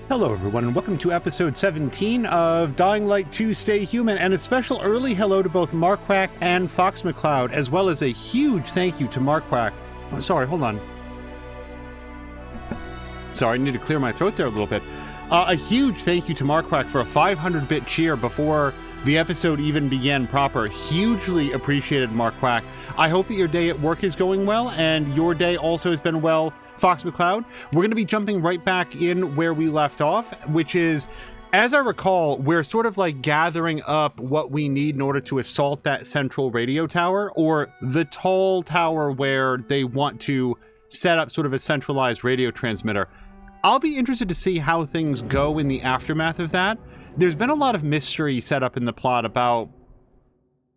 Hello everyone, and welcome to episode 17 of Dying Light 2 Stay Human, and a special early hello to both Mark Quack and Fox McCloud, as well as a huge thank you to Mark Quack. Oh, sorry, hold on. Sorry, I need to clear my throat there a little bit. A huge thank you to Mark Quack for a 500-bit cheer before the episode even began proper. Hugely appreciated, Mark Quack. I hope that your day at work is going well, and your day also has been well, Fox McCloud. We're going to be jumping right back in where we left off, which is, as I recall, we're sort of like gathering up what we need in order to assault that central radio tower, or the tall tower where they want to set up sort of a centralized radio transmitter. I'll be interested to see how things go in the aftermath of that. There's been a lot of mystery set up in the plot about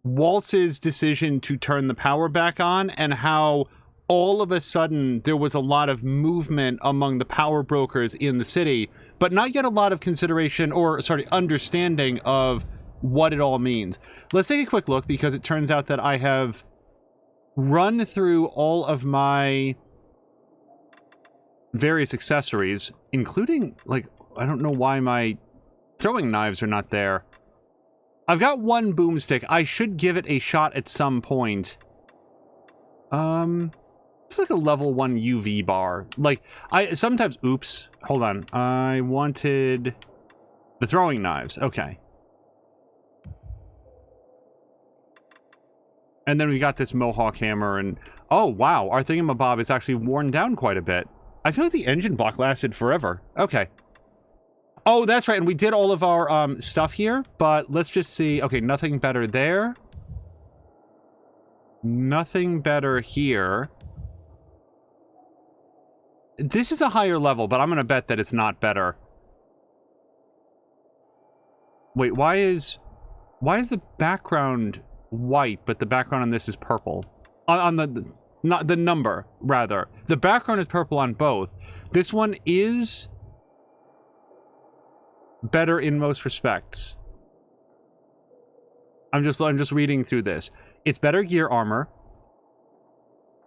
Waltz's decision to turn the power back on, and how all of a sudden there was a lot of movement among the power brokers in the city, but not yet a lot of consideration or, understanding of what it all means. Let's take a quick look, because it turns out that I have run through all of my various accessories, including, like, I don't know why my throwing knives are not there. I've got one boomstick. I should give it a shot at some point. It's like a level 1 UV bar. Like, I sometimes... Oops. Hold on. I wanted the throwing knives. Okay. And then we got this Mohawk hammer, and... Oh, wow. Our thingamabob is actually worn down quite a bit. I feel like the engine block lasted forever. Okay. Oh, that's right. And we did all of our stuff here, but let's just see. Okay, nothing better there. Nothing better here. This is a higher level, but I'm going to bet that it's not better. Wait, why is the background white, but the background on this is purple? On not the number, rather. The background is purple on both. This one is better in most respects. I'm just reading through this. It's better gear armor.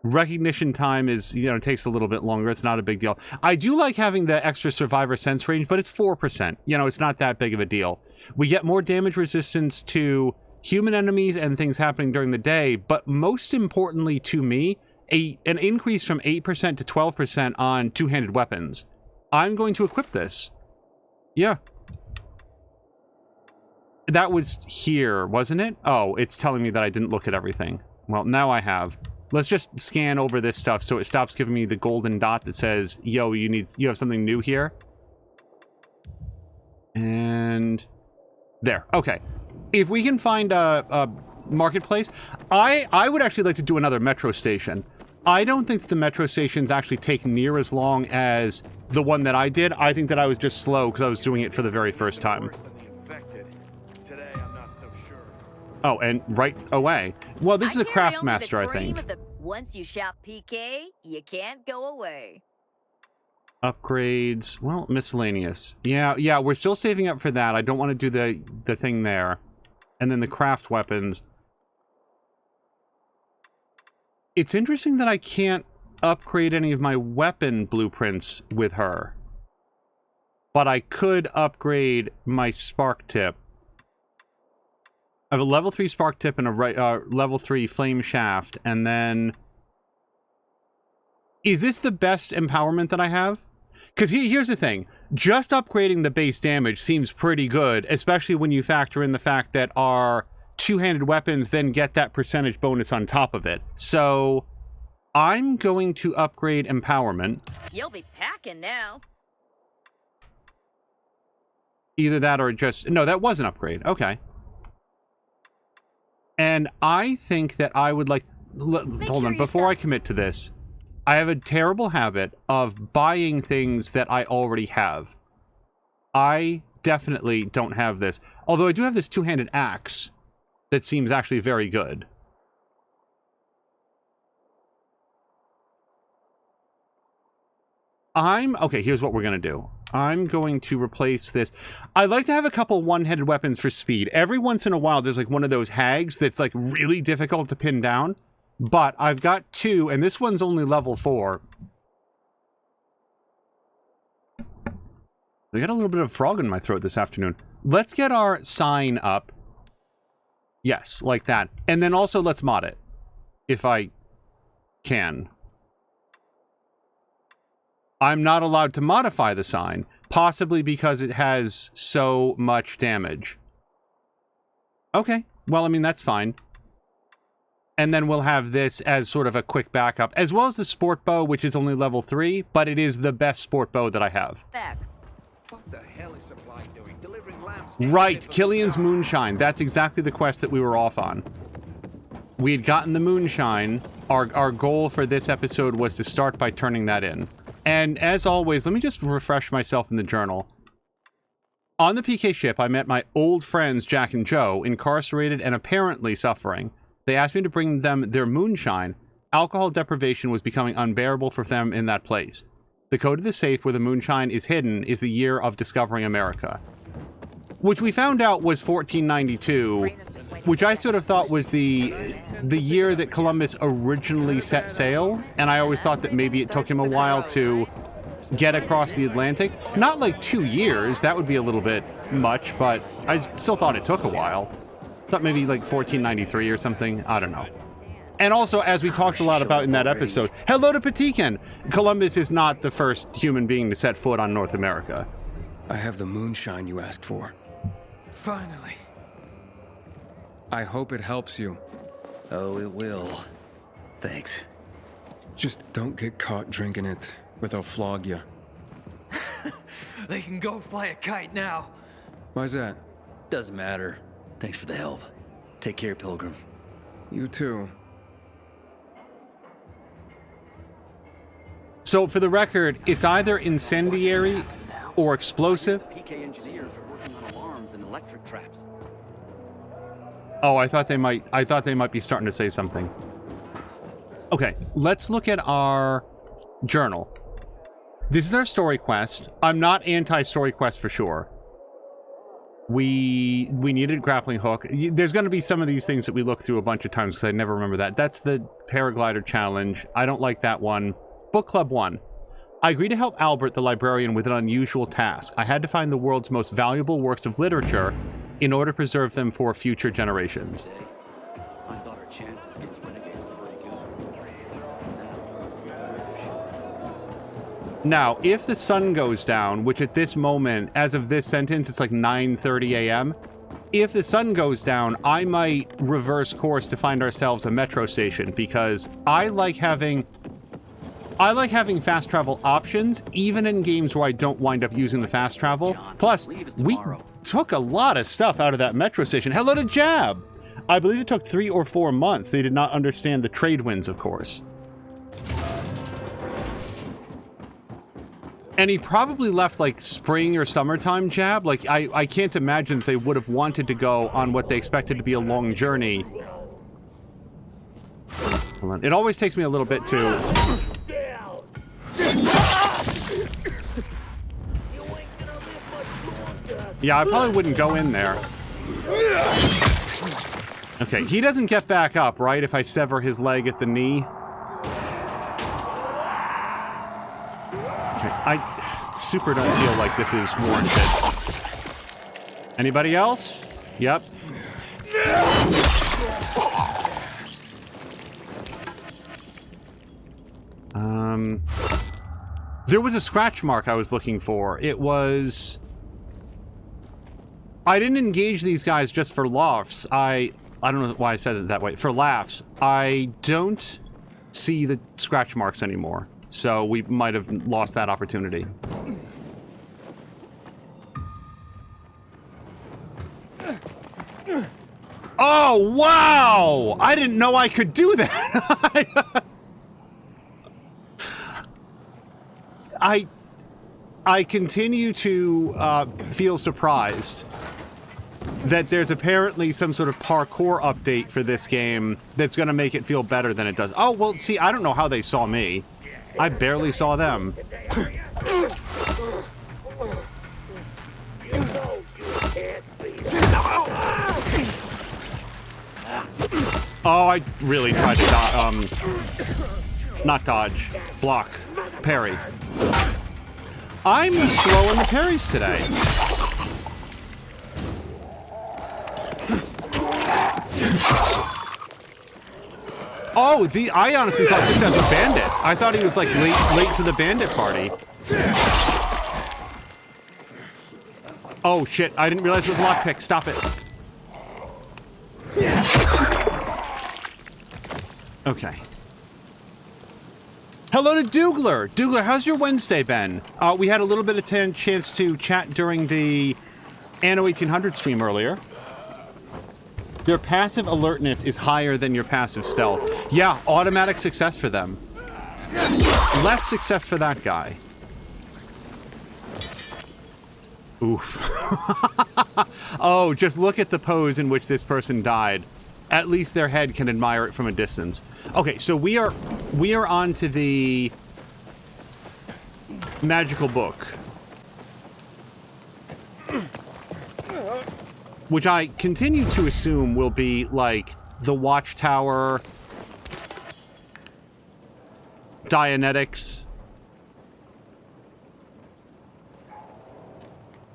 Recognition time is, takes a little bit longer. It's not a big deal. I do like having the extra survivor sense range, but it's 4%. It's not that big of a deal. We get more damage resistance to human enemies and things happening during the day, but most importantly to me, an increase from 8% to 12% on two-handed weapons. I'm going to equip this. Yeah. That was here, wasn't it? Oh, it's telling me that I didn't look at everything. Well, now I have. Let's just scan over this stuff so it stops giving me the golden dot that says, yo, you have something new here. And there. Okay. If we can find a marketplace, I would actually like to do another metro station. I don't think that the metro stations actually take near as long as the one that I did. I think that I was just slow because I was doing it for the very first time. Oh, and right away. Well, this is a Craftmaster, I think. Once you shop PK, you can't go away. Upgrades. Well, miscellaneous. Yeah, we're still saving up for that. I don't want to do the thing there. And then the craft weapons. It's interesting that I can't upgrade any of my weapon blueprints with her. But I could upgrade my spark tip. I have a level 3 spark tip and a level 3 flame shaft, and then... Is this the best empowerment that I have? Because here's the thing. Just upgrading the base damage seems pretty good, especially when you factor in the fact that our two-handed weapons then get that percentage bonus on top of it. So, I'm going to upgrade empowerment. You'll be packing now. Either that or just... No, that was an upgrade. Okay. And I think that I would like... Hold on, before I commit to this, I have a terrible habit of buying things that I already have. I definitely don't have this. Although I do have this two-handed axe that seems actually very good. Okay, here's what we're going to do. I'm going to replace this. I like to have a couple one-handed weapons for speed. Every once in a while, there's like one of those hags that's like really difficult to pin down. But I've got two, and this one's only level 4. I got a little bit of frog in my throat this afternoon. Let's get our sign up. Yes, like that. And then also let's mod it. If I can. I'm not allowed to modify the sign. Possibly because it has so much damage. Okay. Well, I mean, that's fine. And then we'll have this as sort of a quick backup. As well as the sport bow, which is only level 3. But it is the best sport bow that I have. Back. What the hell is Supply doing? Delivering lamps? Right, Killian's Moonshine. That's exactly the quest that we were off on. We had gotten the Moonshine. Our goal for this episode was to start by turning that in. And as always, let me just refresh myself in the journal. On the PK ship, I met my old friends Jack and Joe, incarcerated and apparently suffering. They asked me to bring them their moonshine. Alcohol deprivation was becoming unbearable for them in that place. The code of the safe where the moonshine is hidden is the year of discovering America. Which we found out was 1492, which I sort of thought was the year that Columbus originally set sail, and I always thought that maybe it took him a while to get across the Atlantic. Not like 2 years, that would be a little bit much, but I still thought it took a while. Thought maybe like 1493 or something, I don't know. And also, as we talked a lot about in that episode, hello to Patikan! Columbus is not the first human being to set foot on North America. I have the moonshine you asked for. Finally. I hope it helps you. Oh, it will. Thanks. Just don't get caught drinking it, or they'll flog you. They can go fly a kite now. Why's that? Doesn't matter. Thanks for the help. Take care, Pilgrim. You too. So, for the record, it's either incendiary or explosive. PK engineers are working on alarms and electric traps. Oh, I thought they might be starting to say something. Okay, let's look at our journal. This is our story quest. I'm not anti-story quest for sure. We needed grappling hook. There's going to be some of these things that we look through a bunch of times because I never remember that. That's the paraglider challenge. I don't like that one. Book Club 1. I agreed to help Albert, the librarian, with an unusual task. I had to find the world's most valuable works of literature in order to preserve them for future generations. I thought our chances against renegades were pretty good. Now, if the sun goes down, which at this moment, as of this sentence, it's like 9:30 a.m. If the sun goes down, I might reverse course to find ourselves a metro station because I like having fast travel options, even in games where I don't wind up using the fast travel. Plus, we took a lot of stuff out of that metro station. Hello to Jab! I believe it took 3 or 4 months. They did not understand the trade winds, of course. And he probably left, like, spring or summertime, Jab. Like, I can't imagine that they would have wanted to go on what they expected to be a long journey. Hold on. It always takes me a little bit to... Yeah, I probably wouldn't go in there. Okay, he doesn't get back up, right? If I sever his leg at the knee. Okay, I super don't feel like this is warranted. Anybody else? Yep. There was a scratch mark I was looking for. It was... I didn't engage these guys just for laughs. I don't know why I said it that way. For laughs. I don't see the scratch marks anymore. So we might have lost that opportunity. Oh, wow! I didn't know I could do that! I continue to feel surprised that there's apparently some sort of parkour update for this game that's going to make it feel better than it does. Oh, well, see, I don't know how they saw me. I barely saw them. Oh, I really tried to dodge, not dodge, block, parry. I'm slow on the parries today. Oh, I honestly thought this was a bandit. I thought he was like late to the bandit party. Oh shit, I didn't realize it was a lockpick. Stop it. Okay. Hello to Dougler. Dougler, how's your Wednesday been? We had a little bit of chance to chat during the Anno 1800 stream earlier. Their passive alertness is higher than your passive stealth. Yeah, automatic success for them. Less success for that guy. Oof. Oh, just look at the pose in which this person died. At least their head can admire it from a distance. Okay, so we are on to the magical book, which I continue to assume will be like the Watchtower, Dianetics.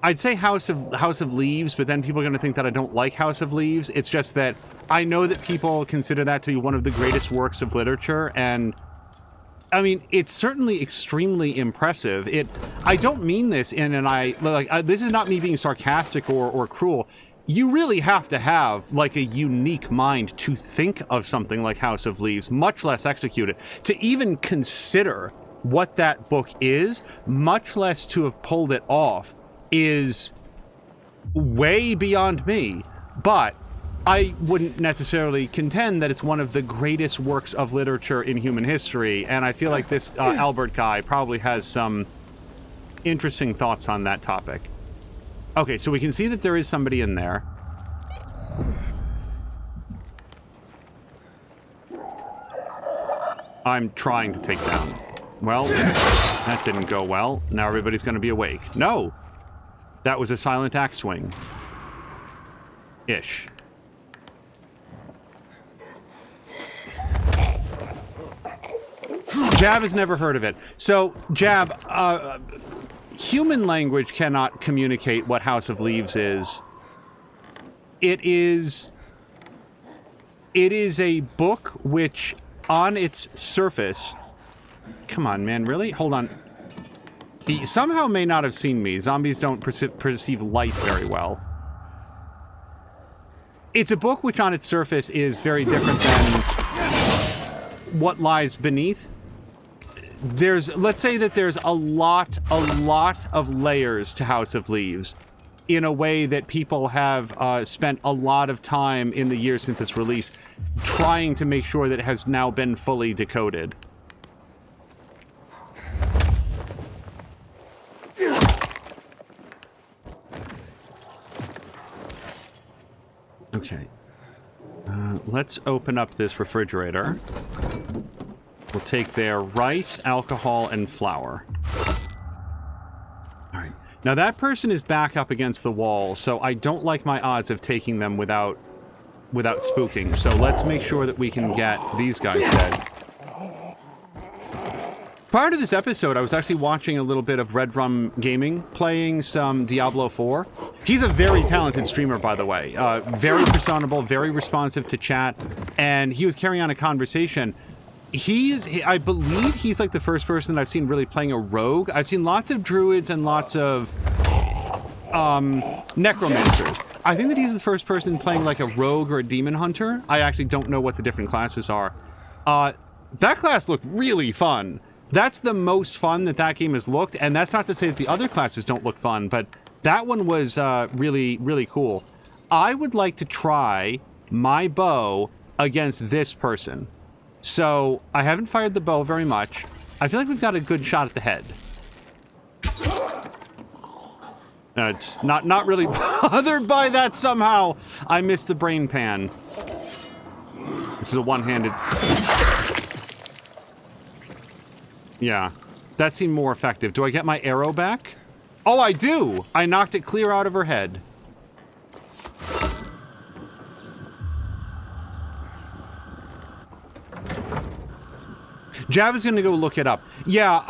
I'd say House of Leaves, but then people are going to think that I don't like House of Leaves. It's just that I know that people consider that to be one of the greatest works of literature, and I mean, it's certainly extremely impressive. I don't mean this this is not me being sarcastic or cruel. You really have to have like a unique mind to think of something like House of Leaves, much less execute it. To even consider what that book is, much less to have pulled it off, is way beyond me. But I wouldn't necessarily contend that it's one of the greatest works of literature in human history, and I feel like this Albert guy probably has some interesting thoughts on that topic. Okay, so we can see that there is somebody in there. I'm trying to take down. Well, that didn't go well. Now everybody's going to be awake. No! That was a silent axe swing. Ish. Jab has never heard of it. So, Jab, human language cannot communicate what House of Leaves is. It is a book which, on its surface... Come on, man, really? Hold on. He somehow may not have seen me. Zombies don't perceive light very well. It's a book which on its surface is very different than what lies beneath. Let's say that there's a lot of layers to House of Leaves in a way that people have spent a lot of time in the years since its release trying to make sure that it has now been fully decoded. Okay. Let's open up this refrigerator. We'll take their rice, alcohol, and flour. Alright. Now that person is back up against the wall, so I don't like my odds of taking them without spooking. So let's make sure that we can get these guys dead. Prior to this episode, I was actually watching a little bit of Red Rum Gaming, playing some Diablo 4. He's a very talented streamer, by the way. Very personable, very responsive to chat, and he was carrying on a conversation. I believe he's like the first person that I've seen really playing a rogue. I've seen lots of druids and lots of necromancers. I think that he's the first person playing like a rogue or a demon hunter. I actually don't know what the different classes are. That class looked really fun. That's the most fun that game has looked, and that's not to say that the other classes don't look fun, but that one was really, really cool. I would like to try my bow against this person. So, I haven't fired the bow very much. I feel like we've got a good shot at the head. It's not really bothered by that somehow. I missed the brain pan. This is a one-handed... Yeah, that seemed more effective. Do I get my arrow back? Oh, I do! I knocked it clear out of her head. Jav is gonna go look it up. Yeah,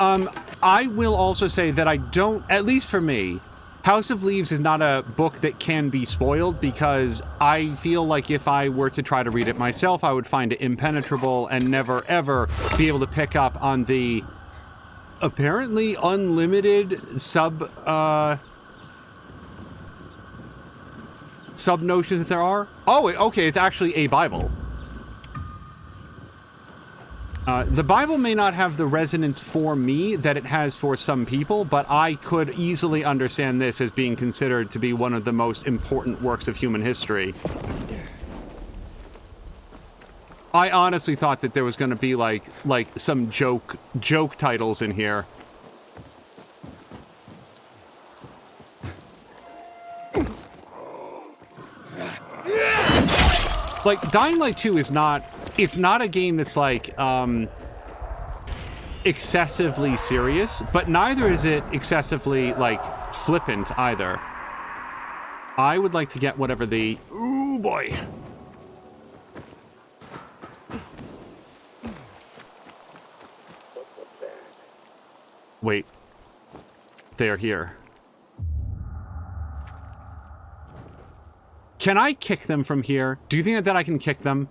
I will also say that I don't, at least for me, House of Leaves is not a book that can be spoiled, because I feel like if I were to try to read it myself, I would find it impenetrable and never ever be able to pick up on the apparently unlimited sub notions that there are. Oh, okay, it's actually a Bible. The Bible may not have the resonance for me that it has for some people, but I could easily understand this as being considered to be one of the most important works of human history. I honestly thought that there was going to be like some joke titles in here. Like, Dying Light 2 is not... It's not a game that's, like, excessively serious, but neither is it excessively, like, flippant either. I would like to get whatever the... Ooh, boy. Wait. They're here. Can I kick them from here? Do you think that I can kick them?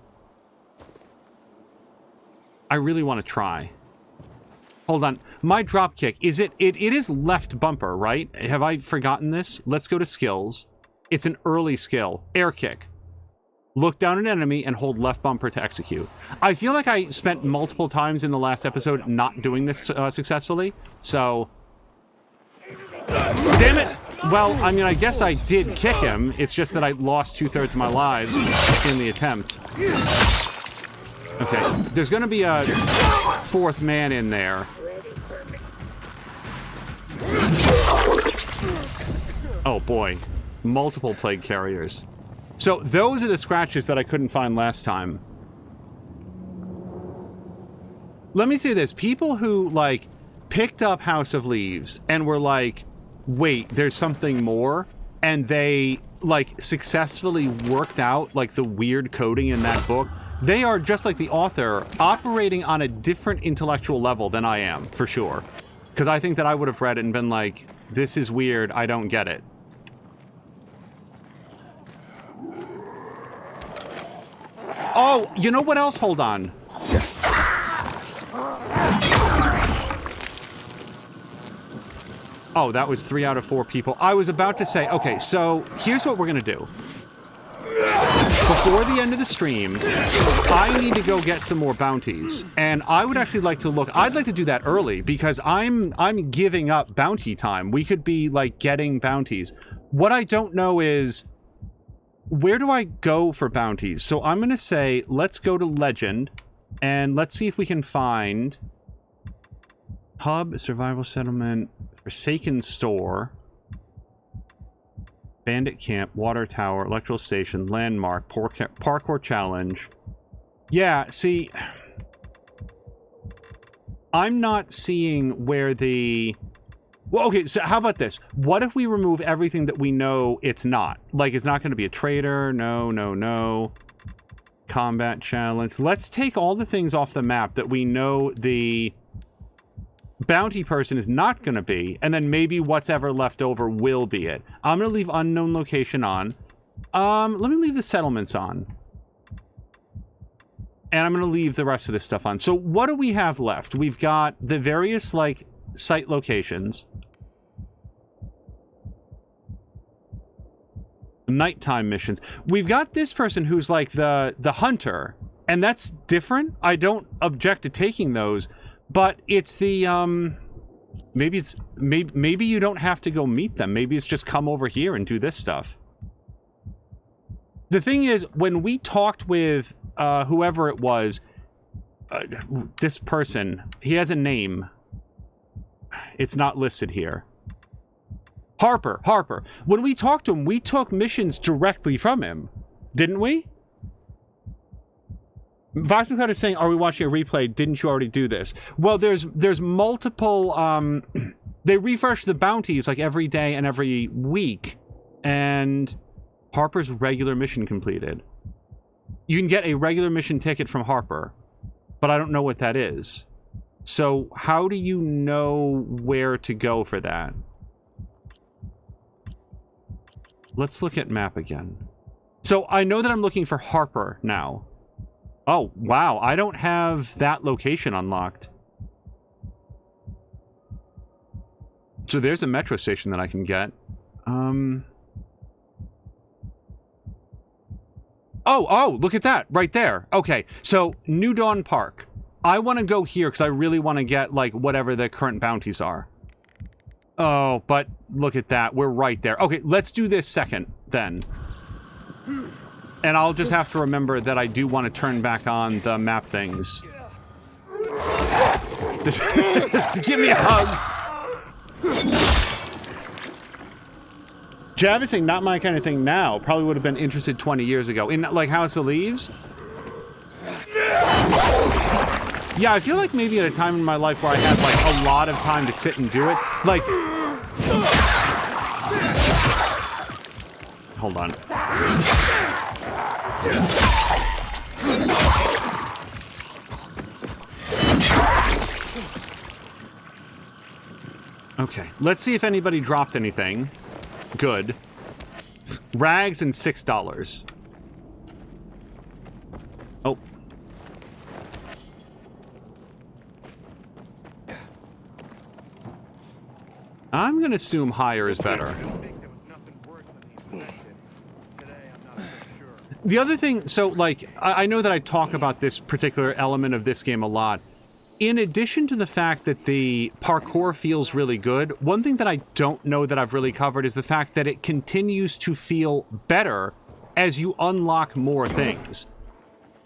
I really want to try. Hold on. My drop kick, is it is left bumper, right? Have I forgotten this? Let's go to skills. It's an early skill. Air kick. Look down at an enemy and hold left bumper to execute. I feel like I spent multiple times in the last episode not doing this successfully, so... Damn it! Well, I mean, I guess I did kick him. It's just that I lost 2/3 of my lives in the attempt. Okay, there's gonna be a fourth man in there. Oh boy, multiple plague carriers. So those are the scratches that I couldn't find last time. Let me say this, people who, like, picked up House of Leaves and were like, wait, there's something more, and they, like, successfully worked out, like, the weird coding in that book, they are, just like the author, operating on a different intellectual level than I am, for sure. Because I think that I would have read it and been like, this is weird, I don't get it. Oh, you know what else? Hold on. Oh, that was 3 out of 4 people. I was about to say, okay, so here's what we're going to do. Before the end of the stream, I need to go get some more bounties. And I would actually like to look... I'd like to do that early, because I'm giving up bounty time. We could be, like, getting bounties. What I don't know is... where do I go for bounties? So I'm going to say, let's go to Legend, and let's see if we can find... Hub, Survival Settlement, Forsaken Store... Bandit Camp, Water Tower, Electrical Station, Landmark, Parkour Challenge. Yeah, see... I'm not seeing where the... Well, okay, so how about this? What if we remove everything that we know it's not? Like, it's not going to be a trader. No. Combat Challenge. Let's take all the things off the map that we know the... bounty person is not going to be, and then maybe what's ever left over will be it. I'm going to leave unknown location on. Let me leave the settlements on. And I'm going to leave the rest of this stuff on. So what do we have left? We've got the various, like, site locations. Nighttime missions. We've got this person who's like the hunter, and that's different. I don't object to taking those. But it's the, maybe you don't have to go meet them. Maybe it's just come over here and do this stuff. The thing is, when we talked with, whoever it was, this person, he has a name. It's not listed here. Harper. When we talked to him, we took missions directly from him. Didn't we? Vox McCloud is saying, are we watching a replay? Didn't you already do this? Well, there's multiple, they refresh the bounties like every day and every week, and Harper's regular mission completed. You can get a regular mission ticket from Harper, but I don't know what that is. So how do you know where to go for that? Let's look at map again. So I know that I'm looking for Harper now. Oh, wow. I don't have that location unlocked. So there's a metro station that I can get. Oh, look at that right there. Okay, so New Dawn Park. I want to go here because I really want to get, like, whatever the current bounties are. Oh, but look at that. We're right there. Okay, let's do this second, then. And I'll just have to remember that I do want to turn back on the map things. Just give me a hug. Jav saying, not my kind of thing now. Probably would have been interested 20 years ago. In, like, House of Leaves? Yeah, I feel like maybe at a time in my life where I had, like, a lot of time to sit and do it. Like... Hold on. Okay, let's see if anybody dropped anything. Good. Rags and $6. Oh. I'm gonna assume higher is better. The other thing, so, like, I know that I talk about this particular element of this game a lot. In addition to the fact that the parkour feels really good, one thing that I don't know that I've really covered is the fact that it continues to feel better as you unlock more things.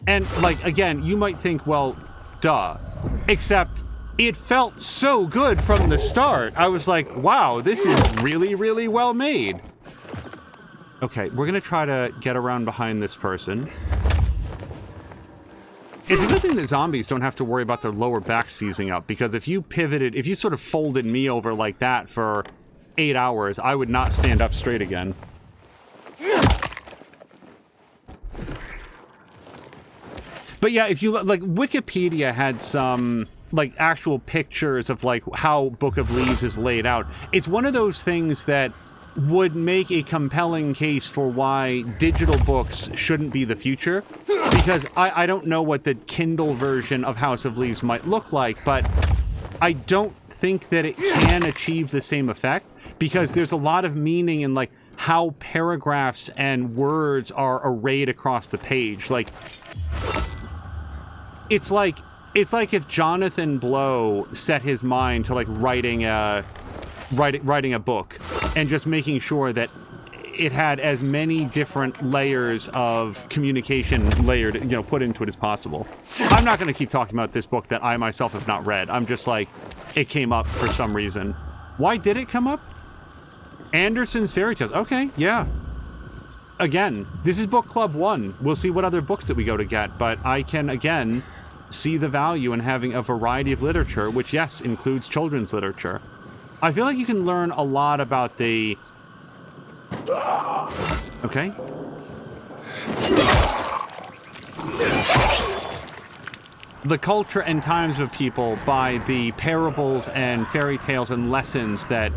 And, like, again, you might think, well, duh. Except, it felt so good from the start. I was like, wow, this is really, really well made. Okay, we're gonna try to get around behind this person. It's a good thing that zombies don't have to worry about their lower back seizing up, because if you pivoted, if you sort of folded me over like that for 8 hours, I would not stand up straight again. But yeah, if you, like, Wikipedia had some, like, actual pictures of, like, how Book of Leaves is laid out. It's one of those things that would make a compelling case for why digital books shouldn't be the future. Because I don't know what the Kindle version of House of Leaves might look like, but I don't think that it can achieve the same effect, because there's a lot of meaning in, like, how paragraphs and words are arrayed across the page. Like, it's like if Jonathan Blow set his mind to, like, writing a book and just making sure that it had as many different layers of communication layered, you know, put into it as possible. I'm not going to keep talking about this book that I myself have not read. I'm just like, it came up for some reason. Why did it come up? Anderson's Fairy Tales. Okay, yeah. Again, this is book club 1. We'll see what other books that we go to get, but I can, again, see the value in having a variety of literature, which, yes, includes children's literature. I feel like you can learn a lot about the... Okay. The culture and times of people by the parables and fairy tales and lessons that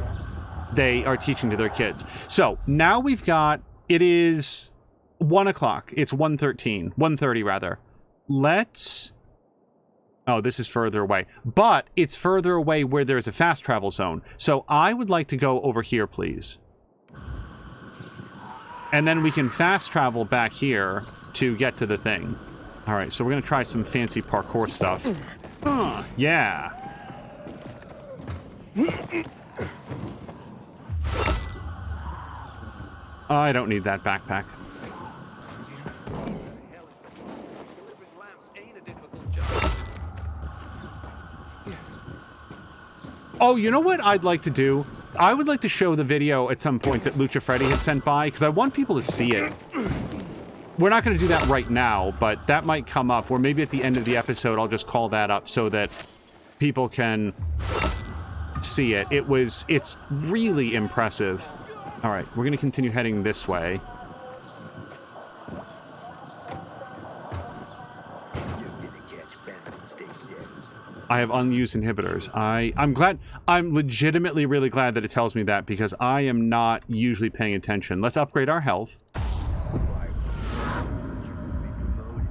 they are teaching to their kids. So, now we've got... It is 1 o'clock. It's 1:30 rather. Let's... Oh, this is further away. But it's further away where there's a fast travel zone. So I would like to go over here, please. And then we can fast travel back here to get to the thing. All right, so we're going to try some fancy parkour stuff. Yeah. I don't need that backpack. Oh, you know what I'd like to do? I would like to show the video at some point that Lucha Freddy had sent by, because I want people to see it. We're not going to do that right now, but that might come up, or maybe at the end of the episode I'll just call that up so that people can see it. It's really impressive. All right, we're going to continue heading this way. I have unused inhibitors. I'm glad. I'm legitimately really glad that it tells me that because I am not usually paying attention. Let's upgrade our health. You will be promoted.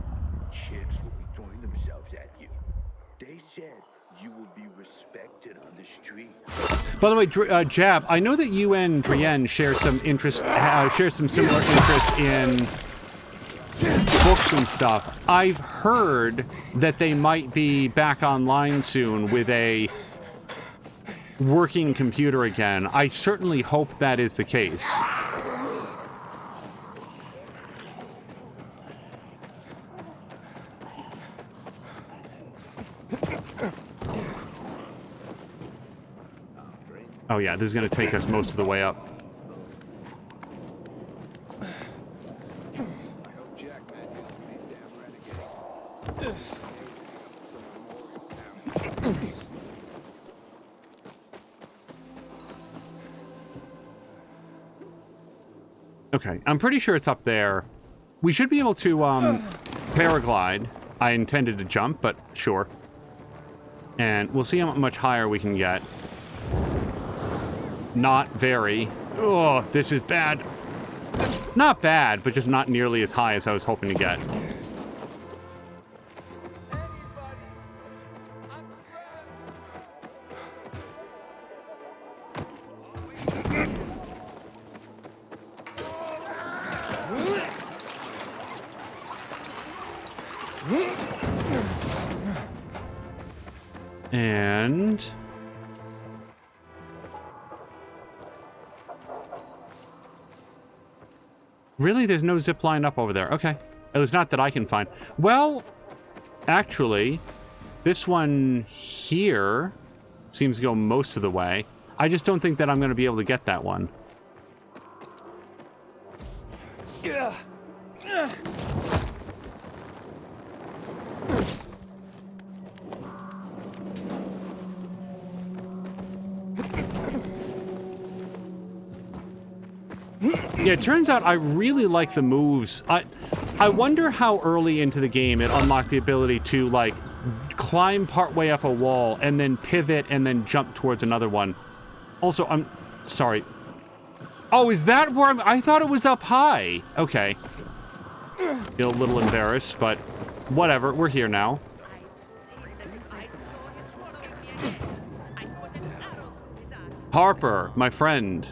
Chicks will be throwing themselves at you. They said you will be respected on the street. By the way, Jab, I know that you and Drienne share some interest, share some similar interests in books and stuff. I've heard that they might be back online soon with a working computer again. I certainly hope that is the case. Oh yeah, this is going to take us most of the way up. Okay, I'm pretty sure it's up there. We should be able to paraglide. I intended to jump, but sure. And we'll see how much higher we can get. Not very. Oh, this is bad. Not bad, but just not nearly as high as I was hoping to get. And really, there's no zip line up over there. Okay. At least not that I can find. Well, actually, this one here seems to go most of the way. I just don't think that I'm going to be able to get that one. Yeah. Yeah, it turns out I really like the moves. I wonder how early into the game it unlocked the ability to, like, climb partway up a wall and then pivot and then jump towards another one. Also, I'm sorry. Oh, is that where I thought it was up high. Okay. Feel a little embarrassed, but whatever. We're here now. Harper, my friend.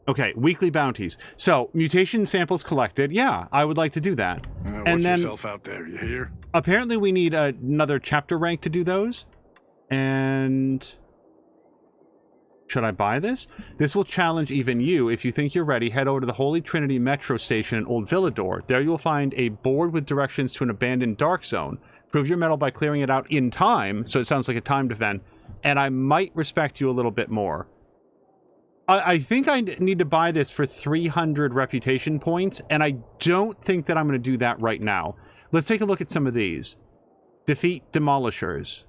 Okay, weekly bounties. So, mutation samples collected. Yeah, I would like to do that. Watch And then yourself out there, you hear? apparently we need another chapter rank to do those. And should I buy this? This will challenge even you. If you think you're ready, head over to the Holy Trinity Metro Station in Old Villador. There you will find a board with directions to an abandoned dark zone. Prove your mettle by clearing it out in time, so it sounds like a timed event, and I might respect you a little bit more. I think I need to buy this for 300 reputation points, and I don't think that I'm going to do that right now. Let's take a look at some of these. Defeat Demolishers.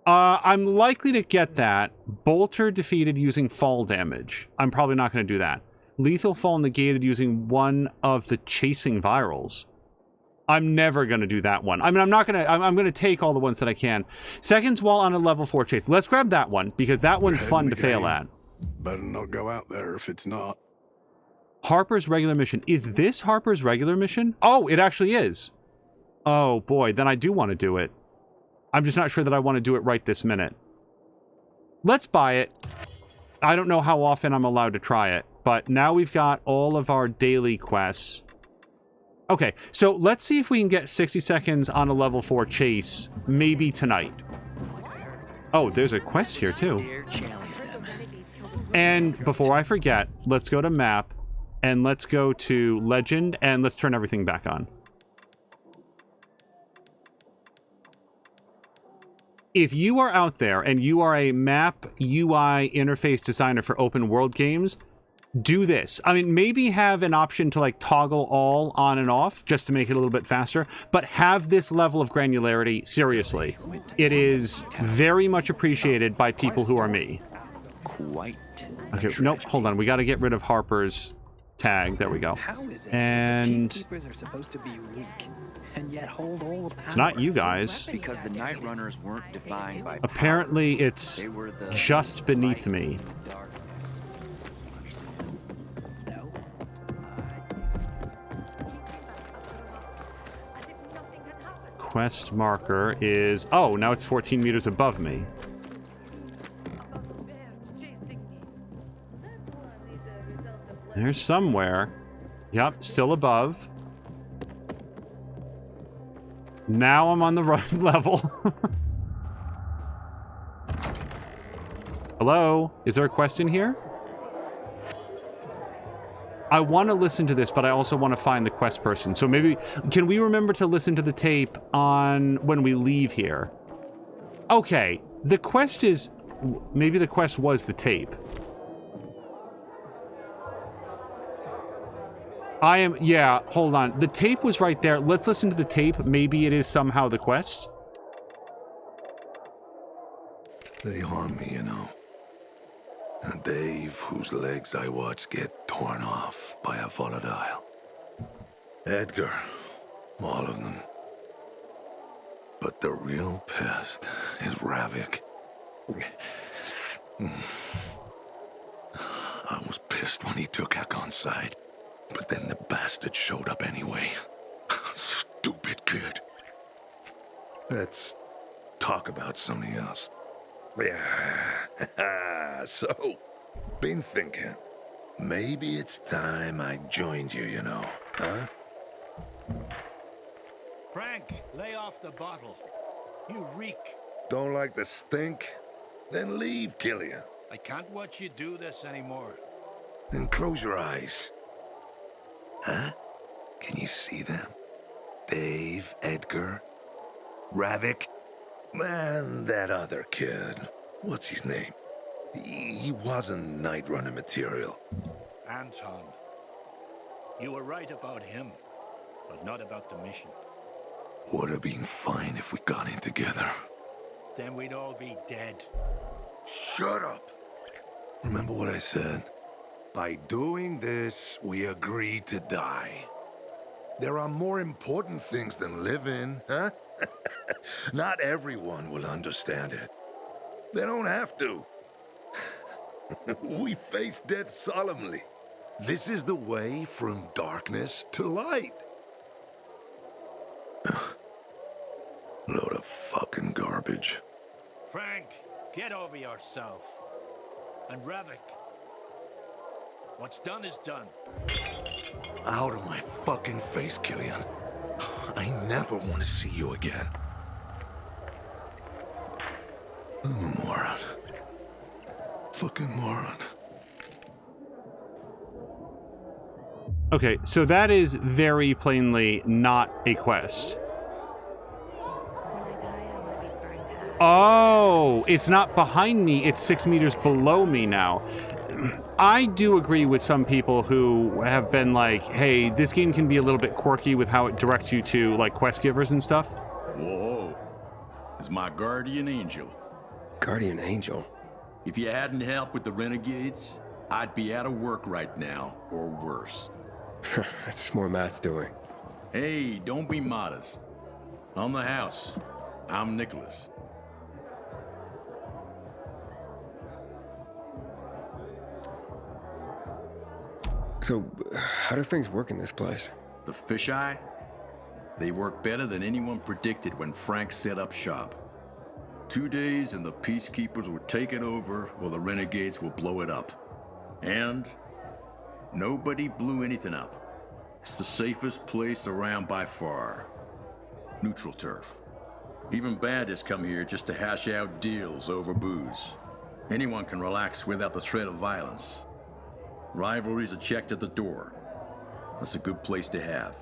I'm likely to get that. Bolter defeated using fall damage. I'm probably not going to do that. Lethal fall negated using one of the chasing virals. I'm never going to do that one. I mean, I'm not going to... I'm going to take all the ones that I can. Seconds while on a level 4 chase. Let's grab that one, because that one's fun to fail at. Better not go out there if it's not. Harper's regular mission. Is this Harper's regular mission? Oh, it actually is. Oh, boy. Then I do want to do it. I'm just not sure that I want to do it right this minute. Let's buy it. I don't know how often I'm allowed to try it, but now we've got all of our daily quests. Okay, so let's see if we can get 60 seconds on a level 4 chase, maybe tonight. Oh, there's a quest here, too. And before I forget, let's go to map, and let's go to legend, and let's turn everything back on. If you are out there and you are a map UI interface designer for open world games, do this. I mean, maybe have an option to like toggle all on and off just to make it a little bit faster, but have this level of granularity seriously. It is very much appreciated by people who are me. Quite. Okay, nope, hold on. We got to get rid of Harper's tag. There we go. How is it And that the peacekeepers are supposed to be weak and yet hold all the power? it's not you guys. Because the Night Runners weren't defined by Apparently, power. it's They were the just beneath light me. in the darkness. No. Quest marker is... Oh, now it's 14 meters above me. There's somewhere. Yep, still above. Now I'm on the right level. Hello? Is there a quest in here? I want to listen to this, but I also want to find the quest person. So maybe... Can we remember to listen to the tape on when we leave here? Okay. The quest is... Maybe the quest was the tape. Yeah, hold on. The tape was right there. Let's listen to the tape. Maybe it is somehow the quest. They harm me, you know. And Dave, whose legs I watch get torn off by a volatile. Edgar, all of them. But the real pest is Ravik. I was pissed when he took Hakon's side. But then the bastard showed up anyway. Stupid kid. Let's talk about something else. Yeah. So, been thinking. Maybe it's time I joined you, you know, huh? Frank, lay off the bottle. You reek. Don't like the stink? Then leave, Killian. I can't watch you do this anymore. Then close your eyes. Huh? Can you see them? Dave, Edgar, Ravik, and that other kid. What's his name? He wasn't Night Runner material. Anton. You were right about him, but not about the mission. Would have been fine if we got in together. Then we'd all be dead. Shut up! Remember what I said? By doing this, we agree to die. There are more important things than living, huh? Not everyone will understand it. They don't have to. We face death solemnly. This is the way from darkness to light. Load of fucking garbage. Frank, get over yourself. And Ravik, what's done is done. Out of my fucking face, Killian. I never want to see you again. I'm a moron. Fucking moron. Okay, so that is very plainly not a quest. Oh, it's not behind me, it's 6 meters below me now. I do agree with some people who have been like, hey, this game can be a little bit quirky with how it directs you to, like, quest givers and stuff. Whoa. It's my guardian angel. Guardian angel? If you hadn't helped with the renegades, I'd be out of work right now, or worse. That's more Matt's doing. Hey, don't be modest. On the house, I'm Nicholas. So, how do things work in this place? The fisheye? They work better than anyone predicted when Frank set up shop. 2 days and the peacekeepers will take it over, or the renegades will blow it up. And nobody blew anything up. It's the safest place around by far. Neutral turf. Even bandits come here just to hash out deals over booze. Anyone can relax without the threat of violence. Rivalries are checked at the door. That's a good place to have.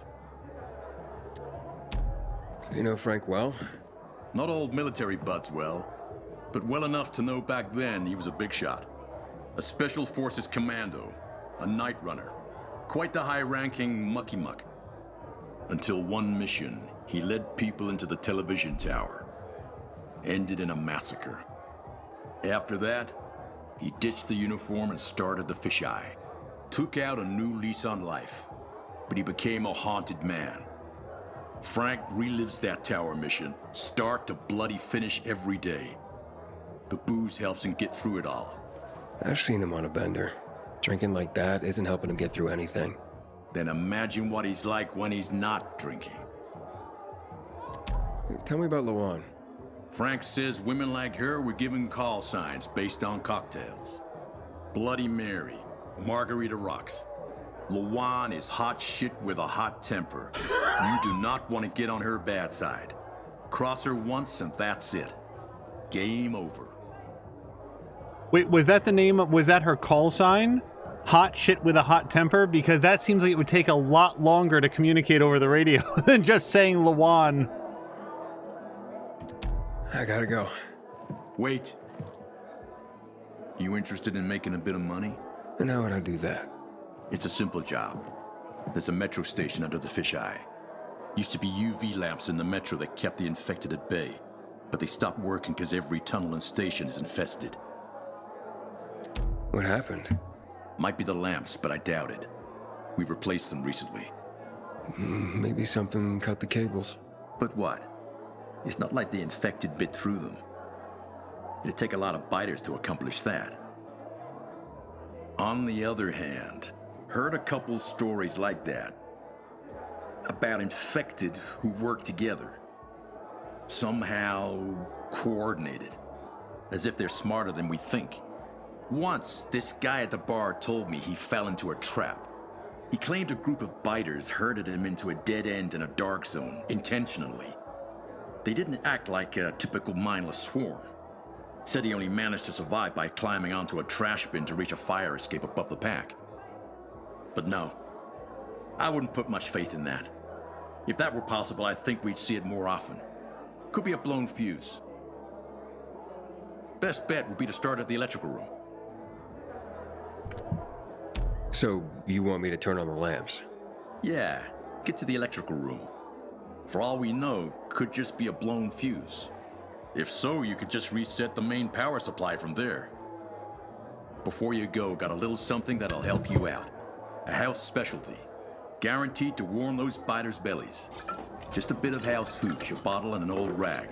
So you know Frank well? Not old military buds well, but well enough to know back then he was a big shot. A Special Forces commando, a night runner. Quite the high-ranking mucky-muck. Until one mission, he led people into the television tower. Ended in a massacre. After that, he ditched the uniform and started the fisheye. took out a new lease on life, but he became a haunted man. Frank relives that tower mission, start to bloody finish every day. The booze helps him get through it all. I've seen him on a bender. Drinking like that isn't helping him get through anything. Then imagine what he's like when he's not drinking. Tell me about Luan. Frank says women like her were given call signs based on cocktails. Bloody Mary, Margarita Rocks. Luan is hot shit with a hot temper. You do not want to get on her bad side. Cross her once and that's it. Game over. Wait, was that the name of, was that her call sign? Hot shit with a hot temper? Because that seems like it would take a lot longer to communicate over the radio than just saying Luan. I gotta go. Wait. You interested in making a bit of money? And how would I do that? It's a simple job. There's a metro station under the fisheye. Used to be UV lamps in the metro that kept the infected at bay, but they stopped working because every tunnel and station is infested. What happened? Might be the lamps, but I doubt it. We've replaced them recently. Maybe something cut the cables. But what? It's not like the infected bit through them. It'd take a lot of biters to accomplish that. On the other hand, heard a couple stories like that. About infected who work together. Somehow coordinated. As if they're smarter than we think. Once, this guy at the bar told me he fell into a trap. He claimed a group of biters herded him into a dead end in a dark zone, intentionally. They didn't act like a typical mindless swarm. Said he only managed to survive by climbing onto a trash bin to reach a fire escape above the pack. But no, I wouldn't put much faith in that. If that were possible, I think we'd see it more often. Could be a blown fuse. Best bet would be to start at the electrical room. So, you want me to turn on the lamps? Yeah, get to the electrical room. For all we know, could just be a blown fuse. If so, you could just reset the main power supply from there. Before you go, got a little something that'll help you out. A house specialty. Guaranteed to warm those biters' bellies. Just a bit of house hooch, a bottle and an old rag.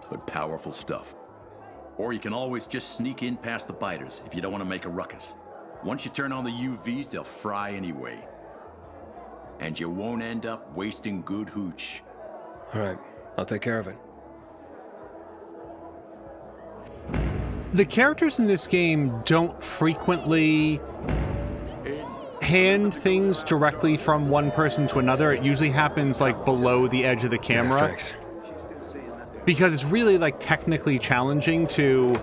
But powerful stuff. Or you can always just sneak in past the biters if you don't want to make a ruckus. Once you turn on the UVs, they'll fry anyway. And you won't end up wasting good hooch. All right, I'll take care of it. The characters in this game don't frequently hand things directly from one person to another. It usually happens like below the edge of the camera. Yeah, thanks. Because it's really like technically challenging to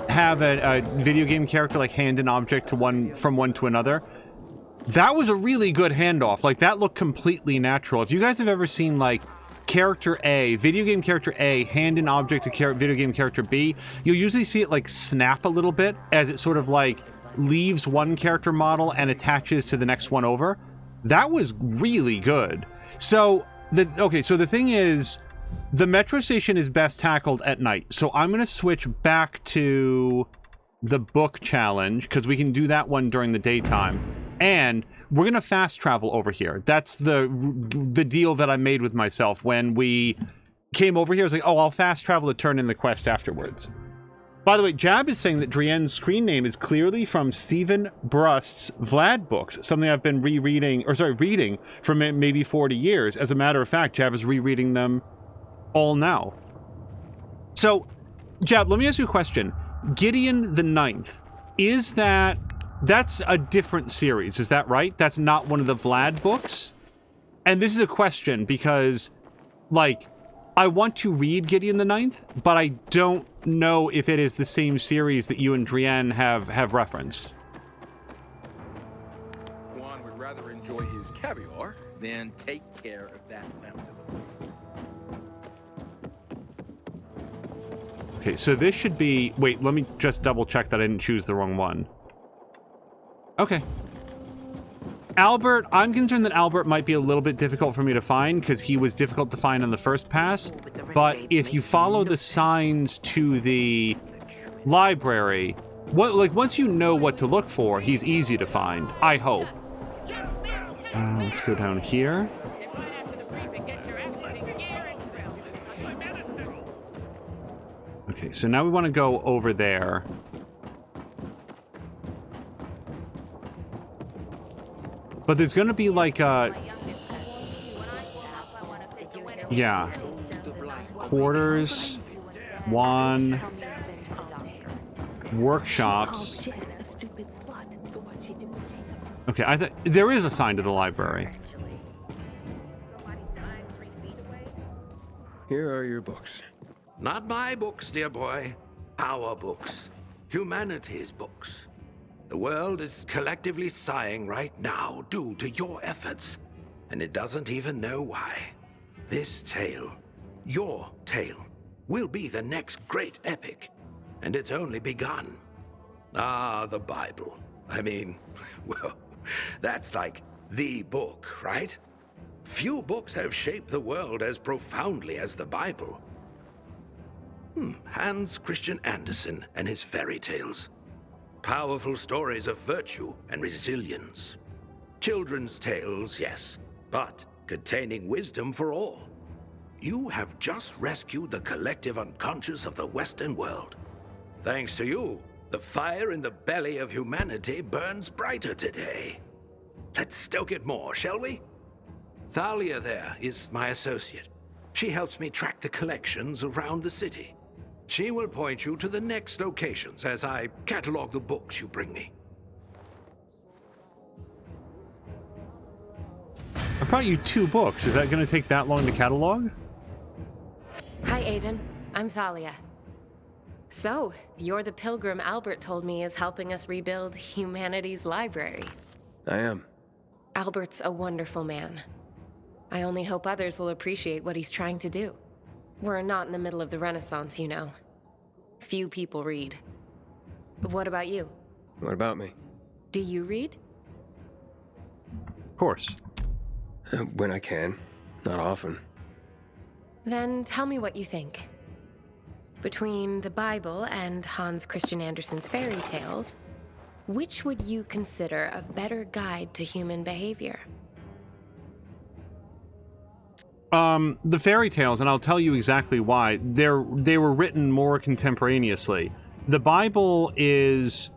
have a video game character like hand an object to from one to another. That was a really good handoff. Like that looked completely natural. If you guys have ever seen like character A, video game character A, hand an object to video game character B, you'll usually see it like snap a little bit as it sort of like leaves one character model and attaches to the next one over. That was really good. So the thing is, the metro station is best tackled at night. So I'm going to switch back to the book challenge because we can do that one during the daytime. And we're going to fast travel over here. That's the deal that I made with myself when we came over here. I was like, oh, I'll fast travel to turn in the quest afterwards. By the way, Jab is saying that Drienne's screen name is clearly from Stephen Brust's Vlad books, something I've been reading for maybe 40 years. As a matter of fact, Jab is rereading them all now. So, Jab, let me ask you a question. Gideon the Ninth, that's a different series, is that right? That's not one of the Vlad books? And this is a question because, like, I want to read Gideon the Ninth, but I don't know if it is the same series that you and Drienne have referenced. One would rather enjoy his caviar than take care of that lamp. Okay, so this should be... Wait, let me just double check that I didn't choose the wrong one. Okay. Albert, I'm concerned that Albert might be a little bit difficult for me to find because he was difficult to find on the first pass. But if you follow the signs to the library, once you know what to look for, he's easy to find. I hope. Let's go down here. Okay, so now we want to go over there. But there's going to be like a... Yeah. Quarters. One. Workshops. Okay, there is a sign to the library. Here are your books. Not my books, dear boy. Our books. Humanity's books. The world is collectively sighing right now due to your efforts, and it doesn't even know why. This tale, your tale, will be the next great epic, and it's only begun. Ah, the Bible. I mean, well, that's like the book, right? Few books have shaped the world as profoundly as the Bible. Hans Christian Andersen and his fairy tales. Powerful stories of virtue and resilience. Children's tales, yes, but containing wisdom for all. You have just rescued the collective unconscious of the Western world. Thanks to you, the fire in the belly of humanity burns brighter today. Let's stoke it more, shall we? Thalia there is my associate. She helps me track the collections around the city. She will point you to the next locations as I catalog the books you bring me. I brought you 2 books. Is that going to take that long to catalog? Hi, Aiden. I'm Thalia. So, you're the pilgrim Albert told me is helping us rebuild humanity's library. I am. Albert's a wonderful man. I only hope others will appreciate what he's trying to do. We're not in the middle of the Renaissance, you know. Few people read. What about you? What about me? Do you read? Of course. When I can. Not often. Then tell me what you think. Between the Bible and Hans Christian Andersen's fairy tales, which would you consider a better guide to human behavior? The fairy tales, and I'll tell you exactly why. They were written more contemporaneously. The Bible is...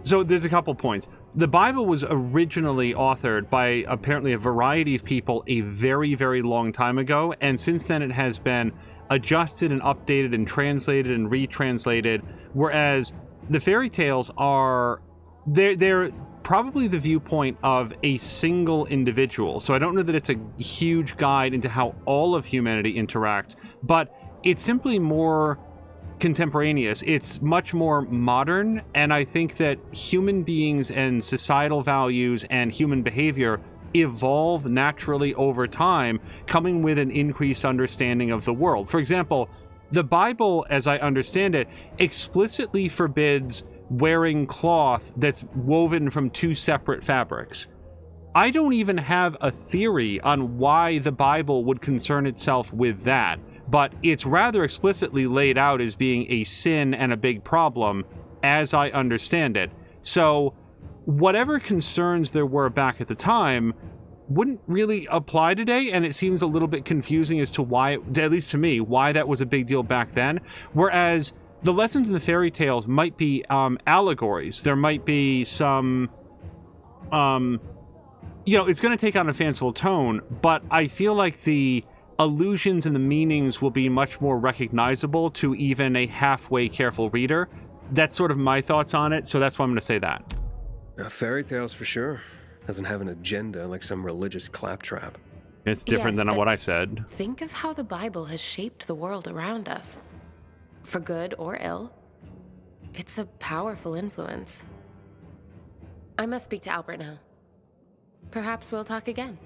So there's a couple points. The Bible was originally authored by apparently a variety of people a very, very long time ago, and since then it has been adjusted and updated and translated and retranslated, whereas the fairy tales are... They're probably the viewpoint of a single individual. So I don't know that it's a huge guide into how all of humanity interacts, but it's simply more contemporaneous. It's much more modern, and I think that human beings and societal values and human behavior evolve naturally over time, coming with an increased understanding of the world. For example, the Bible, as I understand it, explicitly forbids wearing cloth that's woven from 2 separate fabrics. I don't even have a theory on why the Bible would concern itself with that, but it's rather explicitly laid out as being a sin and a big problem, as I understand it. So, whatever concerns there were back at the time wouldn't really apply today, and it seems a little bit confusing as to why, at least to me, why that was a big deal back then. Whereas the lessons in the fairy tales might be allegories. There might be some, it's going to take on a fanciful tone, but I feel like the allusions and the meanings will be much more recognizable to even a halfway careful reader. That's sort of my thoughts on it, so that's why I'm going to say that. Fairy tales for sure. Doesn't have an agenda like some religious claptrap. It's different than what I said. Think of how the Bible has shaped the world around us. For good or ill, it's a powerful influence. I must speak to Albert now. Perhaps we'll talk again.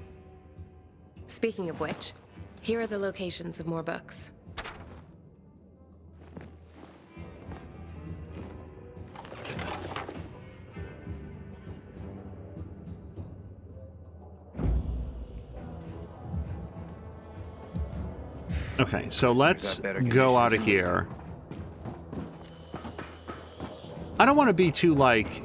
Speaking of which, here are the locations of more books. Okay, so let's go out of here. I don't want to be too like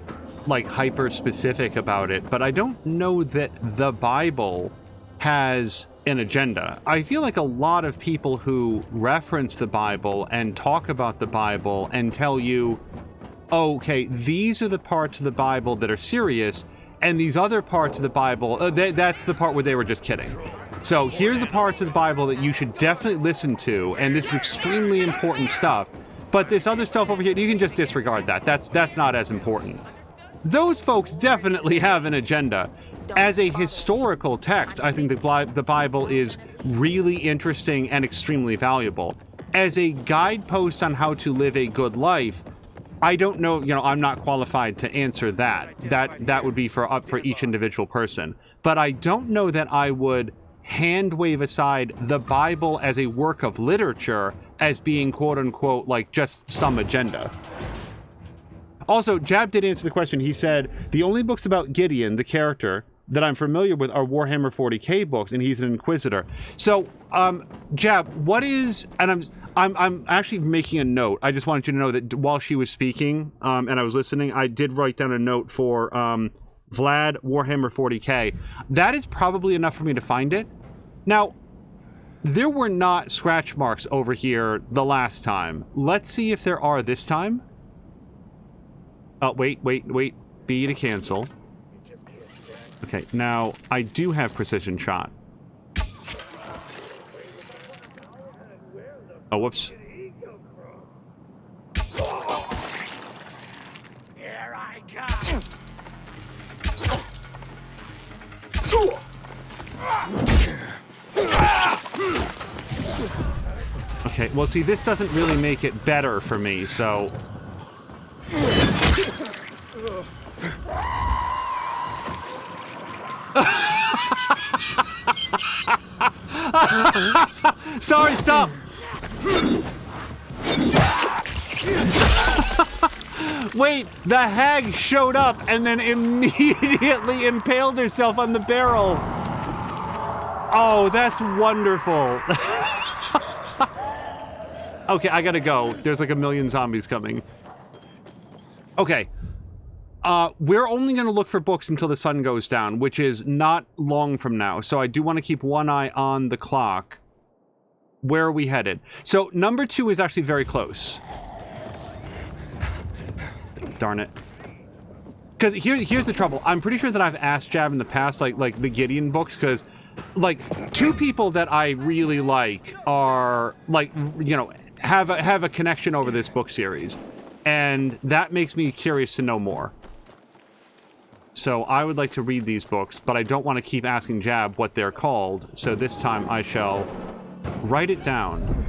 hyper specific about it, but I don't know that the Bible has an agenda. I feel like a lot of people who reference the Bible and talk about the Bible and tell you, okay, these are the parts of the Bible that are serious, and these other parts of the Bible, that's the part where they were just kidding. So here's the parts of the Bible that you should definitely listen to, and this is extremely important stuff. But this other stuff over here, you can just disregard that. That's not as important. Those folks definitely have an agenda. As a historical text, I think the Bible is really interesting and extremely valuable. As a guidepost on how to live a good life, I don't know, I'm not qualified to answer that. That would be for each individual person. But I don't know that I would hand wave aside the Bible as a work of literature as being quote unquote like just some agenda. Also, Jab did answer the question. He said, the only books about Gideon, the character, that I'm familiar with are Warhammer 40k books, and he's an Inquisitor. So, Jab, what is, and I'm actually making a note. I just wanted you to know that while she was speaking, and I was listening, I did write down a note for Vlad, Warhammer 40k. That is probably enough for me to find it. Now, there were not scratch marks over here the last time. Let's see if there are this time. Oh, wait. B to cancel. Okay, now, I do have precision shot. Oh, whoops. Here I come. Okay, well, see, this doesn't really make it better for me, so... Sorry, stop! Wait, the hag showed up and then immediately impaled herself on the barrel. Oh, that's wonderful. Okay, I gotta go. There's like a million zombies coming. Okay. We're only going to look for books until the sun goes down, which is not long from now. So I do want to keep one eye on the clock. Where are we headed? So number 2 is actually very close. Darn it. Because here's the trouble. I'm pretty sure that I've asked Jab in the past, like the Gideon books, because like 2 people that I really like are like, have a connection over this book series. And that makes me curious to know more. So I would like to read these books, but I don't want to keep asking Jab what they're called. So this time I shall write it down.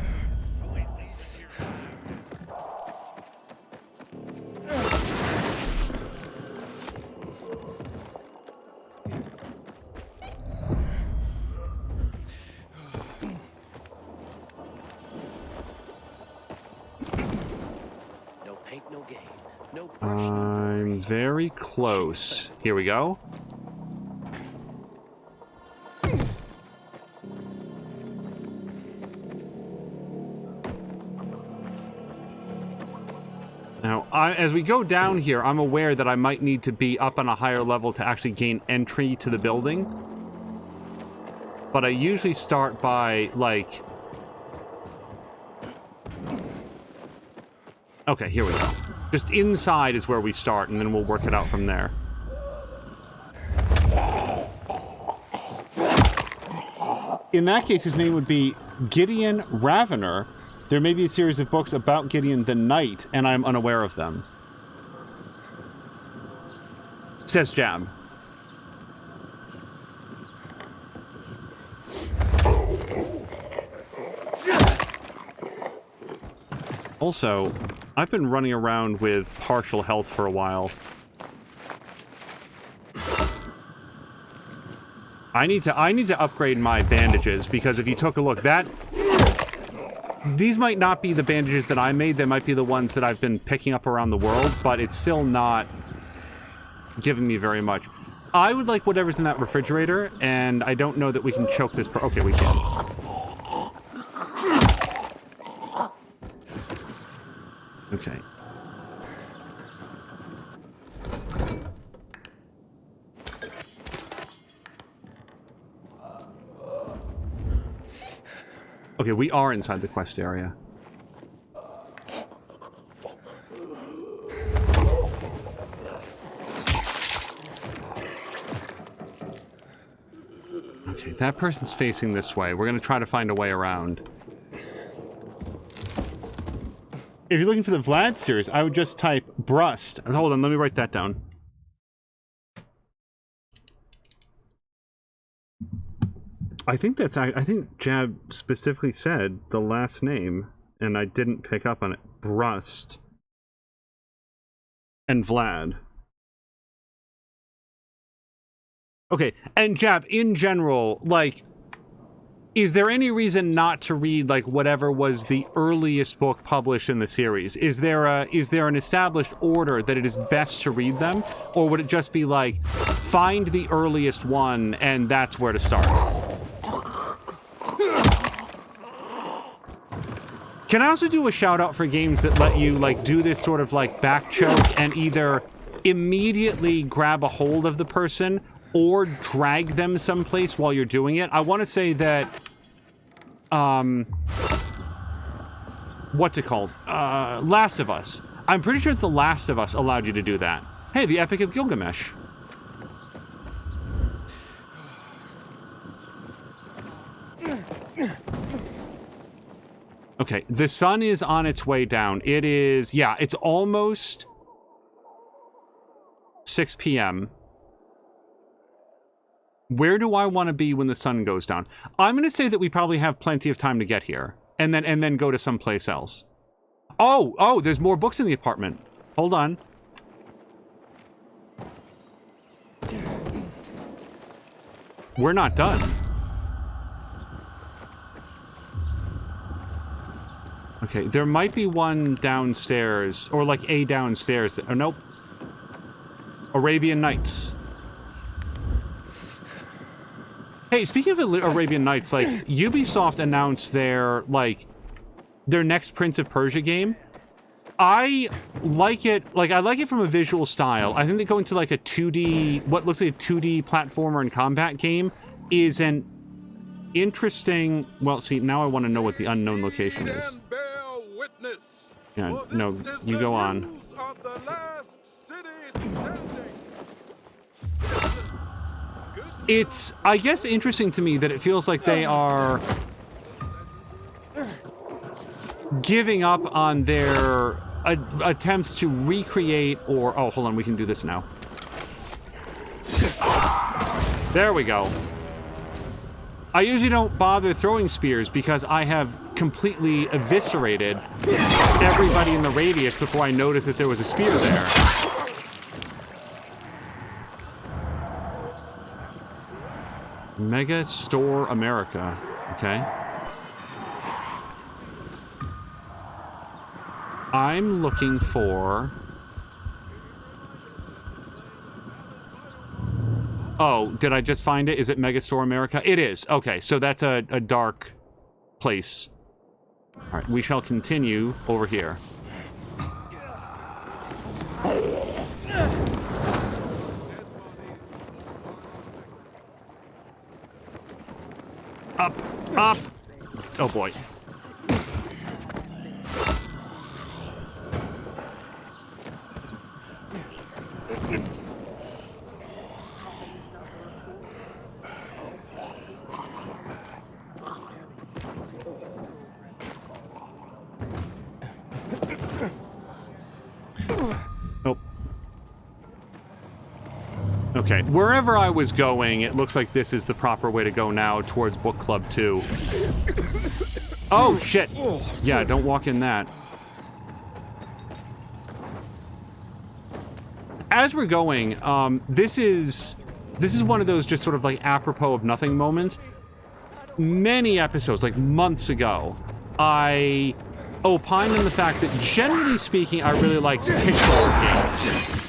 No paint, no gain. No brush, I'm very close. Here we go. Now, as we go down here, I'm aware that I might need to be up on a higher level to actually gain entry to the building. But I usually start by, like... Okay, here we go. Just inside is where we start, and then we'll work it out from there. In that case, his name would be Gideon Ravener. There may be a series of books about Gideon the Knight, and I'm unaware of them. Says Jab. Also, I've been running around with partial health for a while. I need to upgrade my bandages, because if you took a look, these might not be the bandages that I made. They might be the ones that I've been picking up around the world, but it's still not giving me very much. I would like whatever's in that refrigerator, and I don't know that we can choke this. Okay, we can. Okay. Okay, we are inside the quest area. Okay, that person's facing this way. We're going to try to find a way around. If you're looking for the Vlad series, I would just type Brust. Hold on, let me write that down. I think Jab specifically said the last name, and I didn't pick up on it. Brust. And Vlad. Okay, and Jab, in general, like, is there any reason not to read, like, whatever was the earliest book published in the series? Is there an established order that it is best to read them? Or would it just be like, find the earliest one, and that's where to start? Can I also do a shout out for games that let you, like, do this sort of, like, back choke and either immediately grab a hold of the person or drag them someplace while you're doing it? I want to say that, what's it called? Last of Us. I'm pretty sure The Last of Us allowed you to do that. Hey, the Epic of Gilgamesh. Okay, the sun is on its way down. It is, yeah, it's almost 6 p.m. Where do I want to be when the sun goes down? I'm going to say that we probably have plenty of time to get here, and then go to someplace else. Oh, there's more books in the apartment. Hold on. We're not done. Okay, there might be one downstairs, or like a downstairs. Oh, nope. Arabian Nights. Hey, speaking of Arabian Nights, like, Ubisoft announced their next Prince of Persia game. I like it, I like it from a visual style. I think that going to, like, a 2D, what looks like a 2D platformer and combat game is an interesting, well, see, now I want to know what the unknown location is. Yeah, no, you go on. It's, I guess, interesting to me that it feels like they are giving up on their attempts to recreate or... Oh, hold on, we can do this now. There we go. I usually don't bother throwing spears because I have completely eviscerated everybody in the radius before I noticed that there was a spear there. Mega Store America. Okay. I'm looking for... Oh, did I just find it? Is it Mega Store America? It is. Okay, so that's a dark place. All right, we shall continue over here. Up, up. Oh boy. Oh. Okay, wherever I was going, it looks like this is the proper way to go now towards Book Club 2. Oh, shit! Yeah, don't walk in that. As we're going, this is one of those just sort of like apropos of nothing moments. Many episodes, like months ago, I opined on the fact that generally speaking, I really like pixel games.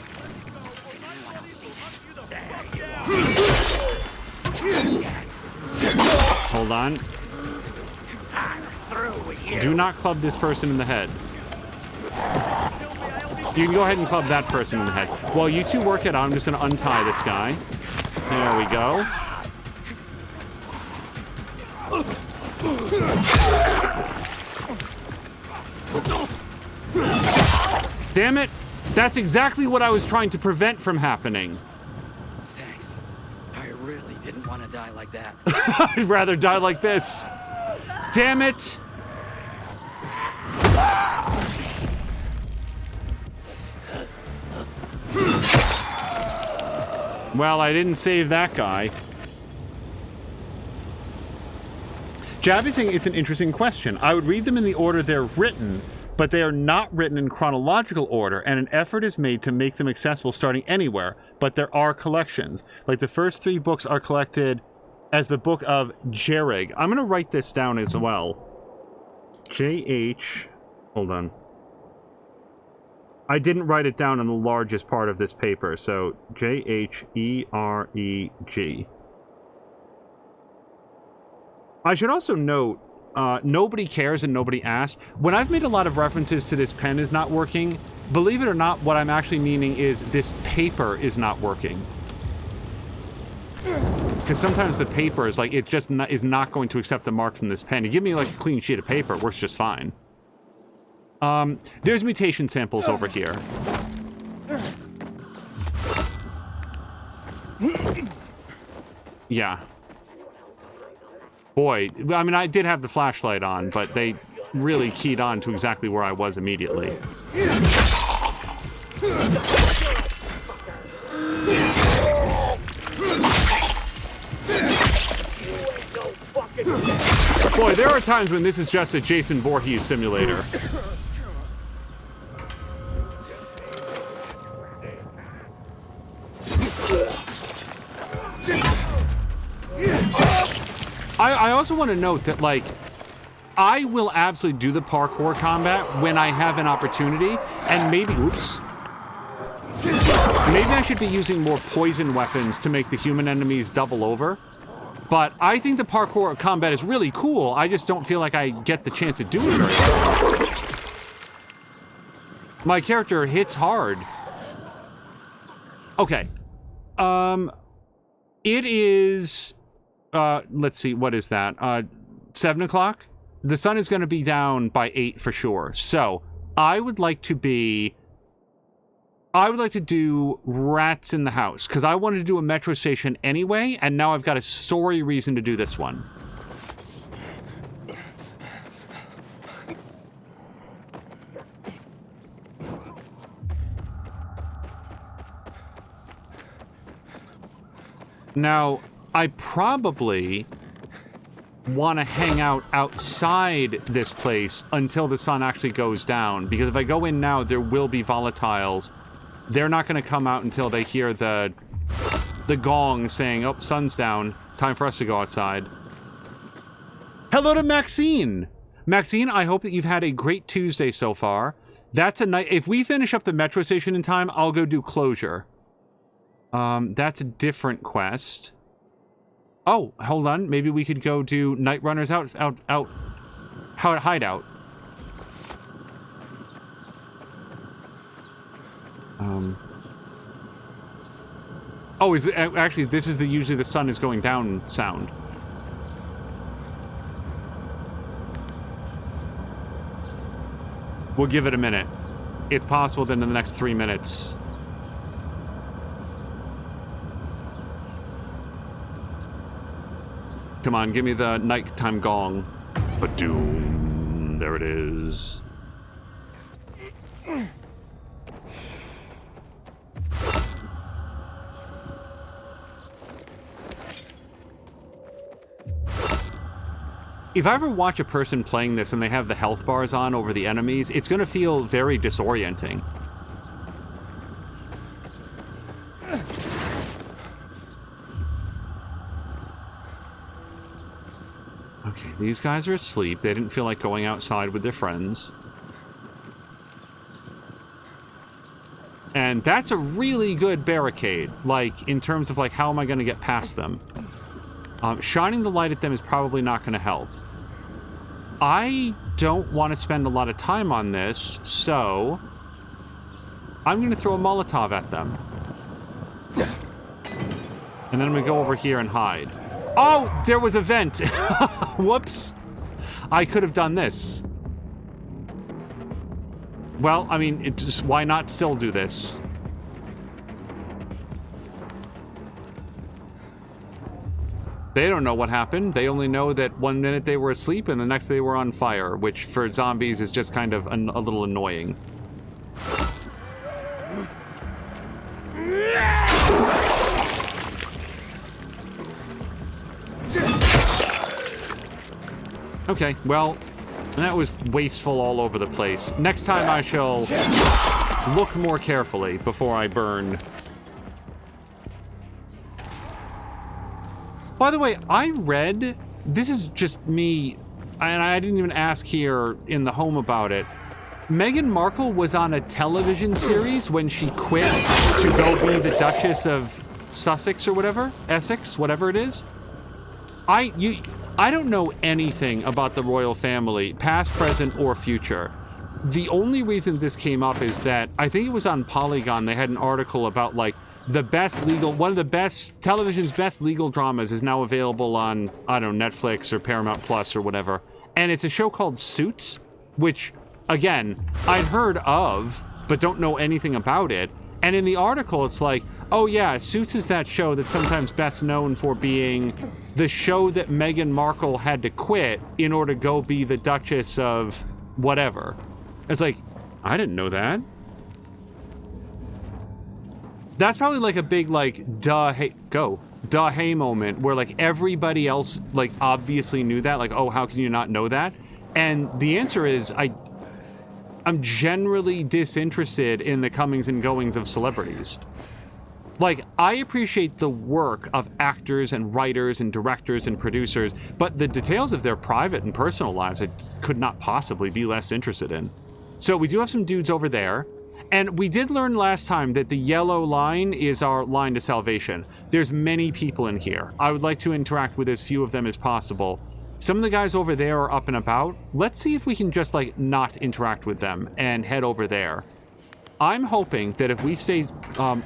Hold on. Do not club this person in the head. You can go ahead and club that person in the head. While you two work it out, I'm just going to untie this guy. There we go. Damn it! That's exactly what I was trying to prevent from happening. Thanks. I really didn't want to die like that. I'd rather die like this. Damn it! Well, I didn't save that guy. Jabby saying it's an interesting question. I would read them in the order they're written, but they are not written in chronological order, and an effort is made to make them accessible starting anywhere, but there are collections. Like the first 3 books are collected as the Book of Jerrig. I'm going to write this down as well. J-H... Hold on. I didn't write it down on the largest part of this paper, so J-H-E-R-E-G. I should also note, nobody cares and nobody asks. When I've made a lot of references to this pen is not working, believe it or not, what I'm actually meaning is this paper is not working. Because sometimes the paper is like, it just is not going to accept the mark from this pen. You give me like a clean sheet of paper, it works just fine. There's mutation samples over here. Yeah. Boy, I mean, I did have the flashlight on, but they really keyed on to exactly where I was immediately. Boy, there are times when this is just a Jason Voorhees simulator. I also want to note that, like, I will absolutely do the parkour combat when I have an opportunity, and maybe, oops. Maybe I should be using more poison weapons to make the human enemies double over. But I think the parkour combat is really cool. I just don't feel like I get the chance to do it very well. My character hits hard. Okay. It is... let's see, what is that? 7 o'clock? The sun is going to be down by 8 for sure. So, I would like to do Rats in the House, because I wanted to do a metro station anyway, and now I've got a story reason to do this one. Now, I probably want to hang out outside this place until the sun actually goes down, because if I go in now, there will be volatiles. They're not going to come out until they hear the gong saying, oh, sun's down, time for us to go outside. Hello to Maxine! Maxine, I hope that you've had a great Tuesday so far. That's a night. If we finish up the metro station in time, I'll go do Closure. That's a different quest. Oh, hold on. Maybe we could go do Night Runner's hideout. Oh, is it, actually, this is usually the sun is going down sound. We'll give it a minute. It's possible that in the next 3 minutes... Come on, give me the nighttime gong. Ba-doom. There it is. If I ever watch a person playing this and they have the health bars on over the enemies, it's going to feel very disorienting. Okay, these guys are asleep. They didn't feel like going outside with their friends. And that's a really good barricade, like, in terms of, like, how am I going to get past them? Shining the light at them is probably not going to help. I don't want to spend a lot of time on this, so I'm going to throw a Molotov at them. And then I'm going to go over here and hide. Oh, there was a vent. Whoops. I could have done this. Well, I mean, it's just, why not still do this? They don't know what happened. They only know that one minute they were asleep and the next they were on fire, which for zombies is just kind of a little annoying. Okay, well, that was wasteful all over the place. Next time I shall look more carefully before I burn. By the way, I read, this is just me, and I didn't even ask here in the home about it. Meghan Markle was on a television series when she quit to go be the Duchess of Sussex or whatever, Essex, whatever it is. I don't know anything about the royal family, past, present, or future. The only reason this came up is that I think it was on Polygon. They had an article about like one of the best television's best legal dramas is now available on, I don't know, Netflix or Paramount Plus or whatever. And it's a show called Suits, which again, I'd heard of, but don't know anything about it. And in the article, it's like, oh yeah, Suits is that show that's sometimes best known for being the show that Meghan Markle had to quit in order to go be the Duchess of whatever. It's like, I didn't know that. That's probably like a big like, duh, hey moment where like everybody else like obviously knew that. Like, oh, how can you not know that? And the answer is I'm generally disinterested in the comings and goings of celebrities. Like, I appreciate the work of actors and writers and directors and producers, but the details of their private and personal lives I could not possibly be less interested in. So we do have some dudes over there, and we did learn last time that the yellow line is our line to salvation. There's many people in here. I would like to interact with as few of them as possible. Some of the guys over there are up and about. Let's see if we can just, like, not interact with them and head over there. I'm hoping that if we stay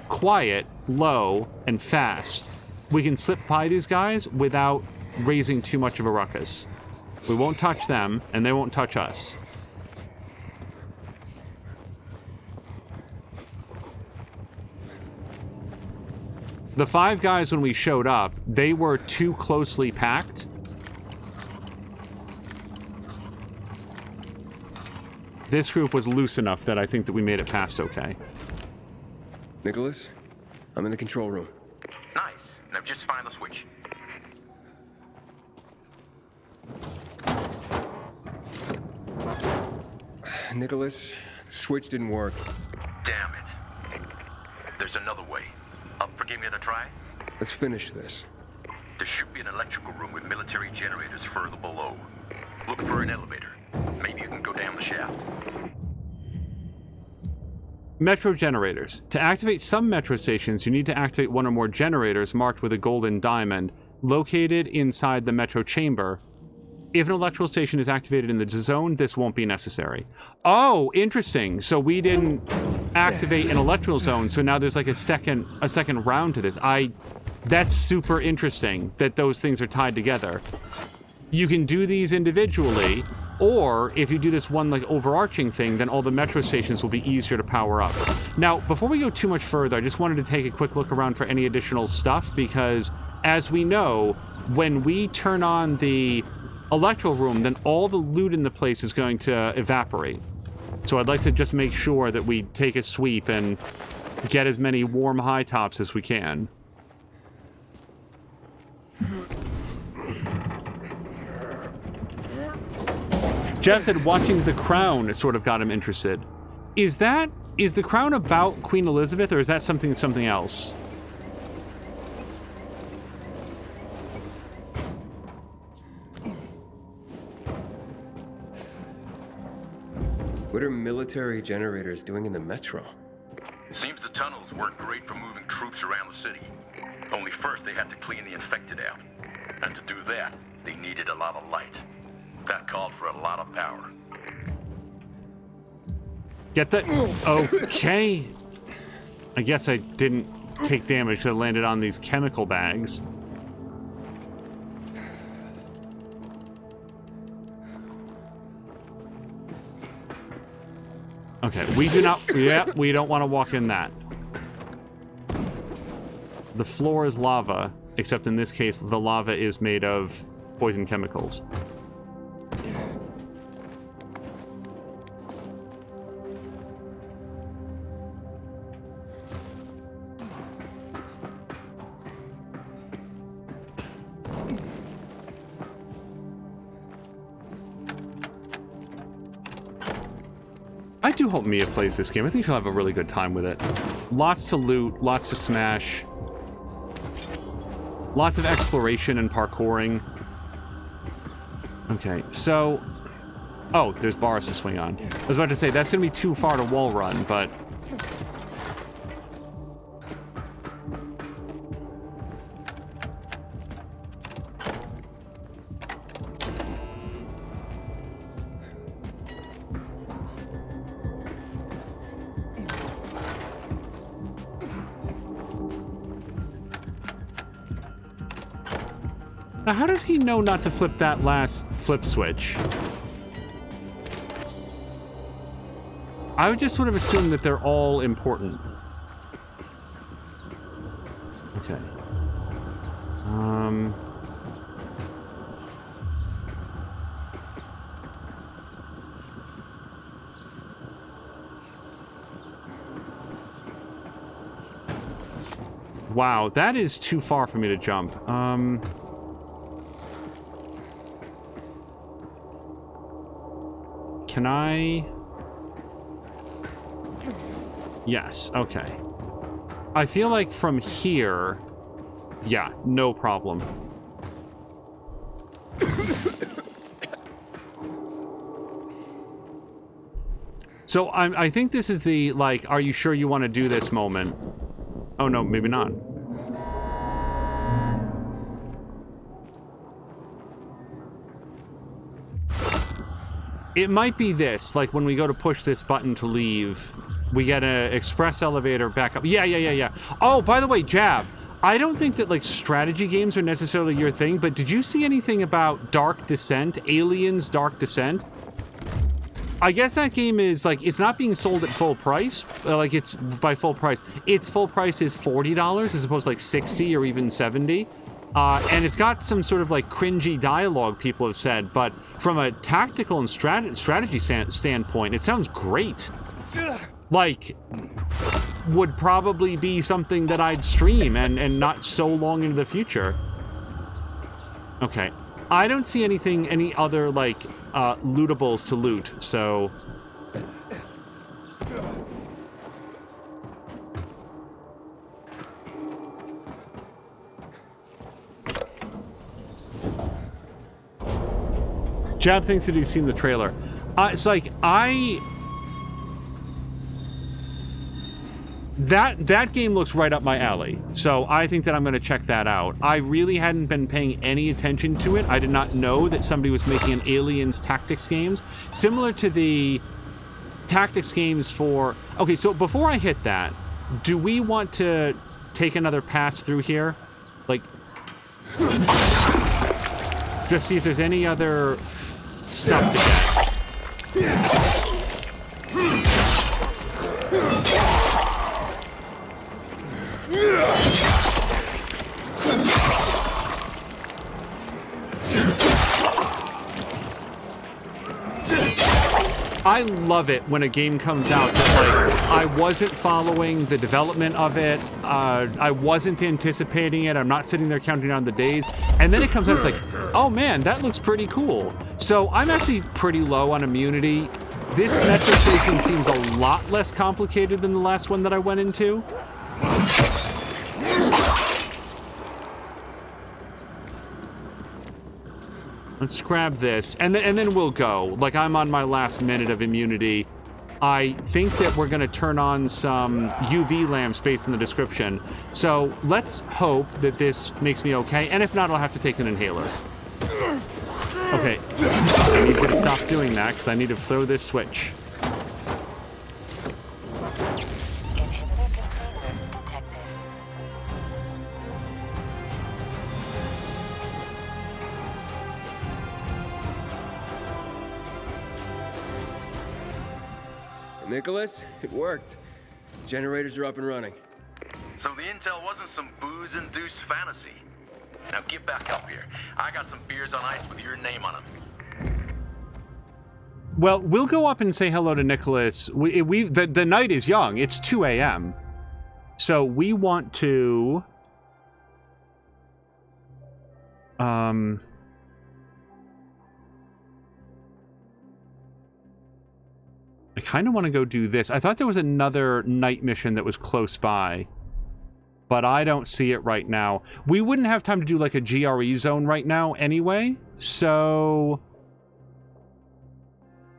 quiet, low, and fast, we can slip by these guys without raising too much of a ruckus. We won't touch them, and they won't touch us. The 5 guys, when we showed up, they were too closely packed. This group was loose enough that I think that we made it past okay. Nicholas, I'm in the control room. Nice. Now just find the switch. Nicholas, the switch didn't work. Damn it. There's another way. Up for giving it a try? Let's finish this. There should be an electrical room with military generators further below. Look for an elevator. Maybe you can go down the shaft. Metro generators. To activate some metro stations, you need to activate one or more generators marked with a golden diamond located inside the metro chamber. If an electrical station is activated in the zone, this won't be necessary. Oh, interesting. So we didn't activate an electrical zone, so now there's like a second round to this. That's super interesting that those things are tied together. You can do these individually, or if you do this one like overarching thing, then all the metro stations will be easier to power up. Now, before we go too much further, I just wanted to take a quick look around for any additional stuff, because as we know, when we turn on the electrical room, then all the loot in the place is going to evaporate. So I'd like to just make sure that we take a sweep and get as many warm high tops as we can. Jeff said watching The Crown sort of got him interested. Is The Crown about Queen Elizabeth, or is that something else? What are military generators doing in the metro? Seems the tunnels weren't great for moving troops around the city. Only first they had to clean the infected out. And to do that, they needed a lot of light. That called for a lot of power. Get that? Okay. I guess I didn't take damage that landed on these chemical bags. Okay, we do not... Yeah, we don't want to walk in that. The floor is lava, except in this case, the lava is made of poison chemicals. I do hope Mia plays this game. I think she'll have a really good time with it. Lots to loot, lots to smash. Lots of exploration and parkouring. Okay, so... Oh, there's bars to swing on. I was about to say, that's going to be too far to wall run, but... Now, how does he know not to flip that last flip switch? I would just sort of assume that they're all important. Okay. Wow, that is too far for me to jump. Can I? Yes, okay. I feel like from here, yeah, no problem. So I think this is the, like, are you sure you want to do this moment? Oh no, maybe not. It might be this, like when we go to push this button to leave, we get an express elevator back up. Yeah. Oh, by the way, Jab, I don't think that like strategy games are necessarily your thing, but did you see anything about Dark Descent, Aliens Dark Descent? I guess that game is like, it's not being sold at full price, like it's by full price. Its full price is $40 as opposed to like 60 or even 70. And it's got some sort of like cringy dialogue, people have said, but from a tactical and strategy standpoint, it sounds great. Like, would probably be something that I'd stream and not so long into the future. Okay. I don't see anything, any other like lootables to loot, so... Jab thinks that he's seen the trailer. It's like, That game looks right up my alley, so I think that I'm going to check that out. I really hadn't been paying any attention to it. I did not know that somebody was making an Aliens tactics games, similar to the tactics games for... Okay, so before I hit that, do we want to take another pass through here? Like, just see if there's any other stuff to get. I love it when a game comes out that, like, I wasn't following the development of it, I wasn't anticipating it, I'm not sitting there counting down the days, and then it comes out, it's like, oh man, that looks pretty cool. So I'm actually pretty low on immunity. This metro station seems a lot less complicated than the last one that I went into. Let's grab this, and then we'll go. Like, I'm on my last minute of immunity. I think that we're going to turn on some UV lamps based on the description. So let's hope that this makes me okay, and if not, I'll have to take an inhaler. Okay, I need you to stop doing that, because I need to throw this switch. Nicholas, it worked. Generators are up and running. So the intel wasn't some booze-induced fantasy. Now get back up here. I got some beers on ice with your name on them. Well, we'll go up and say hello to Nicholas. The night is young. It's 2 a.m. So we want to... I kind of want to go do this. I thought there was another night mission that was close by, but I don't see it right now. We wouldn't have time to do like a GRE zone right now anyway, so...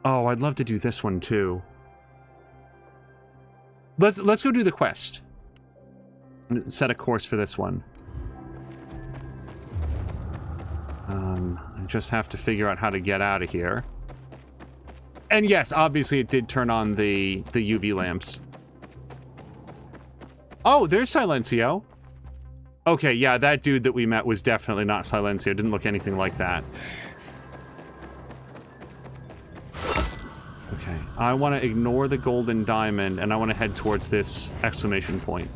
Oh, I'd love to do this one too. Let's go do the quest. Set a course for this one. I just have to figure out how to get out of here. And yes, obviously it did turn on the UV lamps. Oh, there's Silencio. Okay, yeah, that dude that we met was definitely not Silencio. Didn't look anything like that. Okay, I want to ignore the golden diamond, and I want to head towards this exclamation point.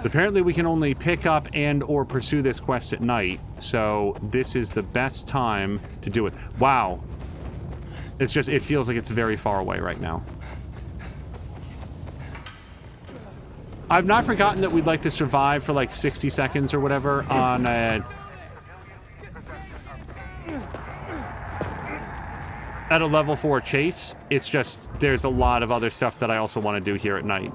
Apparently we can only pick up and or pursue this quest at night, so this is the best time to do it. Wow. It's just, it feels like it's very far away right now. I've not forgotten that we'd like to survive for like 60 seconds or whatever on a... At a level 4 chase. It's just, there's a lot of other stuff that I also want to do here at night.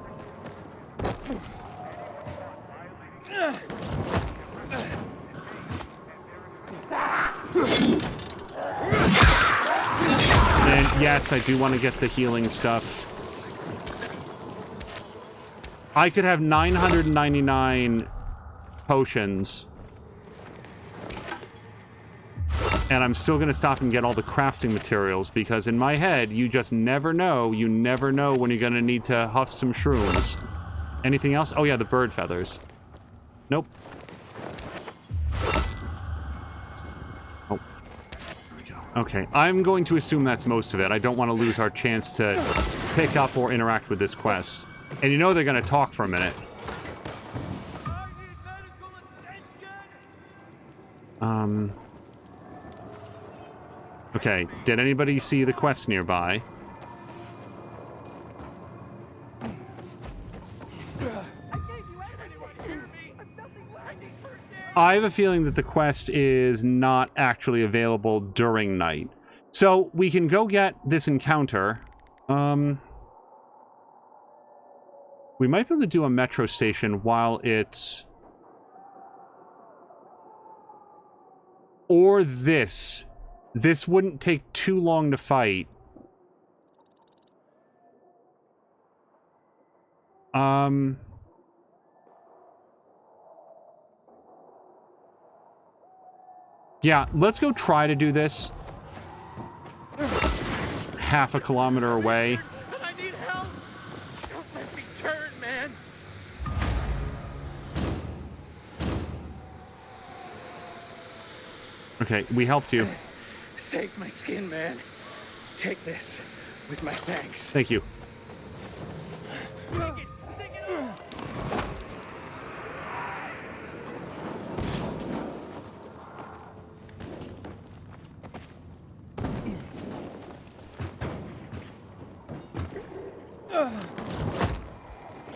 And yes, I do want to get the healing stuff. I could have 999 potions. And I'm still going to stop and get all the crafting materials, because in my head, you just never know. You never know when you're going to need to huff some shrooms. Anything else? Oh yeah, the bird feathers. Nope. Oh. There we go. Okay, I'm going to assume that's most of it. I don't want to lose our chance to pick up or interact with this quest. And you know they're going to talk for a minute. Okay, did anybody see the quest nearby? I have a feeling that the quest is not actually available during night. So we can go get this encounter. We might be able to do a metro station while it's... Or this. This wouldn't take too long to fight. Yeah, let's go try to do this. Half a kilometer away. I need help! Don't let me turn, man! Okay, we helped you. Save my skin, man. Take this with my thanks. Thank you. Take it off.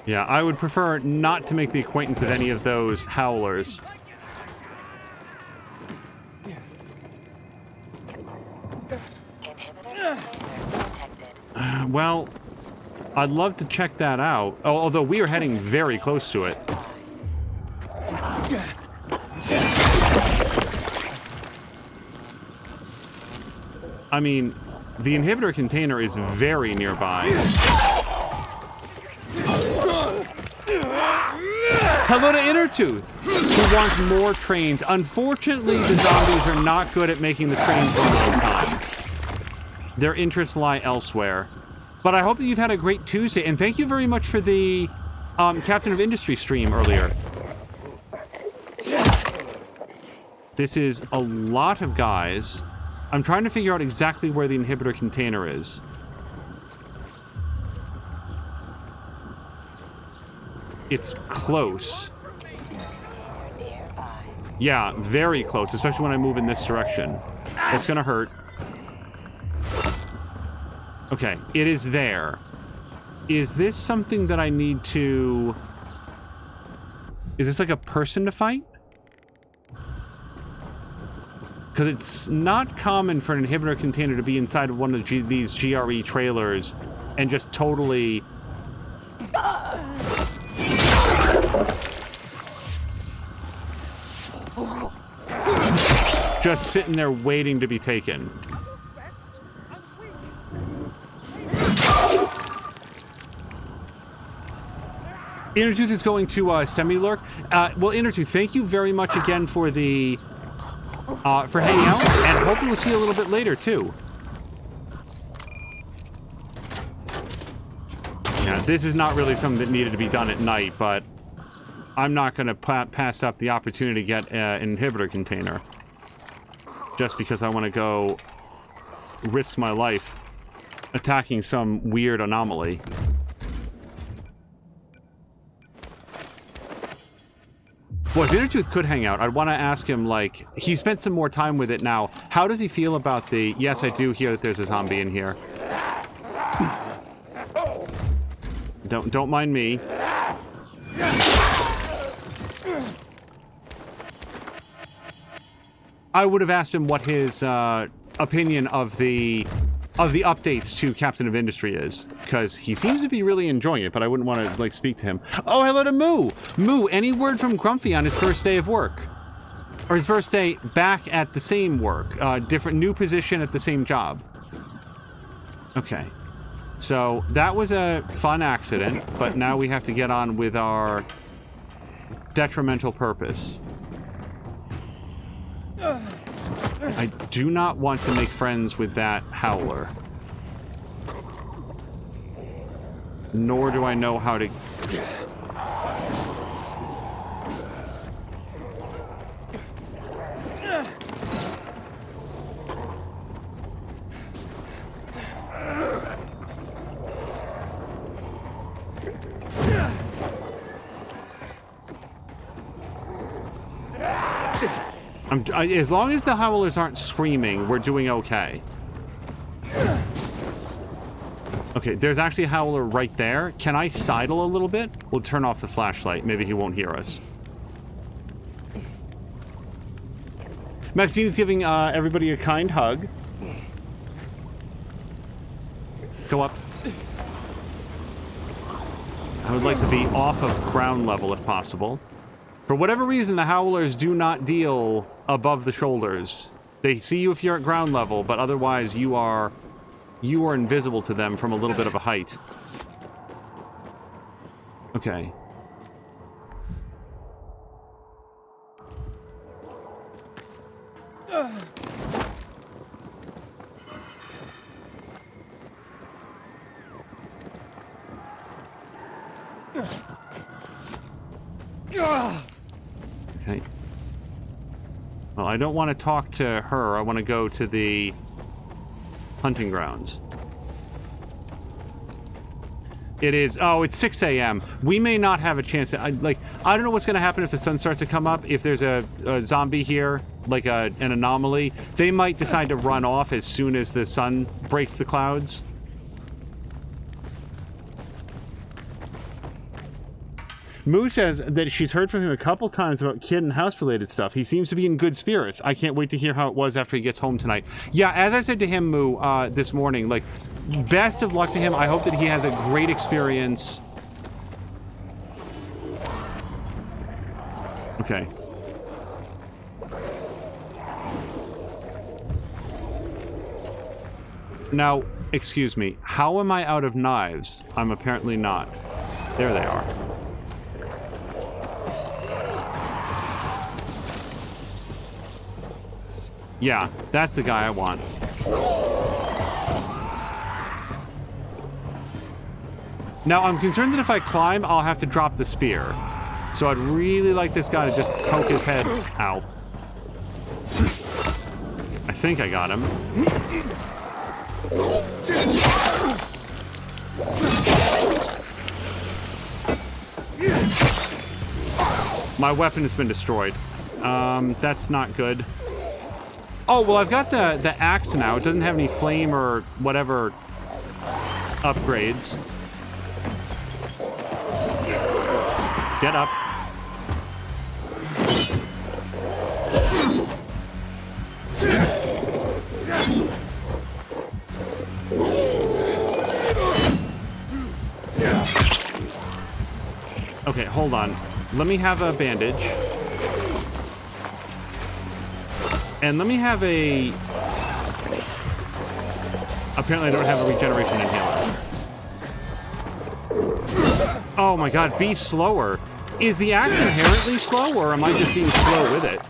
Yeah, I would prefer not to make the acquaintance of any of those howlers. Well, I'd love to check that out. Oh, although we are heading very close to it. I mean, the inhibitor container is very nearby. Hello to Innertooth, who wants more trains. Unfortunately, the zombies are not good at making the trains run on time. Their interests lie elsewhere. But I hope that you've had a great Tuesday, and thank you very much for the Captain of Industry stream earlier. This is a lot of guys. I'm trying to figure out exactly where the inhibitor container is. it's close. Yeah, very close, especially when I move in this direction. That's gonna hurt. Okay, it is there. Is this something that I need to... Is this like a person to fight? Because it's not common for an inhibitor container to be inside of one of these GRE trailers and just totally... just sitting there waiting to be taken. Intertooth is going to semi-lurk. Well, Intertooth, thank you very much again for the for hanging out, and hopefully we'll see you a little bit later too. Yeah, this is not really something that needed to be done at night, but I'm not going to pass up the opportunity to get an inhibitor container just because I want to go risk my life attacking some weird anomaly. Boy, if Intertooth could hang out, I'd want to ask him, like, he spent some more time with it now. How does he feel about the... Yes, I do hear that there's a zombie in here. Don't mind me. I would have asked him what his opinion of the updates to Captain of Industry is, because he seems to be really enjoying it, but I wouldn't want to, like, speak to him. Oh, hello to Moo! Moo, any word from Grumpy on his first day of work? Or his first day back at the same work? Different, new position at the same job. Okay. So, that was a fun accident, but now we have to get on with our detrimental purpose. I do not want to make friends with that howler. Nor do I know how to... as long as the howlers aren't screaming, we're doing okay. Okay, there's actually a howler right there. Can I sidle a little bit? We'll turn off the flashlight. Maybe he won't hear us. Maxine's giving everybody a kind hug. Go up. I would like to be off of ground level if possible. For whatever reason, the howlers do not deal above the shoulders. They see you if you're at ground level, but otherwise you are invisible to them from a little bit of a height. Okay. Okay. Well, I don't want to talk to her. I want to go to the hunting grounds. It is... Oh, it's 6 a.m. We may not have a chance to... I don't know what's going to happen if the sun starts to come up. If there's a zombie here, like an anomaly, they might decide to run off as soon as the sun breaks the clouds. Moo says that she's heard from him a couple times about kid and house-related stuff. He seems to be in good spirits. I can't wait to hear how it was after he gets home tonight. Yeah, as I said to him, Moo, this morning, like, best of luck to him. I hope that he has a great experience. Okay. Now, excuse me, how am I out of knives? I'm apparently not. There they are. Yeah, that's the guy I want. Now, I'm concerned that if I climb, I'll have to drop the spear. So I'd really like this guy to just poke his head out. I think I got him. My weapon has been destroyed. That's not good. Oh, well, I've got the axe now. It doesn't have any flame or whatever upgrades. Get up. Okay, hold on. Let me have a bandage. And let me have a... Apparently I don't have a regeneration inhaler. Oh my god, be slower. Is the axe inherently slow, or am I just being slow with it?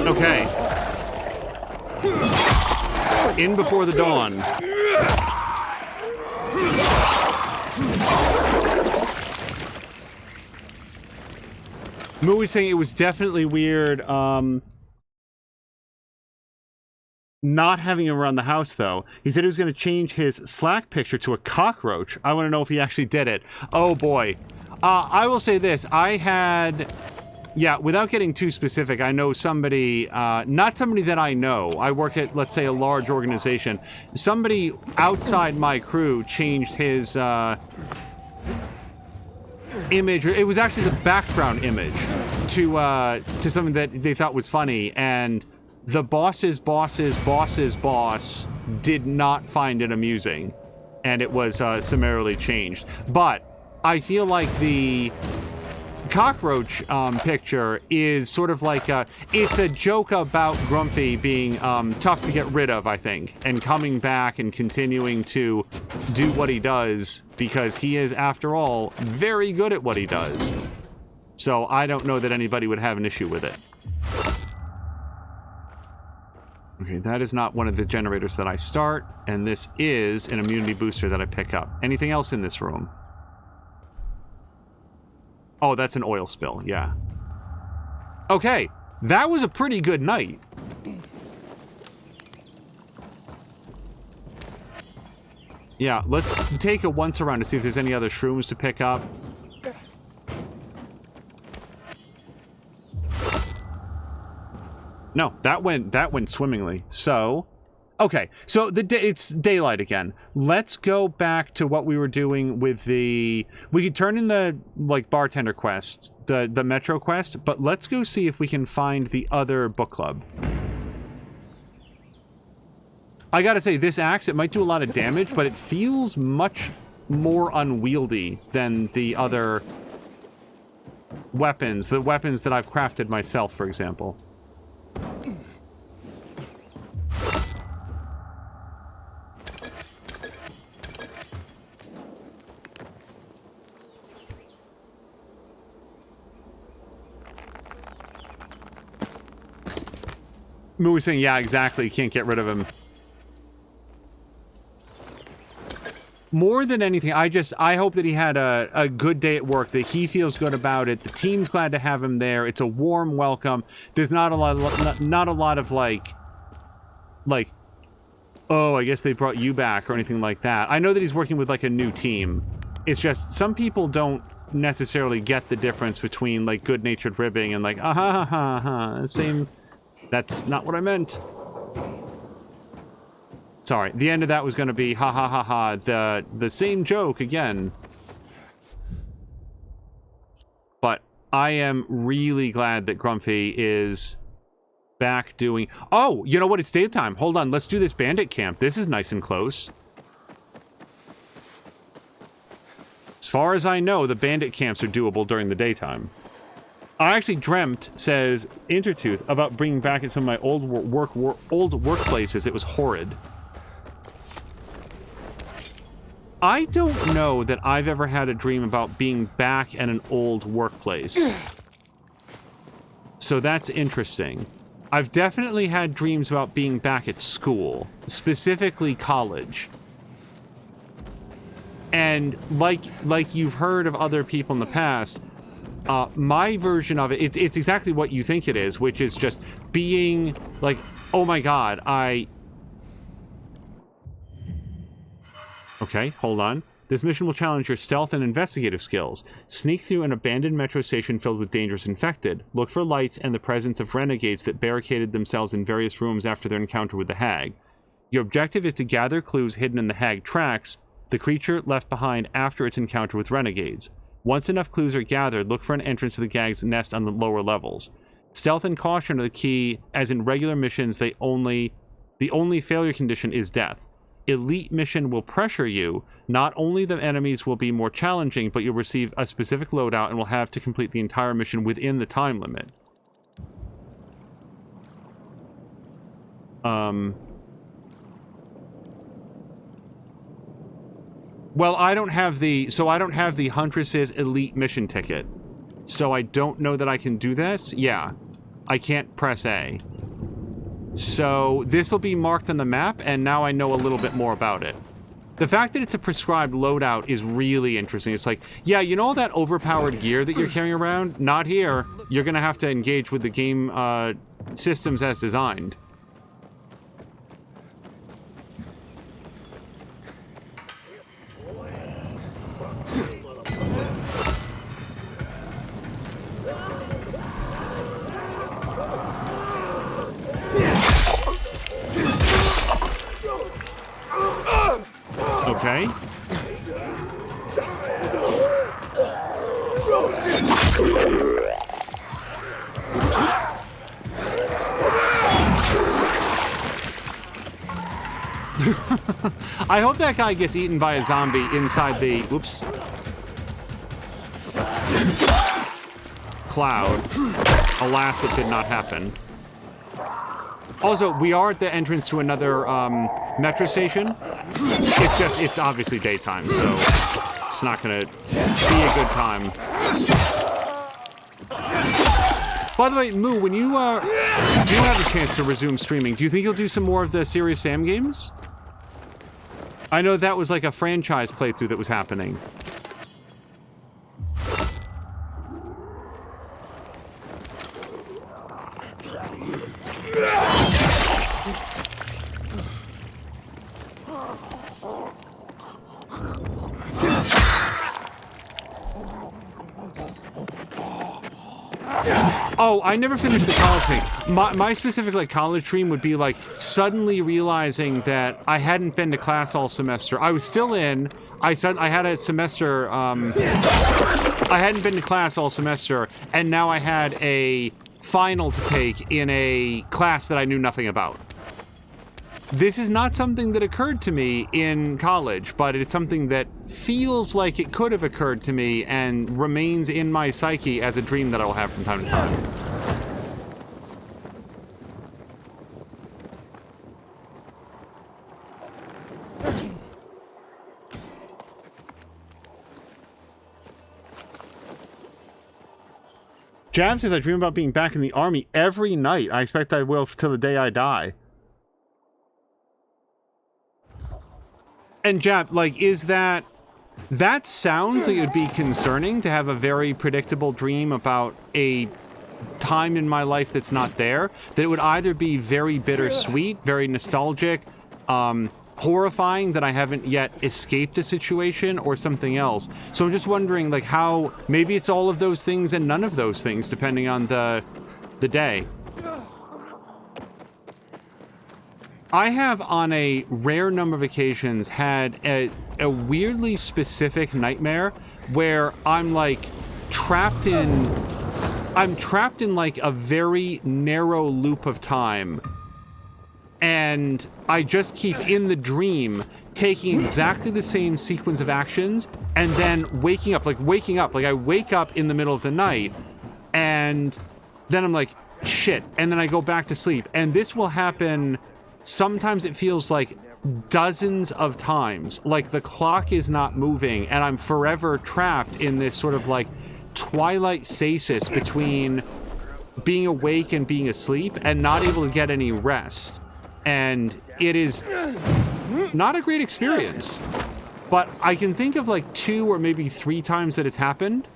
Okay. In before the dawn. Moo was saying it was definitely weird, not having him around the house, though. He said he was going to change his Slack picture to a cockroach. I want to know if he actually did it. Oh, boy. I will say this. I had... Yeah, without getting too specific, I know somebody, not somebody that I know. I work at, let's say, a large organization. Somebody outside my crew changed his image. It was actually the background image to something that they thought was funny, and the boss's boss did not find it amusing, and it was summarily changed. But I feel like the cockroach picture is sort of like it's a joke about Grumpy being tough to get rid of, I think, and coming back and continuing to do what he does, because he is, after all, very good at what he does. So I don't know that anybody would have an issue with it. Okay, that is not one of the generators that I start, and this is an immunity booster that I pick up. Anything else in this room? Oh, that's an oil spill, yeah. Okay, that was a pretty good night. Yeah, let's take a once around to see if there's any other shrooms to pick up. No, that went swimmingly. So, okay, so it's daylight again. Let's go back to what we were doing with the... We could turn in the, like, bartender quest, the Metro quest, but let's go see if we can find the other book club. I gotta say, this axe, it might do a lot of damage, but it feels much more unwieldy than the other weapons, the weapons that I've crafted myself, for example. Moo was saying, yeah, exactly, can't get rid of him. More than anything, I hope that he had a good day at work, that he feels good about it. The team's glad to have him there. It's a warm welcome. There's not a lot of like, oh, I guess they brought you back or anything like that. I know that he's working with like a new team. It's just some people don't necessarily get the difference between like good-natured ribbing and like, same. That's not what I meant. Sorry, the end of that was going to be the same joke again. But I am really glad that Grumpy is back doing... Oh, you know what? It's daytime. Hold on, let's do this bandit camp. This is nice and close. As far as I know, the bandit camps are doable during the daytime. I actually dreamt, says Intertooth, about bringing back some of my old workplaces. It was horrid. I don't know that I've ever had a dream about being back at an old workplace. So that's interesting. I've definitely had dreams about being back at school, specifically college. And like you've heard of other people in the past, my version of it, it's exactly what you think it is, which is just being like, oh my god, Okay, hold on. This mission will challenge your stealth and investigative skills. Sneak through an abandoned metro station filled with dangerous infected. Look for lights and the presence of renegades that barricaded themselves in various rooms after their encounter with the Hag. Your objective is to gather clues hidden in the Hag tracks, the creature left behind after its encounter with renegades. Once enough clues are gathered, look for an entrance to the Hag's nest on the lower levels. Stealth and caution are the key, as in regular missions, the only failure condition is death. Elite mission will pressure you. Not only the enemies will be more challenging, but you'll receive a specific loadout and will have to complete the entire mission within the time limit. Well, I don't have the Huntress's Elite mission ticket. So I don't know that I can do that. Yeah. I can't press A. So this will be marked on the map, and now I know a little bit more about it. The fact that it's a prescribed loadout is really interesting. It's like, yeah, you know all that overpowered gear that you're carrying around? Not here. You're going to have to engage with the game systems as designed. Okay. I hope that guy gets eaten by a zombie inside the... Oops. Cloud. Alas, it did not happen. Also, we are at the entrance to another metro station. It's obviously daytime, so it's not gonna be a good time. By the way, Moo, when you do have a chance to resume streaming, do you think you'll do some more of the Serious Sam games? I know that was like a franchise playthrough that was happening. Oh, I never finished the college thing. My specific like college dream would be like suddenly realizing that I hadn't been to class all semester. I was still in. I had a semester. I hadn't been to class all semester, and now I had a final to take in a class that I knew nothing about. This is not something that occurred to me in college, but it's something that feels like it could have occurred to me and remains in my psyche as a dream that I will have from time to time. Jam says, I dream about being back in the army every night. I expect I will till the day I die. And Jap, like, is that sounds like it would be concerning to have a very predictable dream about a time in my life that's not there, that it would either be very bittersweet, very nostalgic, horrifying that I haven't yet escaped a situation, or something else. So I'm just wondering, like, how, maybe it's all of those things and none of those things, depending on the day. I have, on a rare number of occasions, had a weirdly specific nightmare where I'm like trapped in like a very narrow loop of time, and I just keep in the dream taking exactly the same sequence of actions and then waking up. Like I wake up in the middle of the night and then I'm like, shit, and then I go back to sleep. And this will happen. Sometimes it feels like dozens of times, like the clock is not moving and I'm forever trapped in this sort of like twilight stasis between being awake and being asleep and not able to get any rest. And it is not a great experience, but I can think of like 2 or maybe 3 times that it's happened.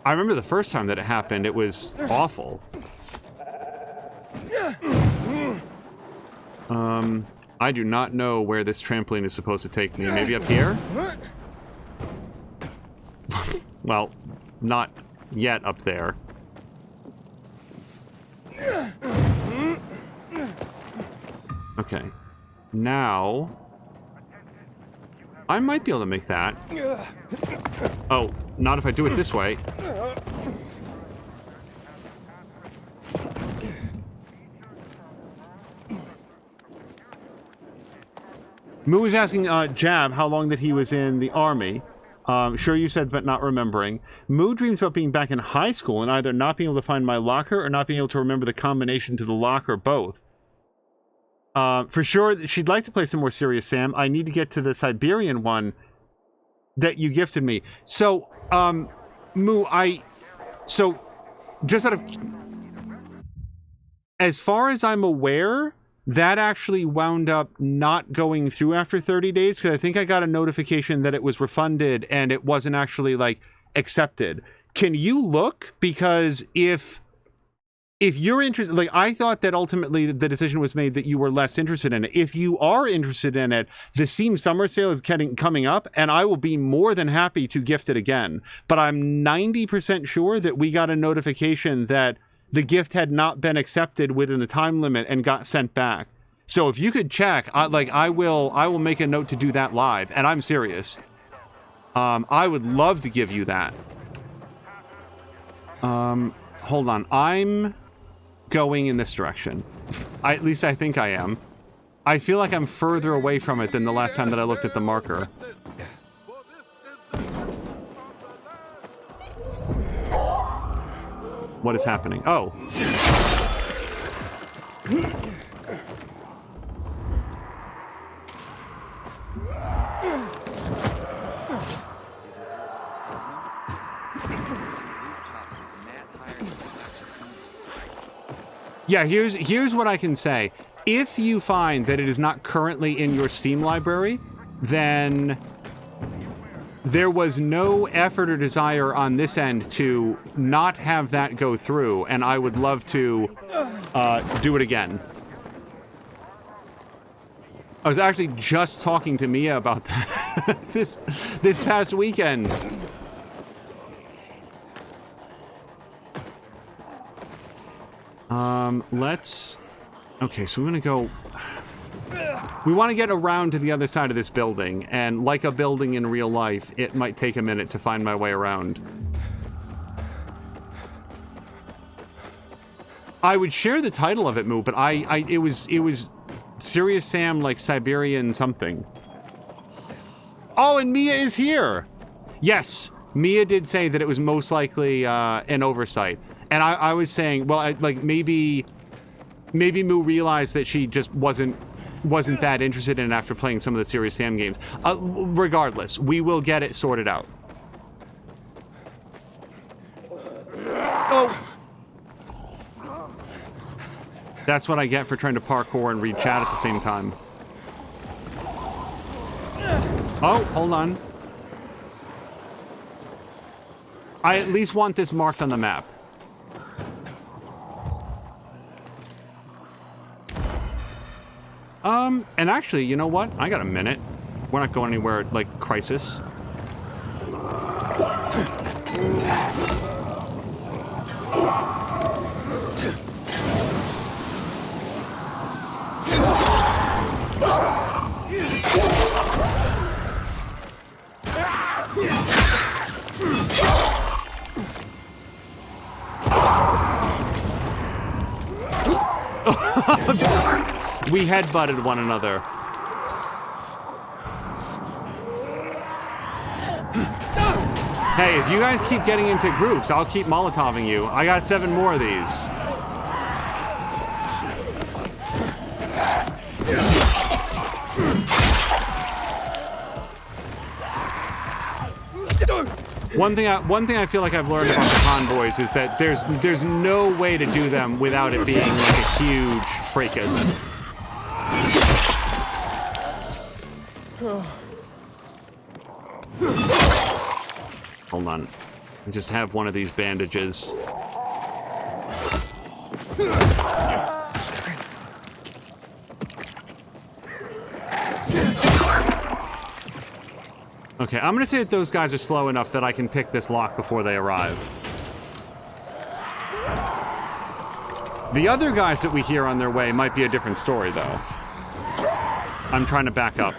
I remember the first time that it happened, it was awful. I do not know where this trampoline is supposed to take me. Maybe up here? Well, not yet up there. Okay. Now... I might be able to make that. Oh, not if I do it this way. Moo was asking Jab how long that he was in the army. Sure you said, but not remembering. Moo dreams about being back in high school and either not being able to find my locker or not being able to remember the combination to the lock or both. For sure, she'd like to play some more serious Sam. I need to get to the Siberian one that you gifted me. So, Moo, so, just out of... As far as I'm aware... That actually wound up not going through after 30 days because I think I got a notification that it was refunded and it wasn't actually, like, accepted. Can you look? Because if you're interested... Like, I thought that ultimately the decision was made that you were less interested in it. If you are interested in it, the Steam Summer Sale is coming up and I will be more than happy to gift it again. But I'm 90% sure that we got a notification that the gift had not been accepted within the time limit and got sent back. So if you could check, I will make a note to do that live, and I'm serious. I would love to give you that. Hold on, I'm going in this direction. At least I think I am. I feel like I'm further away from it than the last time that I looked at the marker. What is happening? Oh. Yeah, here's what I can say. If you find that it is not currently in your Steam library, then there was no effort or desire on this end to not have that go through, and I would love to do it again. I was actually just talking to Mia about that this past weekend. Okay, so we're gonna go... We want to get around to the other side of this building, and like a building in real life, it might take a minute to find my way around. I would share the title of it, Moo, but it was Serious Sam, like Siberian something. Oh, and Mia is here! Yes, Mia did say that it was most likely an oversight. And I was saying, well, maybe Moo realized that she just wasn't that interested in it after playing some of the Serious Sam games. Regardless, we will get it sorted out. Oh! That's what I get for trying to parkour and read chat at the same time. Oh, hold on. I at least want this marked on the map. And actually, you know what? I got a minute. We're not going anywhere like Crisis. We headbutted one another. Hey, if you guys keep getting into groups, I'll keep Molotoving you. I got 7 more of these. One thing I feel like I've learned about the convoys is that there's no way to do them without it being like a huge fracas. Hold on. I just have one of these bandages. Okay, I'm gonna say that those guys are slow enough that I can pick this lock before they arrive. The other guys that we hear on their way might be a different story, though. I'm trying to back up.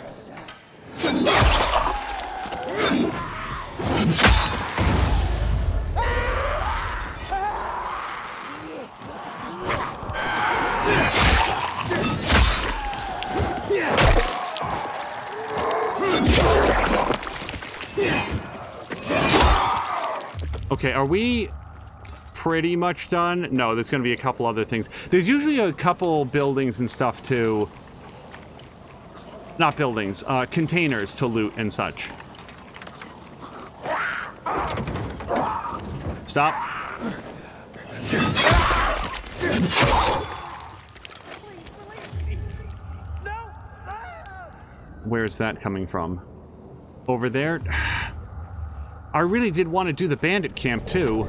Okay, are we pretty much done? No, there's going to be a couple other things. There's usually a couple buildings and stuff too. Not buildings, containers to loot and such. Stop. Where's that coming from? Over there? I really did want to do the bandit camp too.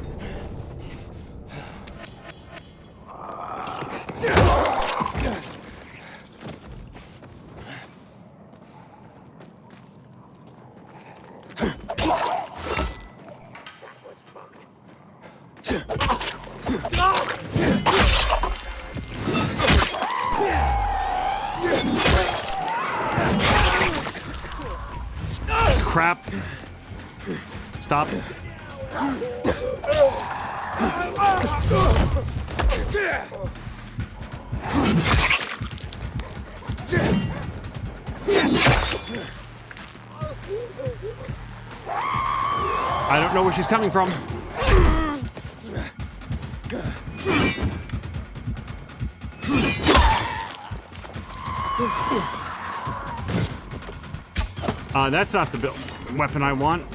Crap. Stop. I don't know where she's coming from. That's not the weapon I want.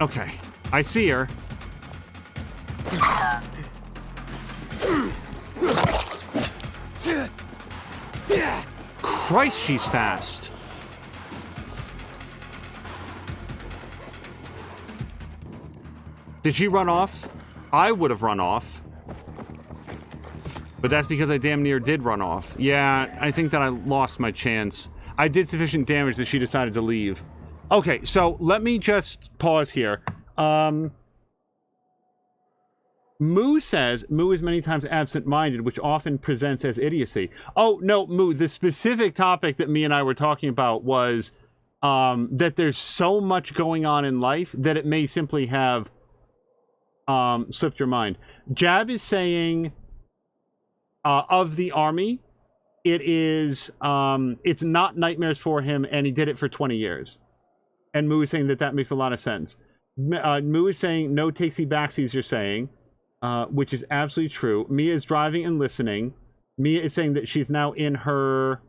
Okay, I see her. Christ, she's fast. Did she run off? I would have run off. But that's because I damn near did run off. Yeah, I think that I lost my chance. I did sufficient damage that she decided to leave. Okay, so let me just pause here. Moo says, Moo is many times absent-minded, which often presents as idiocy. Oh, no, Moo, the specific topic that me and I were talking about was that there's so much going on in life that it may simply have slipped your mind. Jab is saying... of the army, it is, it's not nightmares for him, and he did it for 20 years. And Moo is saying that that makes a lot of sense. Moo is saying, no takesy-backsies, you're saying, which is absolutely true. Mia is driving and listening. Mia is saying that she's now in her,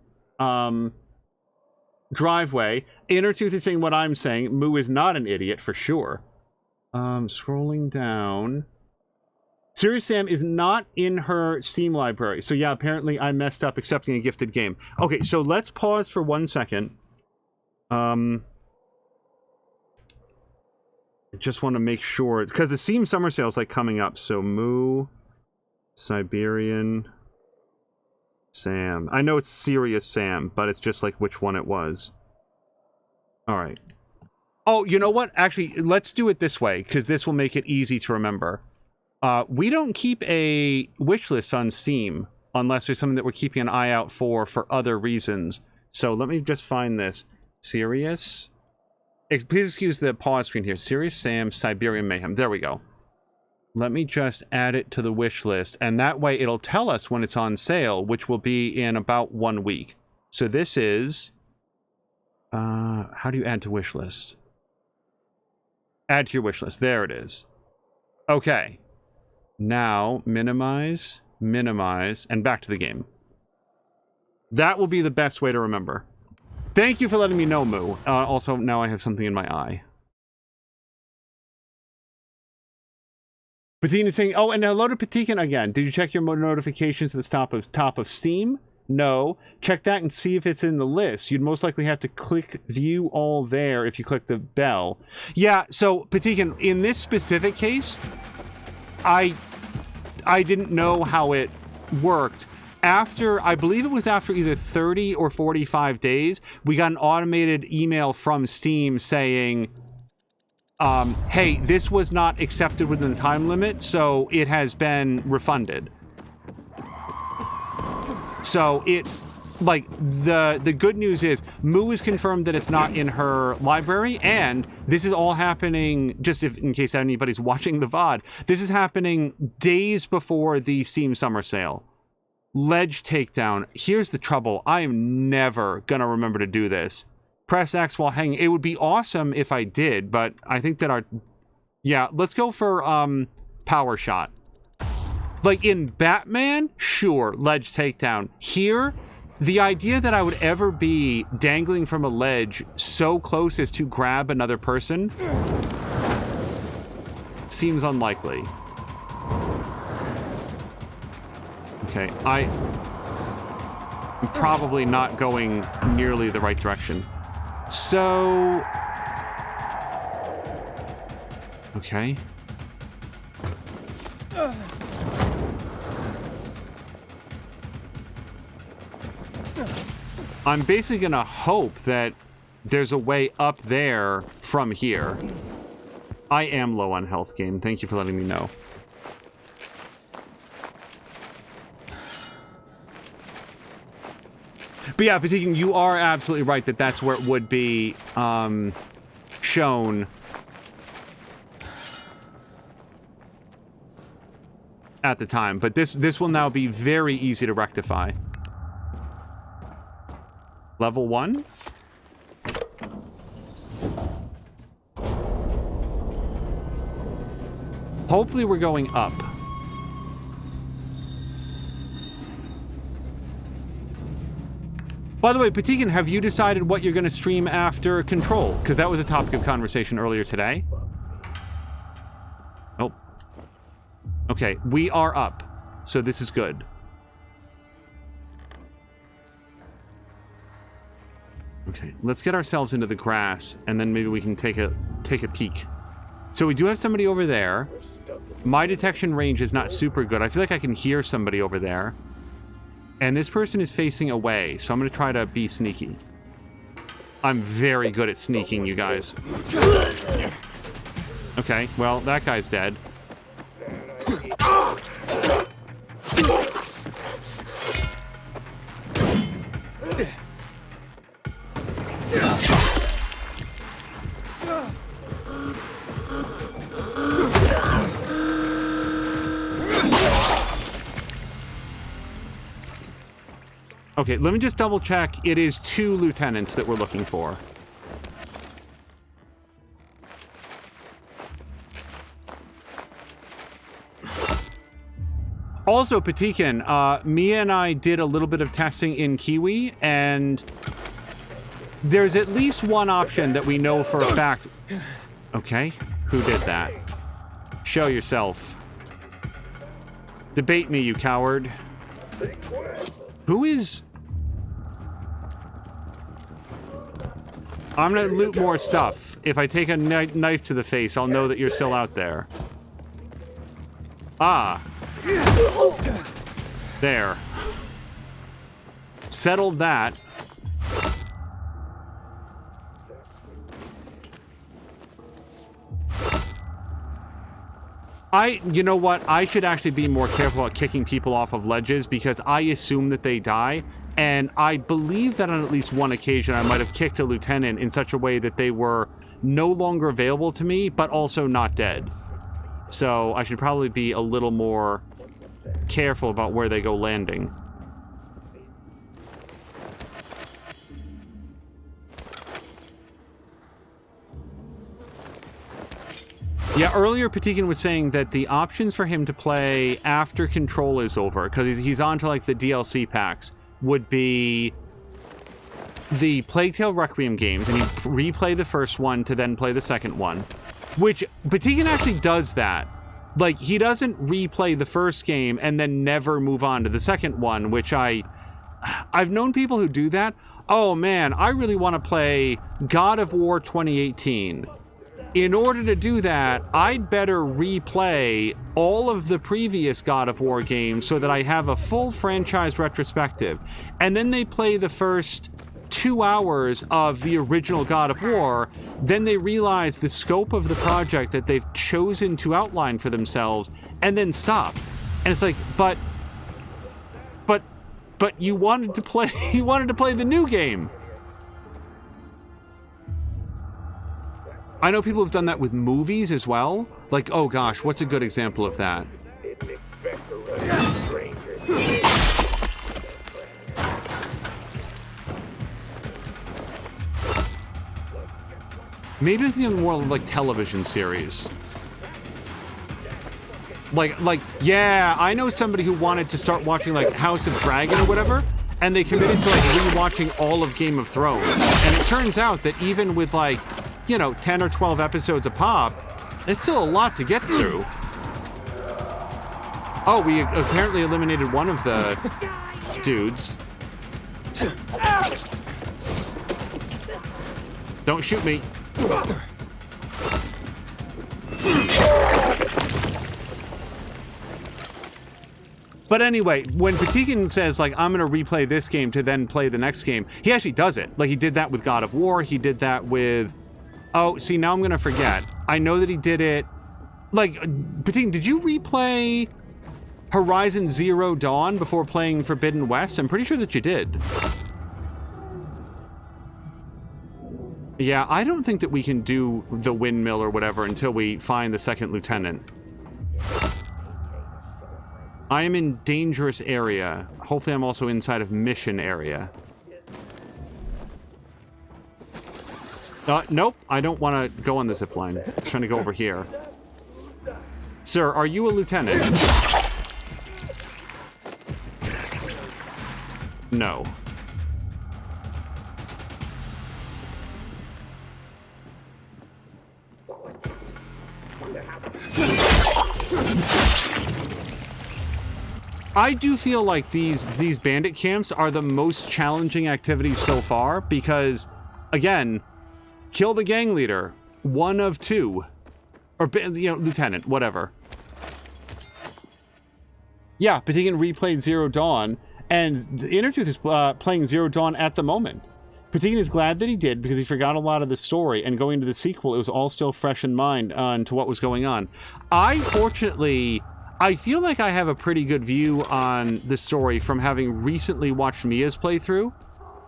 driveway. Innertooth is saying what I'm saying. Moo is not an idiot, for sure. Scrolling down... Serious Sam is not in her Steam library. So yeah, apparently I messed up accepting a gifted game. Okay, so let's pause for 1 second. I just want to make sure, because the Steam summer sale is like coming up. So Moo, Siberian, Sam. I know it's Serious Sam, but it's just like which one it was. All right. Oh, you know what? Actually, let's do it this way, because this will make it easy to remember. We don't keep a wish list on Steam unless there's something that we're keeping an eye out for other reasons. So let me just find this. Serious? Please excuse the pause screen here. Serious Sam, Siberian Mayhem. There we go. Let me just add it to the wish list, and that way it'll tell us when it's on sale, which will be in about 1 week. So this is... how do you add to wish list? Add to your wish list. There it is. Okay. Now, minimize, and back to the game. That will be the best way to remember. Thank you for letting me know, Moo. Also, now I have something in my eye. Patina is saying, oh, and hello to Patikan again. Did you check your notifications at the top of Steam? No. Check that and see if it's in the list. You'd most likely have to click view all there if you click the bell. Yeah, so, Patikan, in this specific case... I didn't know how it worked. after, I believe it was after either 30 or 45 days, we got an automated email from Steam saying, hey, this was not accepted within the time limit, so it has been refunded. So it, like, the good news is Moo has confirmed that it's not in her library, and this is all happening, just in case anybody's watching the VOD, this is happening days before the Steam Summer Sale. Ledge takedown. Here's the trouble. I am never gonna remember to do this. Press X while hanging. It would be awesome if I did, but I think that our... Yeah, let's go for power shot. Like in Batman, sure, ledge takedown. Here, the idea that I would ever be dangling from a ledge so close as to grab another person seems unlikely. Okay, I'm probably not going nearly the right direction. So... Okay. I'm basically gonna hope that there's a way up there from here. I am low on health, game. Thank you for letting me know. But yeah, Patikin, you are absolutely right that that's where it would be shown at the time. But this will now be very easy to rectify. Level 1? Hopefully we're going up. By the way, Patikin, have you decided what you're going to stream after Control? Because that was a topic of conversation earlier today. Oh. Okay, we are up. So this is good. Okay, let's get ourselves into the grass, and then maybe we can take a peek. So we do have somebody over there. My detection range is not super good. I feel like I can hear somebody over there. And this person is facing away, so I'm going to try to be sneaky. I'm very good at sneaking, you guys. Okay, well, that guy's dead. Okay, let me just double check. It is 2 lieutenants that we're looking for. Also, Patikin, Mia and I did a little bit of testing in Kiwi, and there's at least one option that we know for a fact. Okay, who did that? Show yourself. Debate me, you coward. Who is... I'm gonna loot more stuff. If I take a knife to the face, I'll know that you're still out there. Ah. There. Settled that. You know what? I should actually be more careful about kicking people off of ledges because I assume that they die. And I believe that on at least one occasion, I might have kicked a lieutenant in such a way that they were no longer available to me, but also not dead. So I should probably be a little more careful about where they go landing. Yeah, earlier Patikin was saying that the options for him to play after Control is over, because he's on to like the DLC packs, would be the Plague Tale Requiem games, and he'd replay the first one to then play the second one. Which, Patikin actually does that. Like, he doesn't replay the first game and then never move on to the second one, which I've known people who do that. Oh man, I really want to play God of War 2018. in order to do that, I'd better replay all of the previous God of War games so that I have a full franchise retrospective. And then they play the first 2 hours of the original God of War. Then they realize the scope of the project that they've chosen to outline for themselves and then stop. And it's like, but you wanted to play the new game. I know people have done that with movies as well. Like, oh gosh, what's a good example of that? Maybe it's even more like television series. Like, yeah, I know somebody who wanted to start watching like House of Dragon or whatever, and they committed to like rewatching all of Game of Thrones. And it turns out that even with like, 10 or 12 episodes a pop, it's still a lot to get through. Oh, we apparently eliminated one of the dudes. Don't shoot me. But anyway, when Patikin says, like, I'm going to replay this game to then play the next game, he actually does it. Like, he did that with God of War. He did that with... Oh, see, now I'm going to forget. I know that he did it... Like, Patikin, did you replay Horizon Zero Dawn before playing Forbidden West? I'm pretty sure that you did. Yeah, I don't think that we can do the windmill or whatever until we find the second lieutenant. I am in dangerous area. Hopefully I'm also inside of mission area. Nope, I don't want to go on the zip line. I'm just trying to go over here. Sir, are you a lieutenant? No. I do feel like these bandit camps are the most challenging activities so far because, again, kill the gang leader, 1 of 2, or lieutenant, whatever. Yeah, Patikin replayed Zero Dawn, and the Inner Tooth is playing Zero Dawn at the moment. Patikin is glad that he did because he forgot a lot of the story, and going to the sequel, it was all still fresh in mind to what was going on. I feel like I have a pretty good view on the story from having recently watched Mia's playthrough.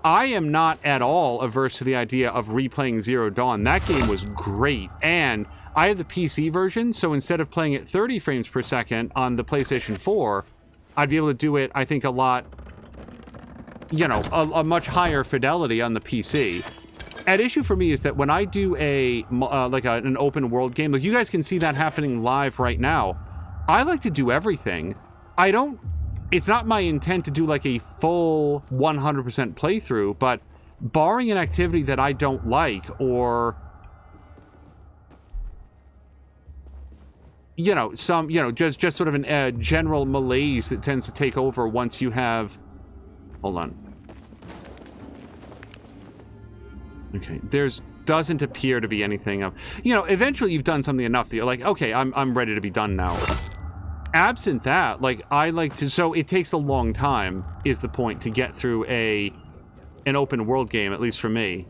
I am not at all averse to the idea of replaying Zero Dawn. That game was great, and I have the PC version, so instead of playing at 30 frames per second on the PlayStation 4, I'd be able to do it, I think, a lot, a much higher fidelity on the PC. At issue for me is that when I do an open world game, like you guys can see that happening live right now, I like to do everything. It's not my intent to do like a full 100% playthrough, but barring an activity that I don't like or, just sort of a general malaise that tends to take over once you have, hold on. Okay, doesn't appear to be anything of, eventually you've done something enough that you're like, okay, I'm ready to be done now. Absent that, so it takes a long time, is the point, to get through an open world game, at least for me.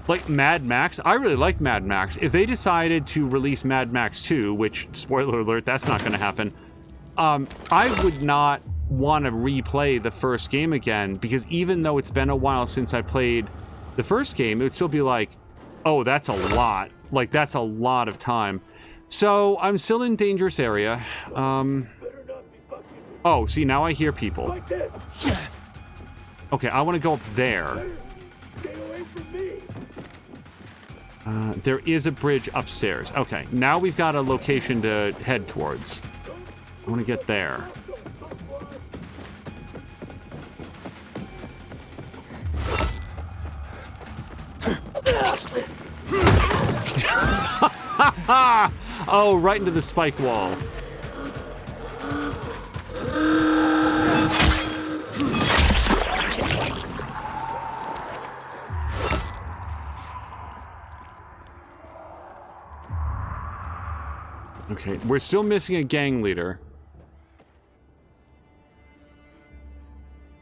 Like Mad Max, I really like Mad Max. If they decided to release Mad Max 2, which, spoiler alert, that's not going to happen, I would not want to replay the first game again, because even though it's been a while since I played the first game, it would still be like, oh, that's a lot. Like, that's a lot of time. So, I'm still in dangerous area. Oh, see, now I hear people. Okay, I want to go up there. There is a bridge upstairs. Okay, now we've got a location to head towards. I want to get there. Oh, right into the spike wall. Okay, we're still missing a gang leader.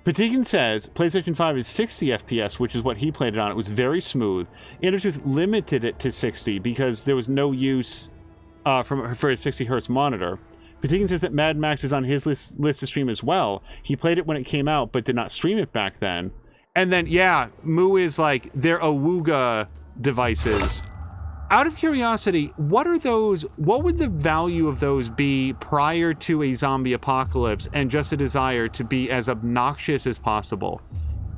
Patikin says PlayStation 5 is 60 FPS, which is what he played it on. It was very smooth. Intertooth limited it to 60 because there was no use for a 60 hertz monitor. Patikin says that Mad Max is on his list to stream as well. He played it when it came out, but did not stream it back then. And then, yeah, Moo is like, they're Awooga devices. Out of curiosity, what are those? What would the value of those be prior to a zombie apocalypse and just a desire to be as obnoxious as possible?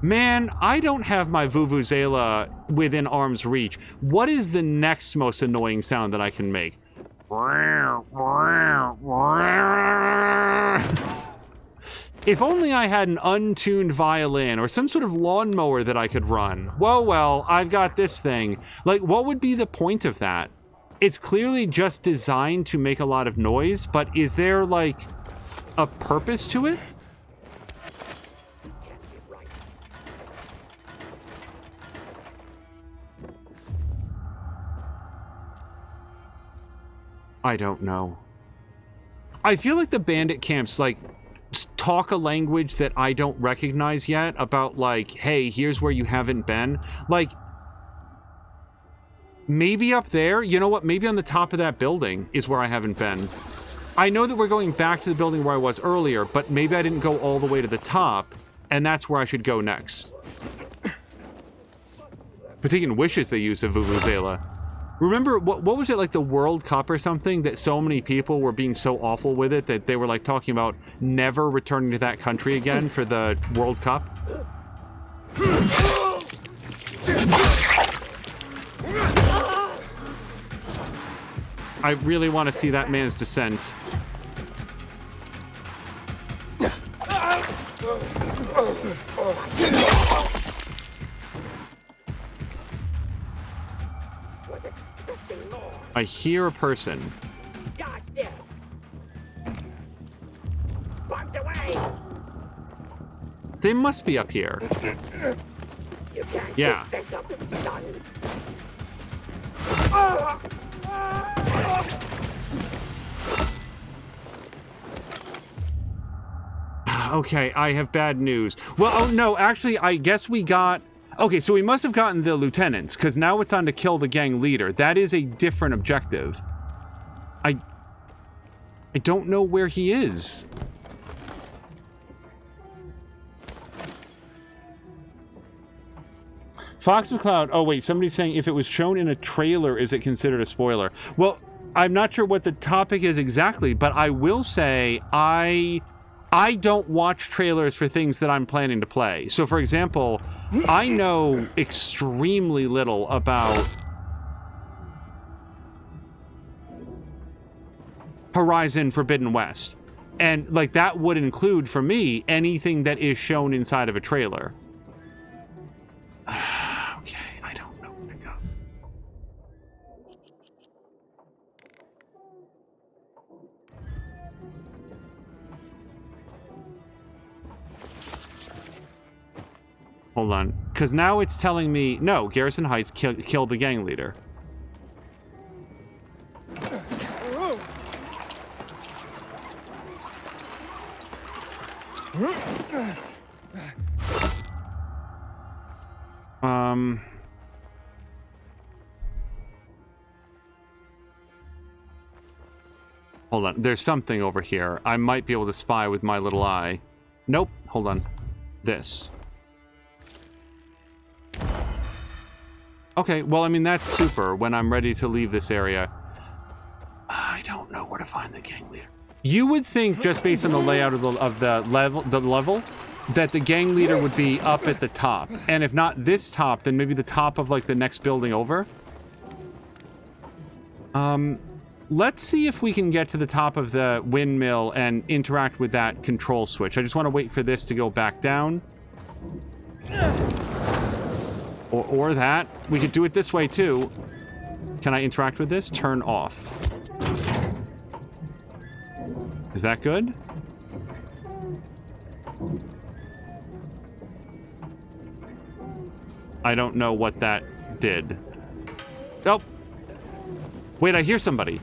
Man, I don't have my Vuvuzela within arm's reach. What is the next most annoying sound that I can make? If only I had an untuned violin or some sort of lawnmower that I could run. Well, I've got this thing. Like, what would be the point of that? It's clearly just designed to make a lot of noise, but is there, like, a purpose to it? I don't know. I feel like the bandit camps, like, talk a language that I don't recognize yet about, like, hey, here's where you haven't been. Like, maybe up there, you know what, maybe on the top of that building is where I haven't been. I know that we're going back to the building where I was earlier, but maybe I didn't go all the way to the top, and that's where I should go next. Patikin wishes they used a Vuvuzela. Remember, what was it, like the World Cup or something, that so many people were being so awful with it that they were, like, talking about never returning to that country again for the World Cup? I really want to see that man's descent. I hear a person. They must be up here. Yeah. Okay, I have bad news. Well, oh no, actually, I guess we got... Okay, so we must have gotten the lieutenants, because now it's on to kill the gang leader. That is a different objective. I don't know where he is. Fox McCloud, oh wait, somebody's saying if it was shown in a trailer, is it considered a spoiler? Well, I'm not sure what the topic is exactly, but I will say I don't watch trailers for things that I'm planning to play. So for example, I know extremely little about Horizon Forbidden West. And like that would include for me anything that is shown inside of a trailer. Okay, I don't know where to go. Hold on, because now it's telling me, no, Garrison Heights killed the gang leader. Hold on, there's something over here. I might be able to spy with my little eye. Nope, hold on. This. Okay, well, I mean, that's super when I'm ready to leave this area. I don't know where to find the gang leader. You would think, just based on the layout of the level, that the gang leader would be up at the top. And if not this top, then maybe the top of, like, the next building over. Let's see if we can get to the top of the windmill and interact with that control switch. I just want to wait for this to go back down. Or that. We could do it this way, too. Can I interact with this? Turn off. Is that good? I don't know what that did. Oh! Wait, I hear somebody.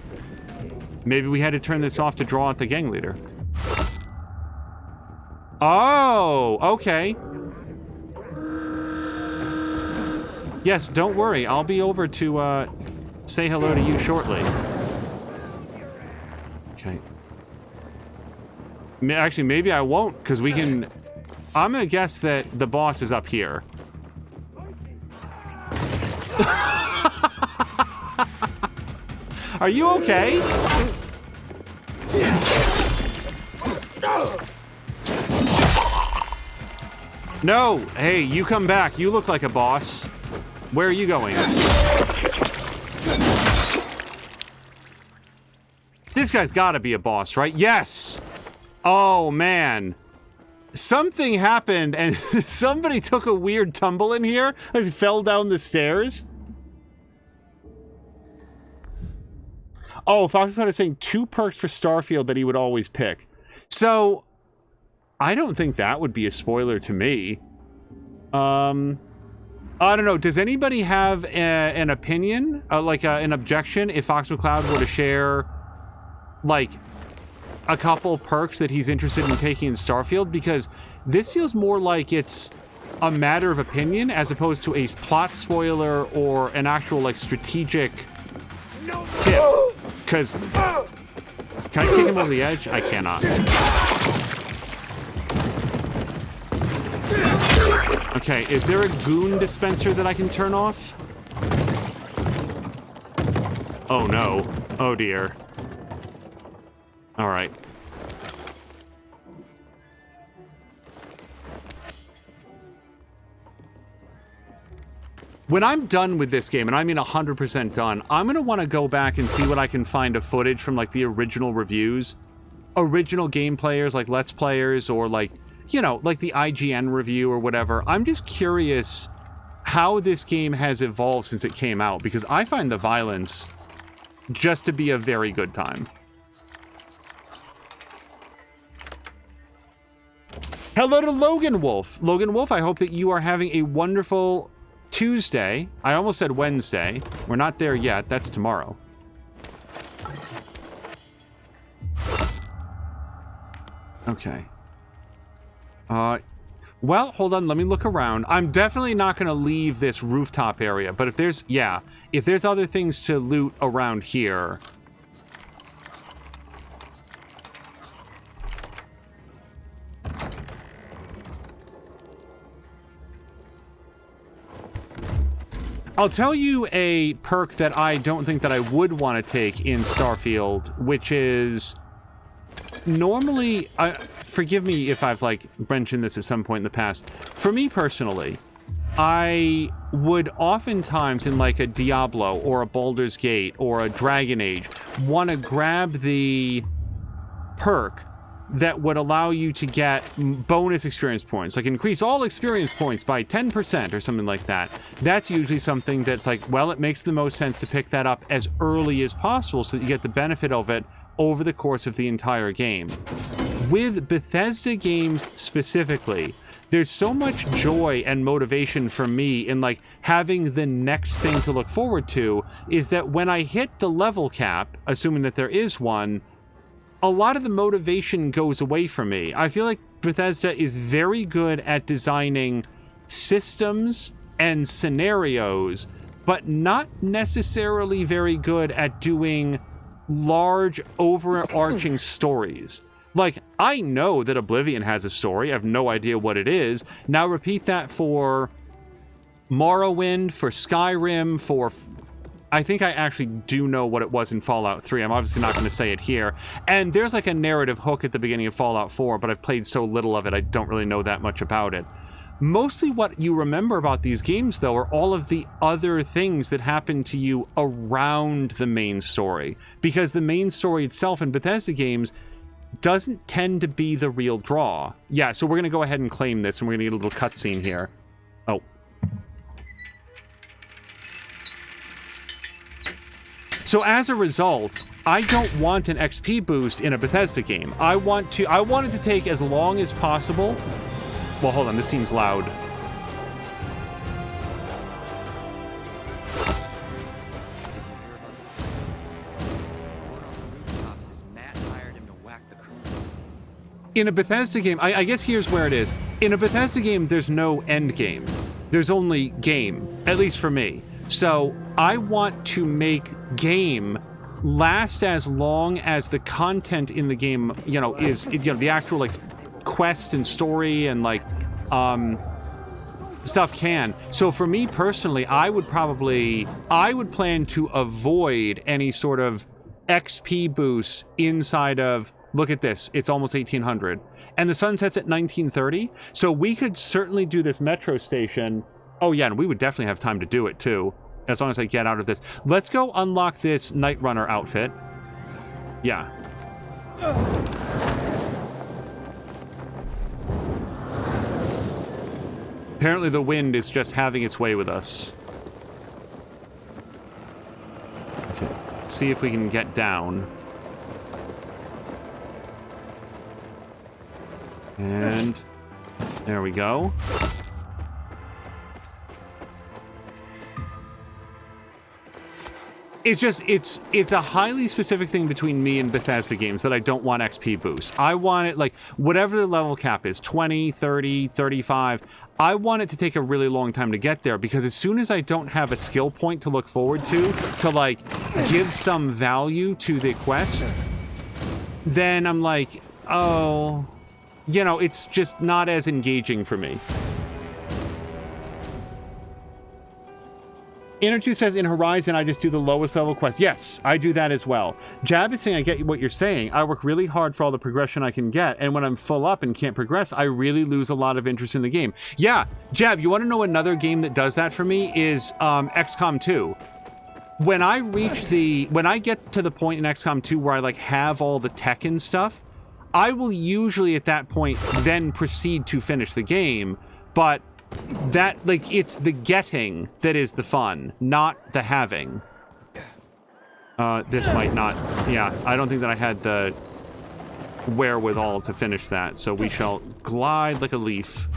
Maybe we had to turn this off to draw out the gang leader. Oh, okay. Yes, don't worry. I'll be over to say hello to you shortly. Okay. Actually, maybe I won't, because we can... I'm going to guess that the boss is up here. Are you okay? No! Hey, you come back. You look like a boss. Where are you going? This guy's gotta be a boss, right? Yes! Oh, man. Something happened and somebody took a weird tumble in here and fell down the stairs. Oh, Fox was saying 2 perks for Starfield that he would always pick. So, I don't think that would be a spoiler to me. I don't know. Does anybody have an opinion, like an objection, if Fox McCloud were to share, like, a couple perks that he's interested in taking in Starfield? Because this feels more like it's a matter of opinion as opposed to a plot spoiler or an actual, like, strategic tip. Because... Can I kick him over the edge? I cannot. Okay, is there a goon dispenser that I can turn off? Oh no. Oh dear. Alright. When I'm done with this game, and I mean 100% done, I'm going to want to go back and see what I can find of footage from, like, the original reviews. Original game players, like Let's Players, or, like, you know, like the IGN review or whatever. I'm just curious how this game has evolved since it came out, because I find the violence just to be a very good time. Hello to Logan Wolf. Logan Wolf, I hope that you are having a wonderful Tuesday. I almost said Wednesday. We're not there yet. That's tomorrow. Okay. Well, hold on. Let me look around. I'm definitely not going to leave this rooftop area, but if there's, yeah, if there's other things to loot around here. I'll tell you a perk that I don't think that I would want to take in Starfield, which is normally, forgive me if I've, like, mentioned this at some point in the past. For me personally, I would oftentimes in, like, a Diablo or a Baldur's Gate or a Dragon Age want to grab the perk that would allow you to get bonus experience points, like increase all experience points by 10% or something like that. That's usually something that's like, well, it makes the most sense to pick that up as early as possible so that you get the benefit of it over the course of the entire game. With Bethesda games specifically, there's so much joy and motivation for me in, like, having the next thing to look forward to, is that when I hit the level cap, assuming that there is one, a lot of the motivation goes away from me. I feel like Bethesda is very good at designing systems and scenarios, but not necessarily very good at doing large, overarching stories. Like, I know that Oblivion has a story. I have no idea what it is. Now repeat that for Morrowind, for Skyrim, for... I think I actually do know what it was in Fallout 3. I'm obviously not going to say it here. And there's like a narrative hook at the beginning of Fallout 4, but I've played so little of it, I don't really know that much about it. Mostly what you remember about these games, though, are all of the other things that happen to you around the main story. Because the main story itself in Bethesda games doesn't tend to be the real draw. Yeah, so we're going to go ahead and claim this, and we're going to get a little cutscene here. Oh. So as a result, I don't want an XP boost in a Bethesda game. I want it to take as long as possible. Well, hold on, this seems loud. in a Bethesda game, I guess here's where it is. In a Bethesda game, there's no end game. There's only game, at least for me. So I want to make game last as long as the content in the game, is, the actual, like, quest and story and, like, stuff can. So for me personally, I would plan to avoid any sort of XP boosts inside of, look at this, it's almost 1800. And the sun sets at 1930, so we could certainly do this metro station. Oh yeah, and we would definitely have time to do it too, as long as I get out of this. Let's go unlock this Night Runner outfit. Yeah. Apparently the wind is just having its way with us. Okay, let's see if we can get down. And there we go. It's just, it's a highly specific thing between me and Bethesda games that I don't want XP boosts. I want it, like, whatever the level cap is, 20, 30, 35, I want it to take a really long time to get there, because as soon as I don't have a skill point to look forward to like, give some value to the quest, then I'm like, oh... it's just not as engaging for me. Inner2 says, in Horizon, I just do the lowest level quest. Yes, I do that as well. Jab is saying, I get what you're saying. I work really hard for all the progression I can get, and when I'm full up and can't progress, I really lose a lot of interest in the game. Yeah, Jab, you want to know another game that does that for me is XCOM 2. When I get to the point in XCOM 2 where I, like, have all the tech and stuff, I will usually at that point then proceed to finish the game, but that, like, it's the getting that is the fun, not the having. This might not, yeah, I don't think that I had the wherewithal to finish that, so we shall glide like a leaf.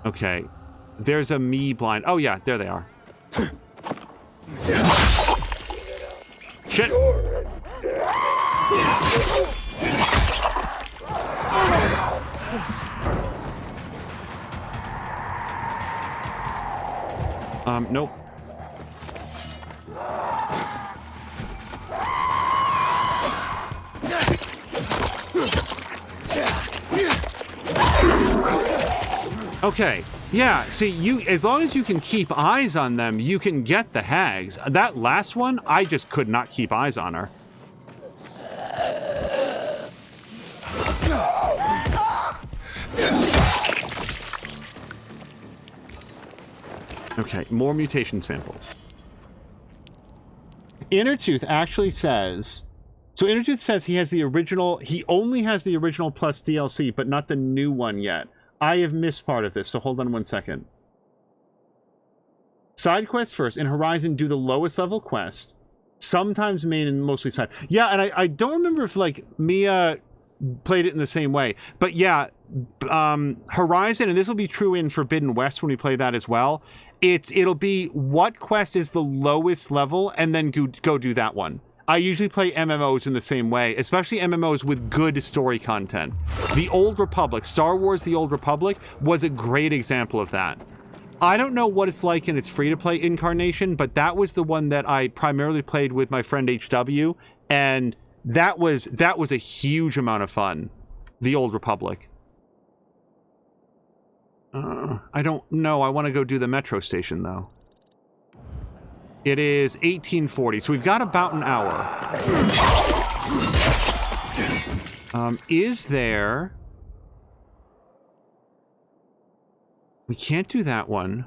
Okay, there's a me blind. Oh yeah, there they are. Shit! Nope. Okay. Yeah, see, as long as you can keep eyes on them, you can get the hags. That last one, I just could not keep eyes on her. Okay, more mutation samples. Innertooth actually says... So Innertooth says he has the original... He only has the original plus DLC, but not the new one yet. I have missed part of this, so hold on one second. Side quest first. In Horizon, do the lowest level quest. Sometimes main and mostly side. Yeah, and I don't remember if, like, Mia played it in the same way. But yeah, Horizon, and this will be true in Forbidden West when we play that as well, it'll be what quest is the lowest level, and then go do that one. I usually play MMOs in the same way, especially MMOs with good story content. The Old Republic, Star Wars The Old Republic, was a great example of that. I don't know what it's like in its free-to-play incarnation, but that was the one that I primarily played with my friend HW, and that was a huge amount of fun. The Old Republic. I don't know. I want to go do the metro station, though. It is 1840, so we've got about an hour. Is there... We can't do that one.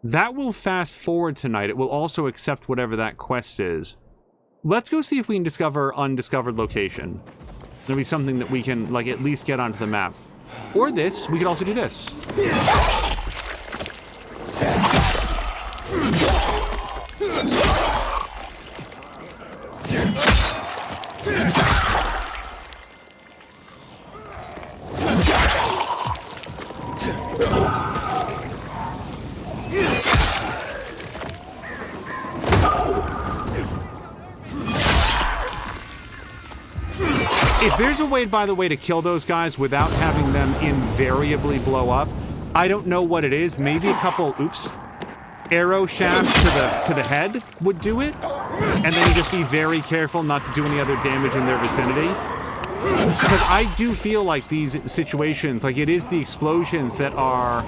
That will fast forward tonight. It will also accept whatever that quest is. Let's go see if we can discover undiscovered location. There'll be something that we can, like, at least get onto the map. Or this. We could also do this. If there's a way, by the way, to kill those guys without having them invariably blow up, I don't know what it is. Maybe a couple, arrow shafts to the head would do it. And then you just be very careful not to do any other damage in their vicinity. Because I do feel like these situations, like it is the explosions that are...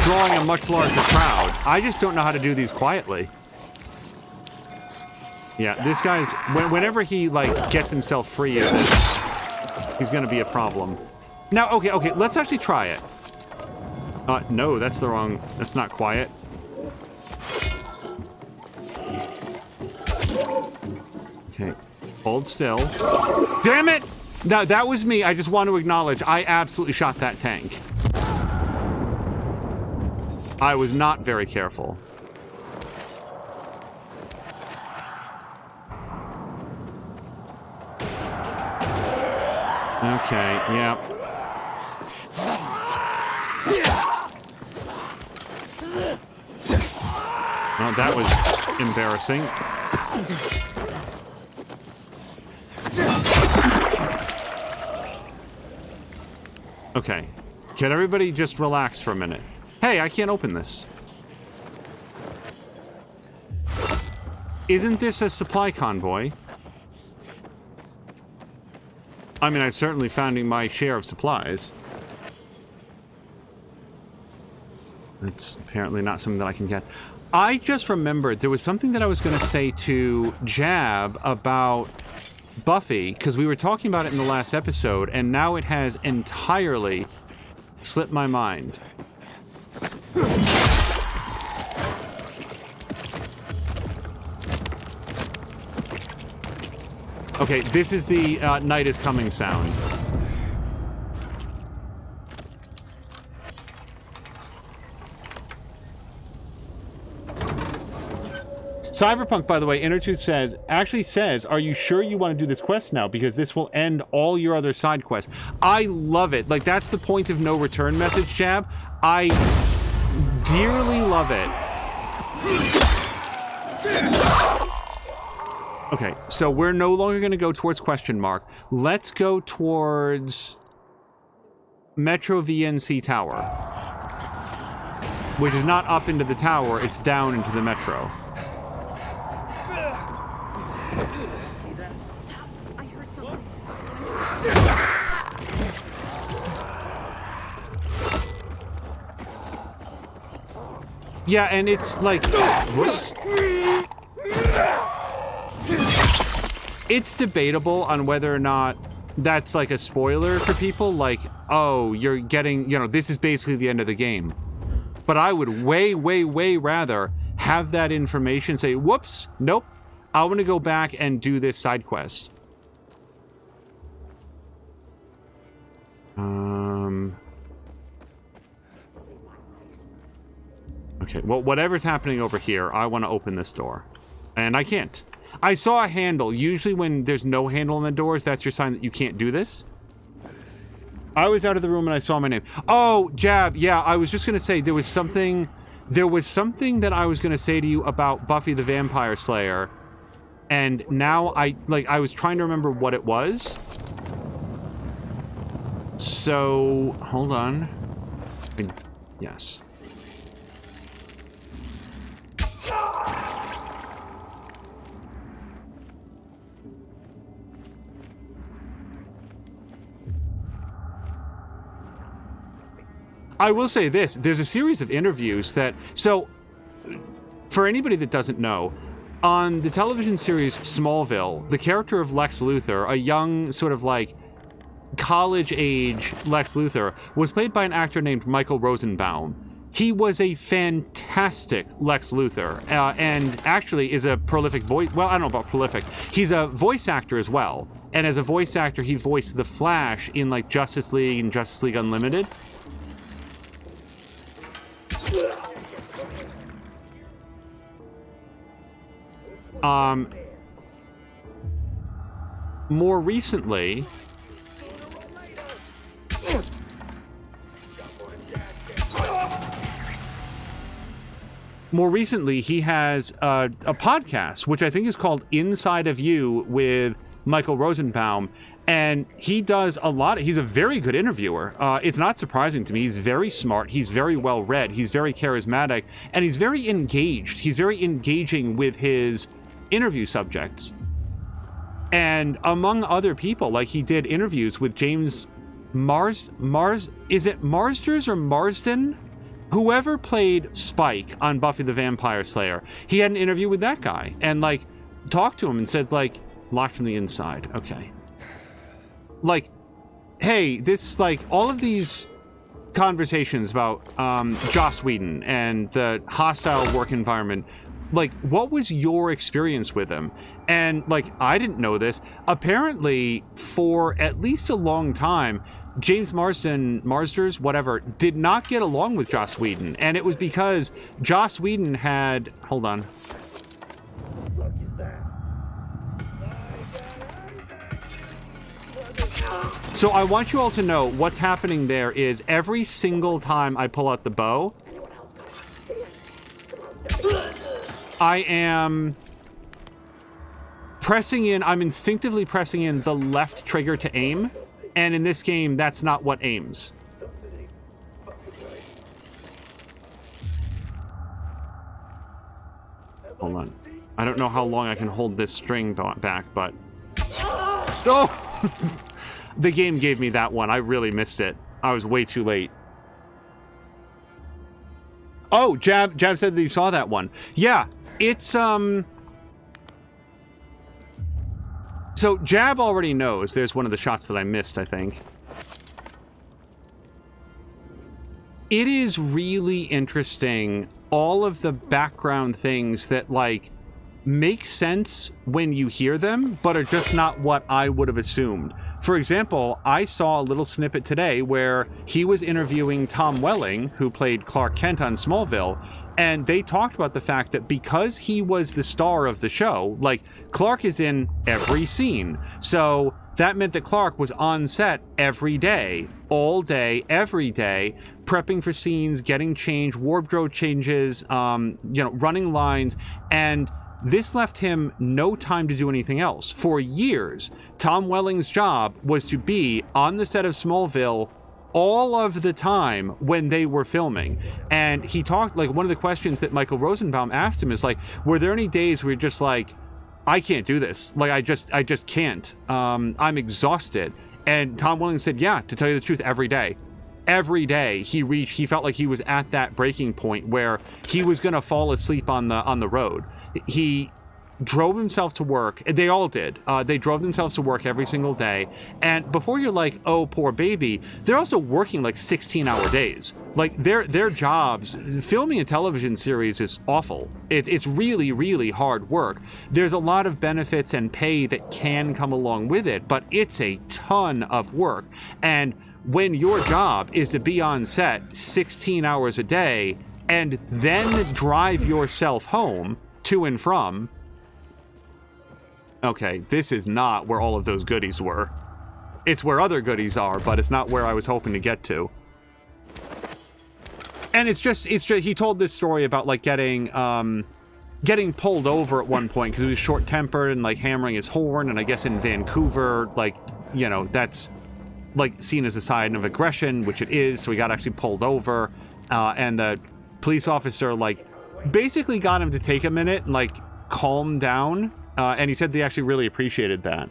drawing a much larger crowd. I just don't know how to do these quietly. Yeah, this guy's... Whenever he, like, gets himself free of this, he's gonna be a problem. Now, okay, let's actually try it. No, that's the wrong... That's not quiet. Okay, hold still. Damn it! No, that was me. I just want to acknowledge I absolutely shot that tank. I was not very careful. Okay, yeah. Well, that was embarrassing. Okay. Can everybody just relax for a minute? Hey, I can't open this. Isn't this a supply convoy? I mean, I'm certainly finding my share of supplies. It's apparently not something that I can get. I just remembered there was something that I was going to say to Jab about Buffy, because we were talking about it in the last episode, and now it has entirely slipped my mind. Okay, this is the night is coming sound. Cyberpunk, by the way, Intertooth actually says, are you sure you want to do this quest now? Because this will end all your other side quests. I love it. Like, that's the point of no return message, Jab. I dearly love it. Okay, so we're no longer going to go towards question mark. Let's go towards Metro VNC Tower. Which is not up into the tower, it's down into the Metro. Yeah, and it's like... Whoops. It's debatable on whether or not that's like a spoiler for people. Like, oh, you're getting... You know, this is basically the end of the game. But I would way, way, way rather have that information say, whoops, nope, I want to go back and do this side quest. Okay, well, whatever's happening over here, I want to open this door. And I can't. I saw a handle. Usually when there's no handle on the doors, that's your sign that you can't do this. I was out of the room and I saw my name. Oh, Jab, yeah, I was just going to say there was something that I was going to say to you about Buffy the Vampire Slayer. And now I was trying to remember what it was. So, hold on. Yes. I will say this, there's a series of interviews that... So, for anybody that doesn't know, on the television series Smallville, the character of Lex Luthor, a young sort of like college-age Lex Luthor, was played by an actor named Michael Rosenbaum. He was a fantastic Lex Luthor, and actually is a prolific voice... Well, I don't know about prolific. He's a voice actor as well. And as a voice actor, he voiced The Flash in like Justice League and Justice League Unlimited. More recently, more recently, he has a podcast, which I think is called Inside of You with Michael Rosenbaum. And he does a lot. He's a very good interviewer. It's not surprising to me. He's very smart. He's very well read. He's very charismatic. And he's very engaged. He's very engaging with his interview subjects. And among other people, like he did interviews with James is it Marsters or Marsden? Whoever played Spike on Buffy the Vampire Slayer. He had an interview with that guy and like talked to him and said like, locked from the inside. Okay. Like, hey, this like all of these conversations about Joss Whedon and the hostile work environment, like what was your experience with him? And like I didn't know this. Apparently for at least a long time, James Marsters, whatever, did not get along with Joss Whedon. And it was because Joss Whedon had hold on. So I want you all to know what's happening there is every single time I pull out the bow, I am I'm instinctively pressing in the left trigger to aim. And in this game, that's not what aims. Hold on. I don't know how long I can hold this string back, but... Oh! The game gave me that one. I really missed it. I was way too late. Oh, Jab said that he saw that one. Yeah, it's, So Jab already knows. There's one of the shots that I missed, I think. It is really interesting, all of the background things that, like, make sense when you hear them, but are just not what I would have assumed. For example, I saw a little snippet today where he was interviewing Tom Welling, who played Clark Kent on Smallville, and they talked about the fact that because he was the star of the show, like, Clark is in every scene. So that meant that Clark was on set every day, all day, every day, prepping for scenes, getting changed, wardrobe changes, running lines, and this left him no time to do anything else. For years, Tom Welling's job was to be on the set of Smallville all of the time when they were filming. And he talked, like, one of the questions that Michael Rosenbaum asked him is like, were there any days where you're just like, I can't do this. Like, I just can't. I'm exhausted. And Tom Welling said, yeah, to tell you the truth, every day. Every day he felt like he was at that breaking point where he was going to fall asleep on the road. He drove himself to work. They all did. They drove themselves to work every single day. And before you're like, oh, poor baby, they're also working like 16-hour days. Like their jobs, filming a television series is awful. It's really, really hard work. There's a lot of benefits and pay that can come along with it, but it's a ton of work. And when your job is to be on set 16 hours a day and then drive yourself home to and from, okay, this is not where all of those goodies were. It's where other goodies are, but it's not where I was hoping to get to. And it's just he told this story about like getting pulled over at one point because he was short-tempered and like hammering his horn, and I guess in Vancouver, like, you know, that's like seen as a sign of aggression, which it is, so he got actually pulled over, and the police officer like basically got him to take a minute and like calm down. And he said they actually really appreciated that.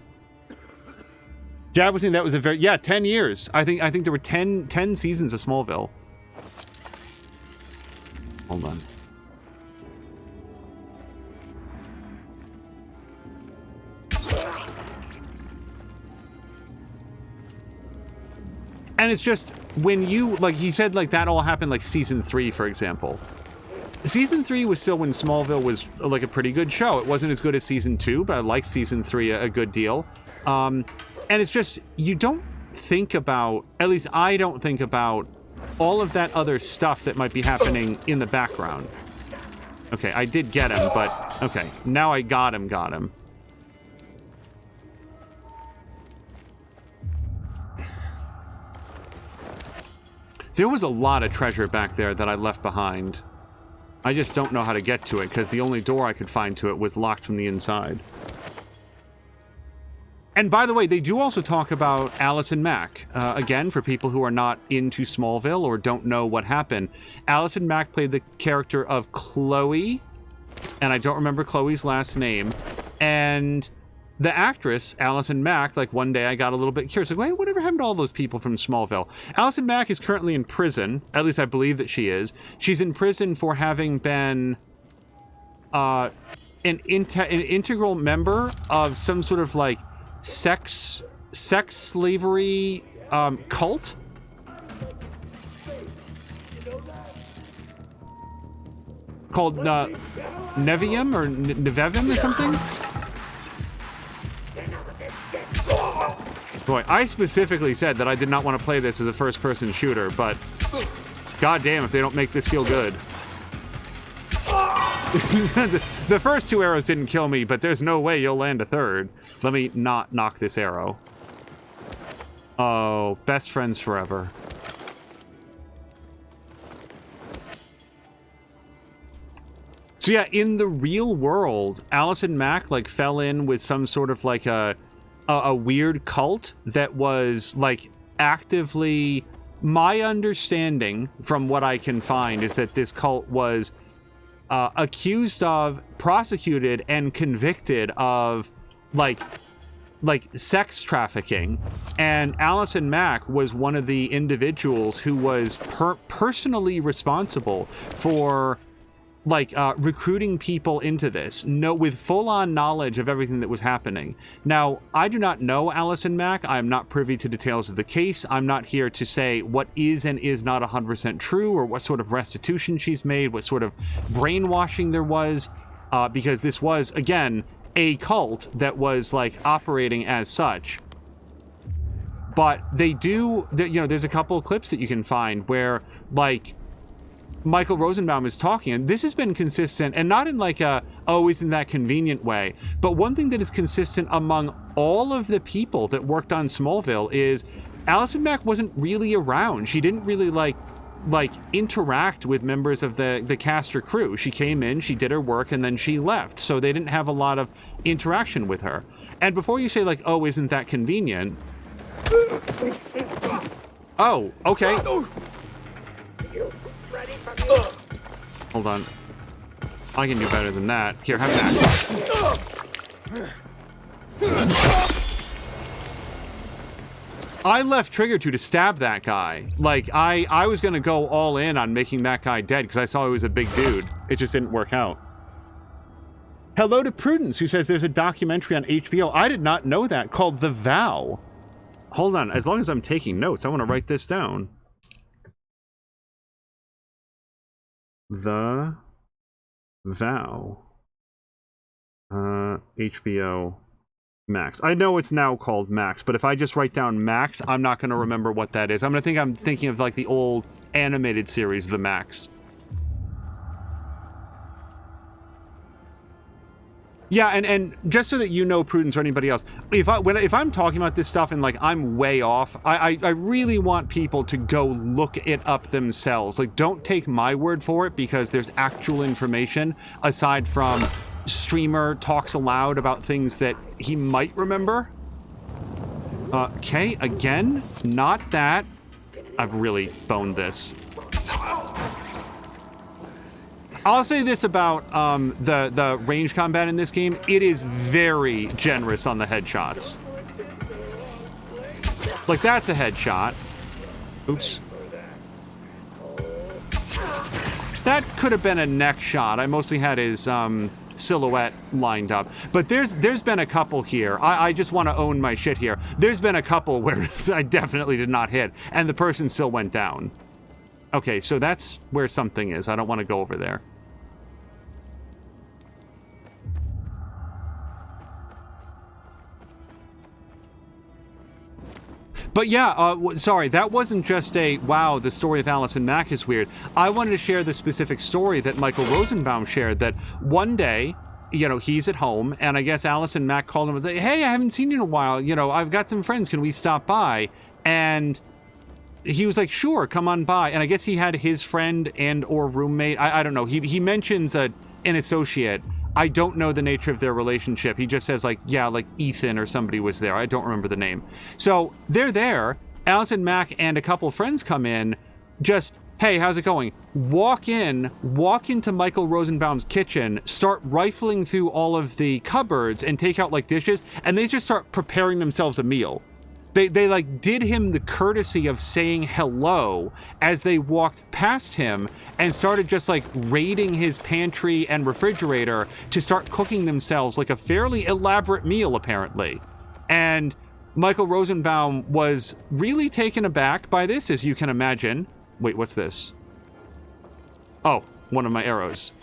Jab was saying that was a very, 10 years. I think there were 10 seasons of Smallville. Hold on. And it's just, when you, like, he said, like, that all happened, like, season 3, for example. Season 3 was still when Smallville was, like, a pretty good show. It wasn't as good as season 2, but I liked season 3 a good deal. And it's just, you don't think about, at least I don't think about, all of that other stuff that might be happening in the background. Okay, I did get him, but, okay, now I got him. There was a lot of treasure back there that I left behind. I just don't know how to get to it, because the only door I could find to it was locked from the inside. And by the way, they do also talk about Allison Mack. Again, for people who are not into Smallville or don't know what happened, Allison Mack played the character of Chloe, and I don't remember Chloe's last name. And the actress, Allison Mack, like one day I got a little bit curious, like, wait, whatever happened to all those people from Smallville? Allison Mack is currently in prison, at least I believe that she is. She's in prison for having been an integral member of some sort of like sex slavery cult. Called Nevium or Nevevim or something. Boy, I specifically said that I did not want to play this as a first-person shooter, but goddamn if they don't make this feel good. The first 2 arrows didn't kill me, but there's no way you'll land a third. Let me not knock this arrow. Oh, best friends forever. So yeah, in the real world, Allison Mack like fell in with some sort of like a weird cult that was like actively, my understanding from what I can find is that this cult was accused of, prosecuted, and convicted of like sex trafficking. And Allison Mack was one of the individuals who was personally responsible for like recruiting people into this, with full-on knowledge of everything that was happening. Now, I do not know Allison Mack. I am not privy to details of the case. I'm not here to say what is and is not 100% true, or what sort of restitution she's made, what sort of brainwashing there was, because this was, again, a cult that was like operating as such. But they do, you know, there's a couple of clips that you can find where like Michael Rosenbaum is talking, and this has been consistent, and not in like a, oh, isn't that convenient way, but one thing that is consistent among all of the people that worked on Smallville is Allison Mack wasn't really around. She didn't really like interact with members of the cast or crew. She came in, she did her work, and then she left, so they didn't have a lot of interaction with her. And before you say like, oh, isn't that convenient? Oh, okay. Hold on. I can do better than that. Here, have that. I left trigger to stab that guy. Like, I was gonna go all in on making that guy dead because I saw he was a big dude. It just didn't work out. Hello to Prudence, who says there's a documentary on HBO. I did not know that, called The Vow. Hold on, as long as I'm taking notes, I want to write this down. The Vow. HBO Max. I know it's now called Max, but if I just write down Max, I'm not going to remember what that is. I'm thinking of like the old animated series, The Max. Yeah, and just so that you know, Prudence, or anybody else, if I'm talking about this stuff and like I'm way off, I really want people to go look it up themselves. Like, don't take my word for it, because there's actual information aside from streamer talks aloud about things that he might remember. Okay, again, not that. I've really boned this. I'll say this about the range combat in this game. It is very generous on the headshots. Like, that's a headshot. Oops. That could have been a neck shot. I mostly had his silhouette lined up. But there's been a couple here. I just want to own my shit here. There's been a couple where I definitely did not hit, and the person still went down. Okay, so that's where something is. I don't want to go over there. But yeah, sorry, that wasn't just a, wow, the story of Allison Mack is weird. I wanted to share the specific story that Michael Rosenbaum shared, that one day, you know, he's at home, and I guess Allison Mack called him and said, hey, I haven't seen you in a while. You know, I've got some friends. Can we stop by? And he was like, sure, come on by. And I guess he had his friend and or roommate. I don't know. He mentions an associate. I don't know the nature of their relationship. He just says like, yeah, like Ethan or somebody was there. I don't remember the name. So they're there. Allison Mack and a couple friends come in, just, hey, how's it going? Walk into Michael Rosenbaum's kitchen, start rifling through all of the cupboards and take out like dishes, and they just start preparing themselves a meal. They like did him the courtesy of saying hello as they walked past him and started just like raiding his pantry and refrigerator to start cooking themselves like a fairly elaborate meal, apparently. And Michael Rosenbaum was really taken aback by this, as you can imagine. Wait, what's this? Oh, one of my arrows.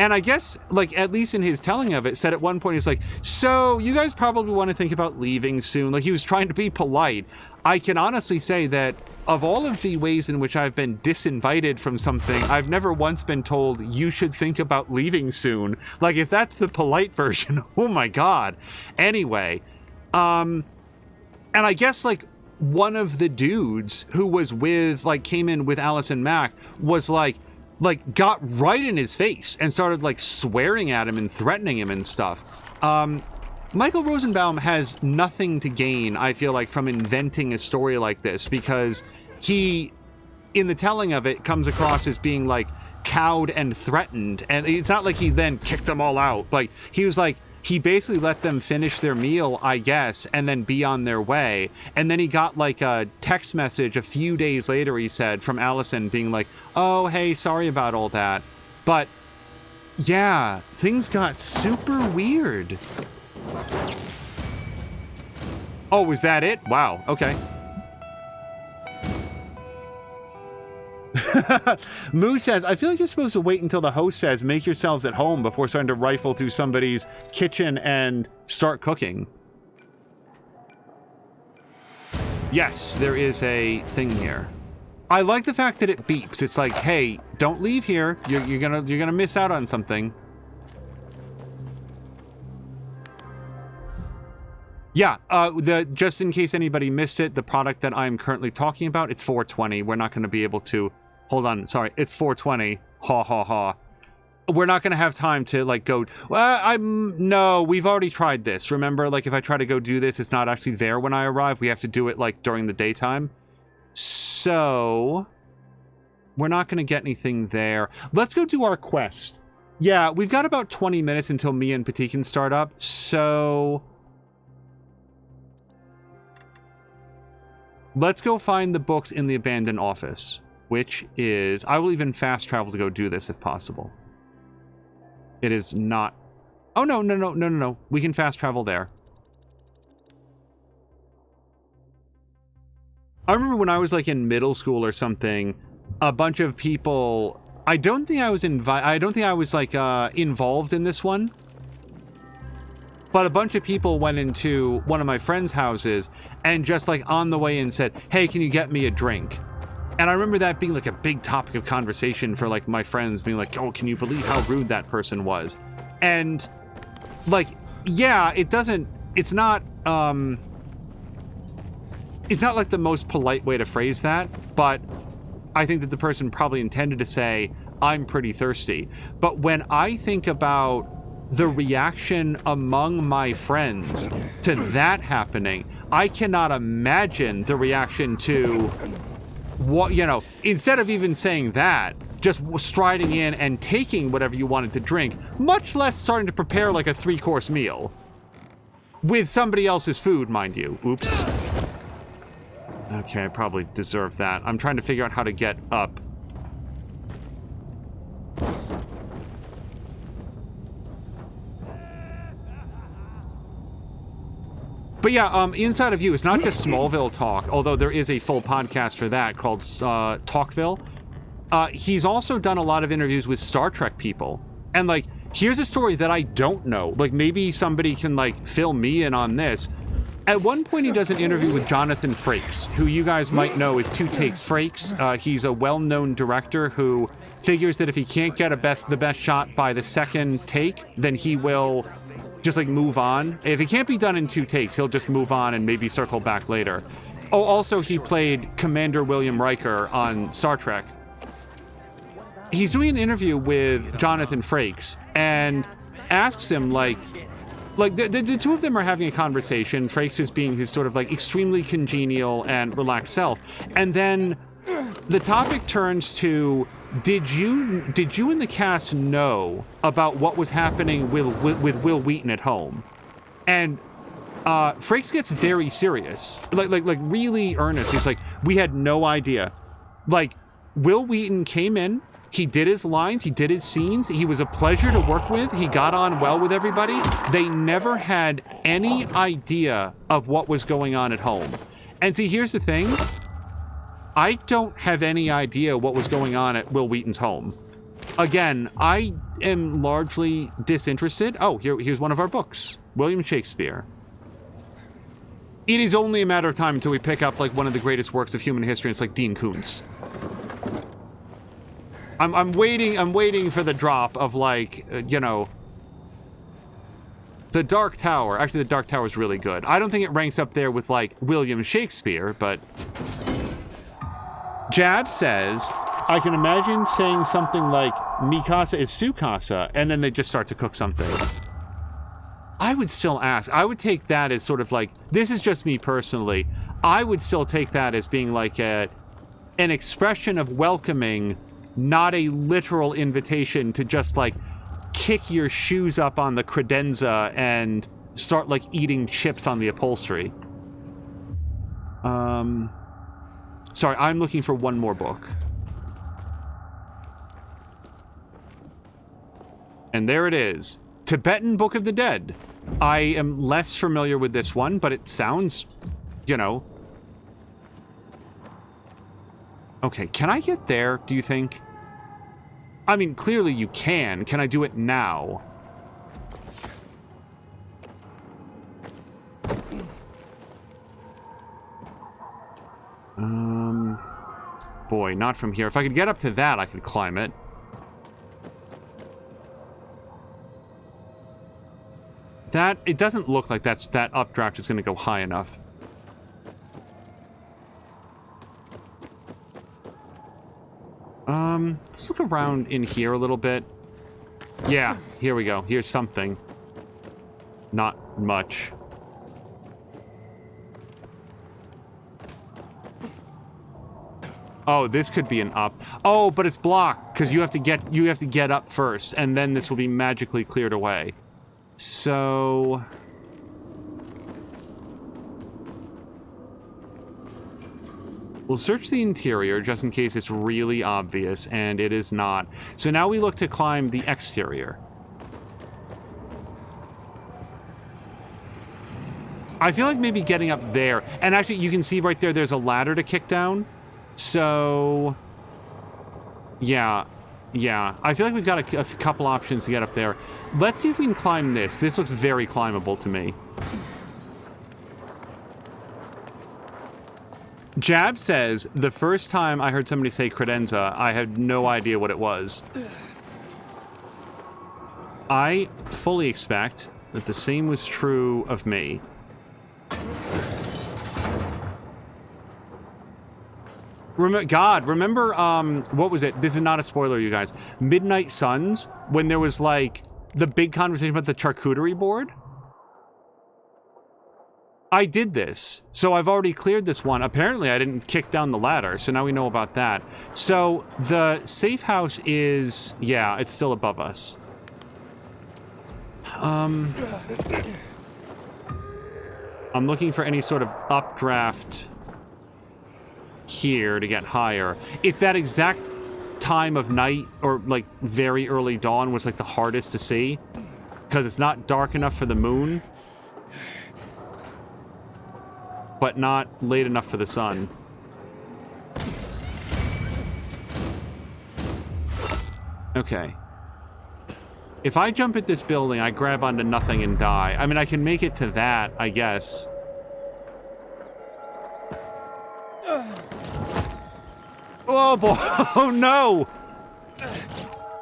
And I guess, like, at least in his telling of it, said at one point, he's like, so you guys probably want to think about leaving soon. Like, he was trying to be polite. I can honestly say that of all of the ways in which I've been disinvited from something, I've never once been told you should think about leaving soon. Like, if that's the polite version, oh my God. Anyway, and I guess, like, one of the dudes who was with, like, came in with Allison Mack was like got right in his face and started like swearing at him and threatening him and stuff. Michael Rosenbaum has nothing to gain, I feel like, from inventing a story like this, because he, in the telling of it, comes across as being like cowed and threatened. And it's not like he then kicked them all out. Like, he was like, he basically let them finish their meal, I guess, and then be on their way. And then he got like a text message a few days later, he said, from Allison being like, oh, hey, sorry about all that. But yeah, things got super weird. Oh, was that it? Wow. Okay. Moo says, I feel like you're supposed to wait until the host says make yourselves at home before starting to rifle through somebody's kitchen and start cooking. Yes, there is a thing here. I like the fact that it beeps. It's like, hey, don't leave here. You're gonna miss out on something. Yeah, just in case anybody missed it, the product that I'm currently talking about, it's 420. We're not going to be able to... Hold on, sorry, it's 420. Ha ha ha. We're not going to have time to, like, go... Well, no, we've already tried this. Remember, like, if I try to go do this, it's not actually there when I arrive. We have to do it, like, during the daytime. So... we're not going to get anything there. Let's go do our quest. Yeah, we've got about 20 minutes until me and Petit can start up, so... let's go find the books in the abandoned office, which is... I will even fast travel to go do this if possible. It is not... oh, no. We can fast travel there. I remember when I was like in middle school or something, a bunch of people... I don't think I was like involved in this one. But a bunch of people went into one of my friends' houses and just like on the way in said, hey, can you get me a drink? And I remember that being like a big topic of conversation for like my friends being like, oh, can you believe how rude that person was? And like, yeah, it's not like the most polite way to phrase that, but I think that the person probably intended to say, I'm pretty thirsty. But when I think about the reaction among my friends to that happening, I cannot imagine the reaction to what, you know, instead of even saying that, just striding in and taking whatever you wanted to drink, much less starting to prepare like a 3-course meal with somebody else's food, mind you. Oops. Okay, I probably deserve that. I'm trying to figure out how to get up. But yeah, inside of you, it's not just Smallville talk, although there is a full podcast for that called Talkville. He's also done a lot of interviews with Star Trek people. And like, here's a story that I don't know. Like, maybe somebody can like fill me in on this. At one point, he does an interview with Jonathan Frakes, who you guys might know is Two Takes Frakes. He's a well-known director who figures that if he can't get the best shot by the second take, then he will just like move on. If it can't be done in 2 takes, he'll just move on and maybe circle back later. Oh, also he played Commander William Riker on Star Trek. He's doing an interview with Jonathan Frakes and asks him, like the two of them are having a conversation. Frakes is being his sort of like extremely congenial and relaxed self. And then the topic turns to, did you in the cast know about what was happening with Will Wheaton at home? And Frakes gets very serious, like really earnest. He's like, we had no idea. Like, Will Wheaton came in, he did his lines, he did his scenes, he was a pleasure to work with, he got on well with everybody. They never had any idea of what was going on at home. And see, here's the thing. I don't have any idea what was going on at Will Wheaton's home. Again, I am largely disinterested. Oh, here's one of our books. William Shakespeare. It is only a matter of time until we pick up like one of the greatest works of human history, and it's like Dean Koontz. I'm waiting for the drop of like, you know, The Dark Tower. Actually, The Dark Tower is really good. I don't think it ranks up there with like William Shakespeare, but Jab says, I can imagine saying something like, Mikasa is Sukasa, and then they just start to cook something. I would still ask. I would take that as sort of like, this is just me personally, I would still take that as being like an expression of welcoming, not a literal invitation to just like kick your shoes up on the credenza and start like eating chips on the upholstery. Sorry, I'm looking for one more book. And there it is. Tibetan Book of the Dead. I am less familiar with this one, but it sounds, you know. Okay, can I get there, do you think? I mean, clearly you can. Can I do it now? Boy, not from here. If I could get up to that, I could climb it. That, it doesn't look like that updraft is going to go high enough. Let's look around in here a little bit. Yeah, here we go. Here's something. Not much. Oh, this could be an up. Oh, but it's blocked because you have to get up first, and then this will be magically cleared away. So we'll search the interior just in case it's really obvious, and it is not. So now we look to climb the exterior. I feel like maybe getting up there, and actually you can see right there, there's a ladder to kick down. So yeah, I feel like we've got a couple options to get up there. Let's see if we can climb this. This looks very climbable to me. Jab says, the first time I heard somebody say credenza, I had no idea what it was. I fully expect that the same was true of me. Remember, what was it? This is not a spoiler, you guys. Midnight Suns, when there was, like, the big conversation about the charcuterie board? I did this. So I've already cleared this one. Apparently, I didn't kick down the ladder, so now we know about that. So the safe house is... yeah, it's still above us. I'm looking for any sort of updraft here to get higher. If that exact time of night or like very early dawn was like the hardest to see because it's not dark enough for the moon but not late enough for the sun. Okay. If I jump at this building, I grab onto nothing and die. I mean, I can make it to that, I guess. Oh, boy. Oh, no.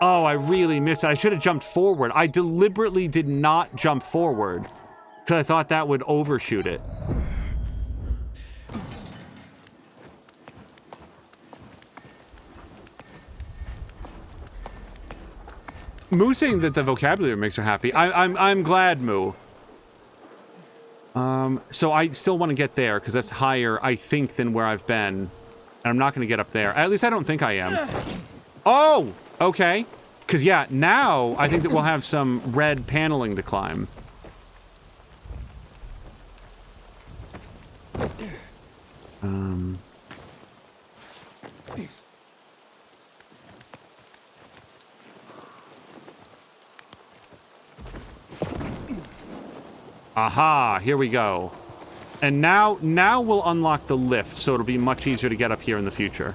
Oh, I really missed it. I should have jumped forward. I deliberately did not jump forward because I thought that would overshoot it. Moo saying that the vocabulary makes her happy. I'm glad, Moo. So I still want to get there because that's higher, I think, than where I've been. And I'm not going to get up there. At least I don't think I am. Oh, okay. Because, yeah, now I think that we'll have some red paneling to climb. Aha, here we go. And now we'll unlock the lift, so it'll be much easier to get up here in the future.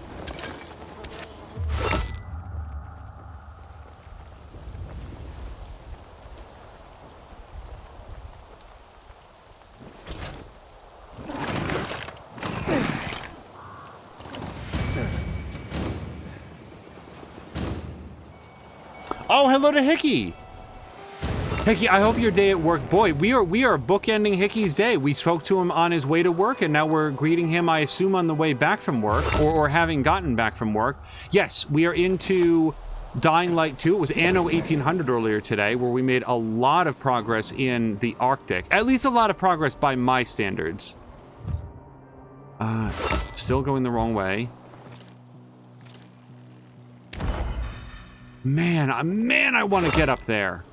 Oh, hello to Hickey! Hickey, I hope your day at work... Boy, we are bookending Hickey's day. We spoke to him on his way to work, and now we're greeting him, I assume, on the way back from work, or having gotten back from work. Yes, we are into Dying Light 2. It was Anno 1800 earlier today, where we made a lot of progress in the Arctic. At least a lot of progress by my standards. Still going the wrong way. Man, I want to get up there.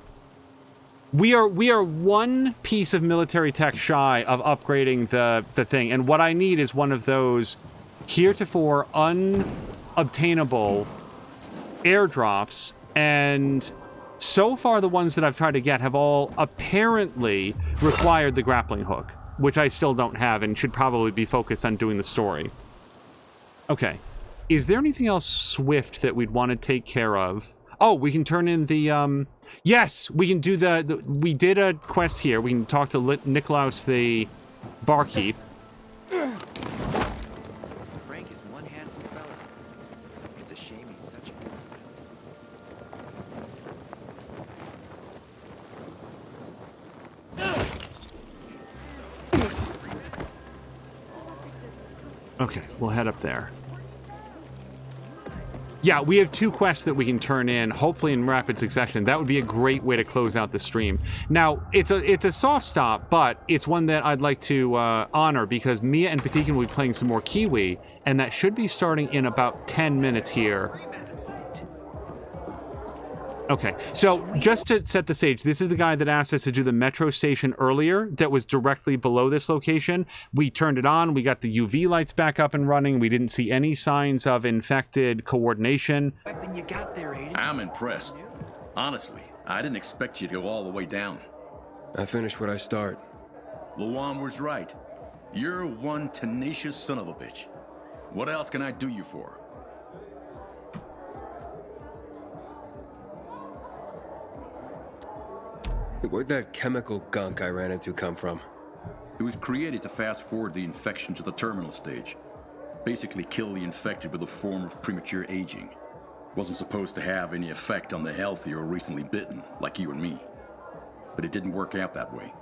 We are one piece of military tech shy of upgrading the thing, and what I need is one of those heretofore unobtainable airdrops, and so far the ones that I've tried to get have all apparently required the grappling hook, which I still don't have and should probably be focused on doing the story. Okay. Is there anything else swift that we'd want to take care of? Oh, we can turn in the, yes, we can do we did a quest here. We can talk to Nikolaus, the barkeep. Frank is one handsome fella. It's a shame he's such a Okay, we'll head up there. Yeah, we have 2 quests that we can turn in, hopefully in rapid succession. That would be a great way to close out the stream. Now, it's a soft stop, but it's one that I'd like to honor because Mia and Patikin will be playing some more Kiwi, and that should be starting in about 10 minutes here. Okay, so just to set the stage, this is the guy that asked us to do the metro station earlier that was directly below this location. We turned it on, we got the UV lights back up and running, we didn't see any signs of infected coordination. weapon you got there, Aiden. I'm impressed. Honestly, I didn't expect you to go all the way down. I finish what I start. Luan was right. You're one tenacious son of a bitch. What else can I do you for? Where'd that chemical gunk I ran into come from? It was created to fast forward the infection to the terminal stage. Basically kill the infected with a form of premature aging. Wasn't supposed to have any effect on the healthy or recently bitten, like you and me. But it didn't work out that way.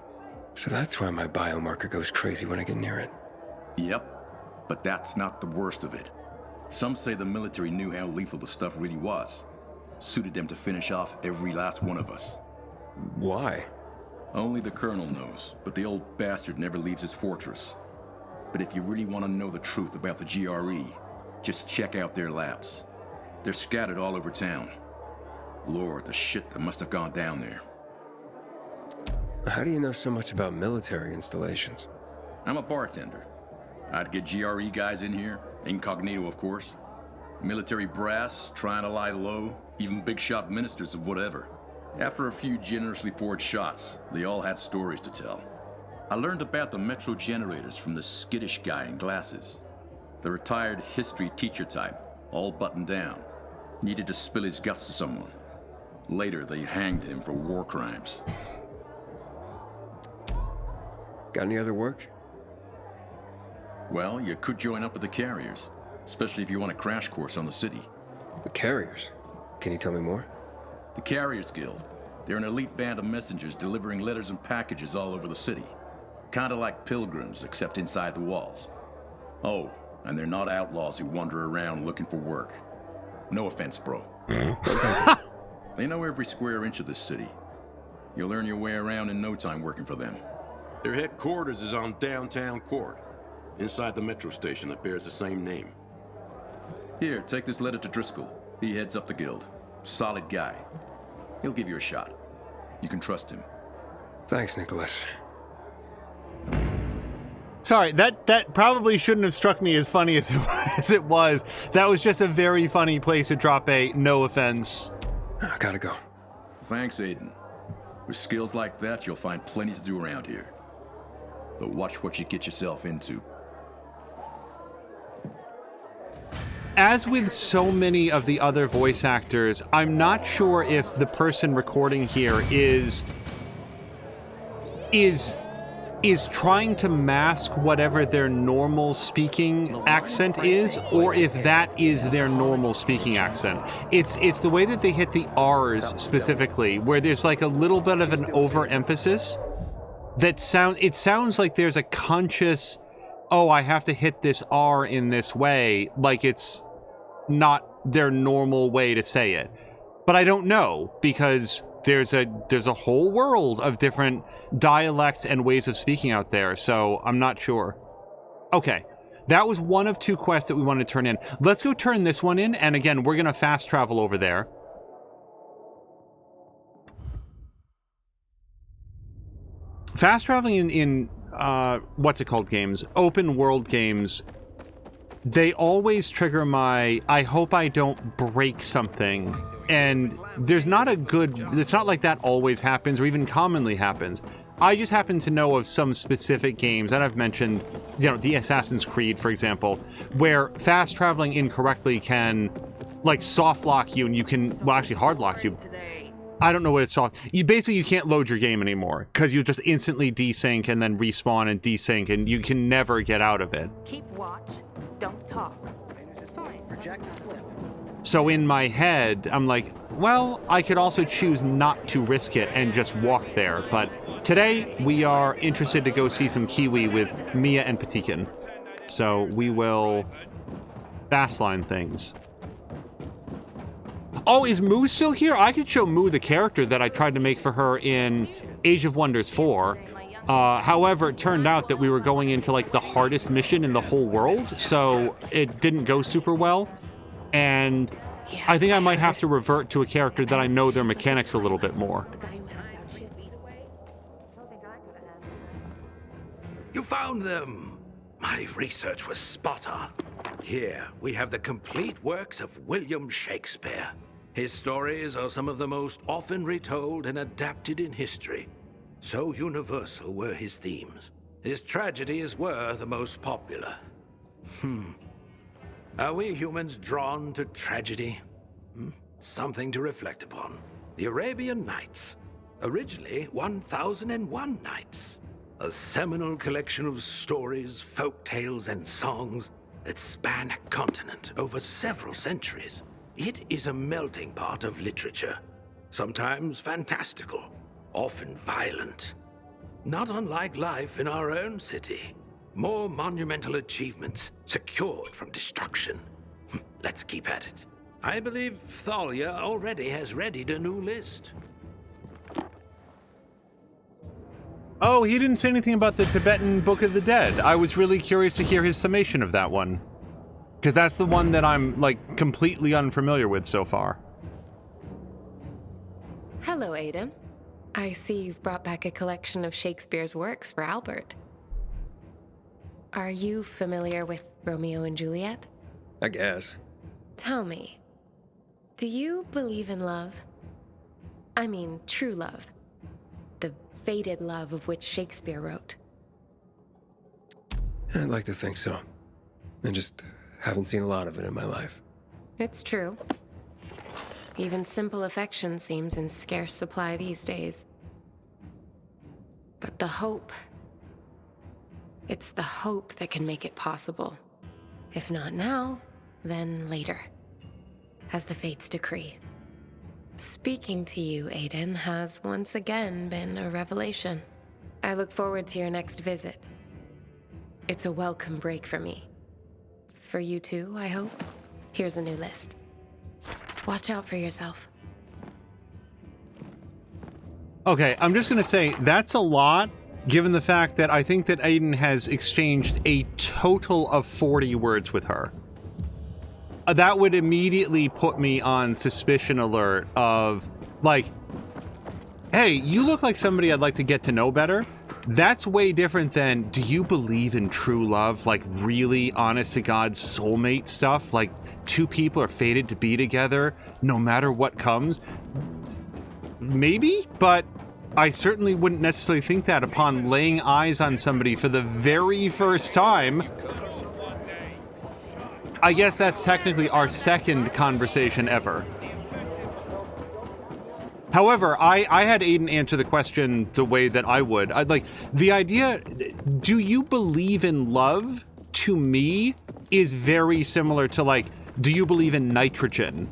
So that's why my biomarker goes crazy when I get near it. Yep, but that's not the worst of it. Some say the military knew how lethal the stuff really was. Suited them to finish off every last one of us. Why? Only the colonel knows, but the old bastard never leaves his fortress. But if you really want to know the truth about the GRE, just check out their labs. They're scattered all over town. Lord, the shit that must have gone down there. How do you know so much about military installations? I'm a bartender. I'd get GRE guys in here, incognito of course. Military brass, trying to lie low, even big shot ministers of whatever. After a few generously poured shots, they all had stories to tell. I learned about the metro generators from the skittish guy in glasses. The retired history teacher type, all buttoned down. Needed to spill his guts to someone. Later, they hanged him for war crimes. Got any other work? Well, you could join up with the carriers, especially if you want a crash course on the city. The carriers? Can you tell me more? The Carriers Guild. They're an elite band of messengers delivering letters and packages all over the city. Kinda like pilgrims, except inside the walls. Oh, and they're not outlaws who wander around looking for work. No offense, bro. They know every square inch of this city. You'll learn your way around in no time working for them. Their headquarters is on Downtown Court, inside the metro station that bears the same name. Here, take this letter to Driscoll. He heads up the guild. Solid guy. He'll give you a shot. You can trust him. Thanks, Nicholas. Sorry, that probably shouldn't have struck me as funny as it was. That was just a very funny place to drop a no offense. I gotta go. Thanks, Aiden. With skills like that, you'll find plenty to do around here. But watch what you get yourself into. As with so many of the other voice actors, I'm not sure if the person recording here is trying to mask whatever their normal speaking accent is, or if that is their normal speaking accent. It's the way that they hit the R's specifically, where there's like a little bit of an overemphasis that sounds like there's a conscious, oh, I have to hit this R in this way, like it's not their normal way to say it. But I don't know, because there's a whole world of different dialects and ways of speaking out there, so I'm not sure. Okay, that was one of 2 quests that we wanted to turn in. Let's go turn this one in, and again, we're gonna fast travel over there. Fast traveling in what's it called games, open world games, they always trigger my, I hope I don't break something. And there's not a good, it's not like that always happens or even commonly happens. I just happen to know of some specific games, and I've mentioned, you know, the Assassin's Creed, for example, where fast traveling incorrectly can, like, soft lock you, and you can, well, actually hard lock you. I don't know what it's soft. You can't load your game anymore, because you just instantly desync and then respawn and desync, and you can never get out of it. Keep watch. Don't talk. Fine. Project slip. So in my head, I'm like, well, I could also choose not to risk it and just walk there. But today, we are interested to go see some Kiwi with Mia and Patikin. So we will fastline things. Oh, is Moo still here? I could show Moo the character that I tried to make for her in Age of Wonders 4. However, it turned out that we were going into like the hardest mission in the whole world, so it didn't go super well. And I think I might have to revert to a character that I know their mechanics a little bit more. You found them! My research was spot on. Here, we have the complete works of William Shakespeare. His stories are some of the most often retold and adapted in history. So universal were his themes. His tragedies were the most popular. Are we humans drawn to tragedy? Something to reflect upon. The Arabian Nights. Originally 1001 Nights. A seminal collection of stories, folk tales, and songs that span a continent over several centuries. It is a melting pot of literature. Sometimes fantastical, often violent. Not unlike life in our own city. More monumental achievements secured from destruction. Let's keep at it. I believe Thalia already has readied a new list. Oh, he didn't say anything about the Tibetan Book of the Dead. I was really curious to hear his summation of that one. Because that's the one that I'm, like, completely unfamiliar with so far. Hello, Aiden. I see you've brought back a collection of Shakespeare's works for Albert. Are you familiar with Romeo and Juliet? I guess. Tell me, do you believe in love? I mean, true love. The fated love of which Shakespeare wrote. I'd like to think so. I just haven't seen a lot of it in my life. It's true. Even simple affection seems in scarce supply these days. But the hope... it's the hope that can make it possible. If not now, then later. As the fates decree. Speaking to you, Aiden, has once again been a revelation. I look forward to your next visit. It's a welcome break for me. For you too, I hope. Here's a new list. Watch out for yourself. Okay, I'm just going to say that's a lot, given the fact that I think that Aiden has exchanged a total of 40 words with her. That would immediately put me on suspicion alert of, like, hey, you look like somebody I'd like to get to know better. That's way different than, do you believe in true love? Like, really honest to God soulmate stuff? Like, two people are fated to be together no matter what comes? Maybe, but I certainly wouldn't necessarily think that upon laying eyes on somebody for the very first time. I guess that's technically our second conversation ever. However, I had Aiden answer the question the way that I would. I'd like the idea, do you believe in love? To me, is very similar to, like, do you believe in nitrogen?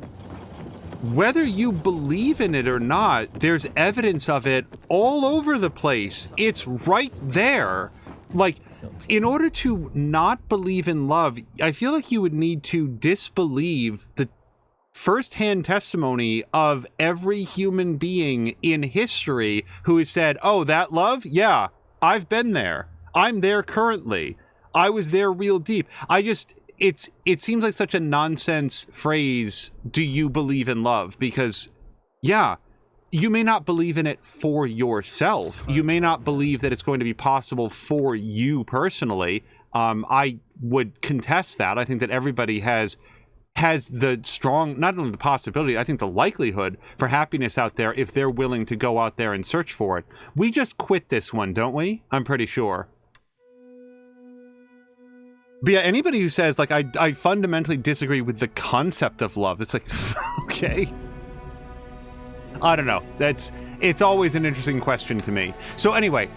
Whether you believe in it or not, there's evidence of it all over the place. It's right there. Like, in order to not believe in love, I feel like you would need to disbelieve the first-hand testimony of every human being in history who has said, oh, that love? Yeah, I've been there. I'm there currently. I was there real deep. It seems like such a nonsense phrase, do you believe in love? Because, yeah, you may not believe in it for yourself. You may not believe that it's going to be possible for you personally. I would contest that. I think that everybody has the strong, not only the possibility, I think the likelihood for happiness out there if they're willing to go out there and search for it. We just quit this one, don't we? I'm pretty sure. But yeah, anybody who says, like, I fundamentally disagree with the concept of love, it's like, okay. I don't know. It's always an interesting question to me. So anyway,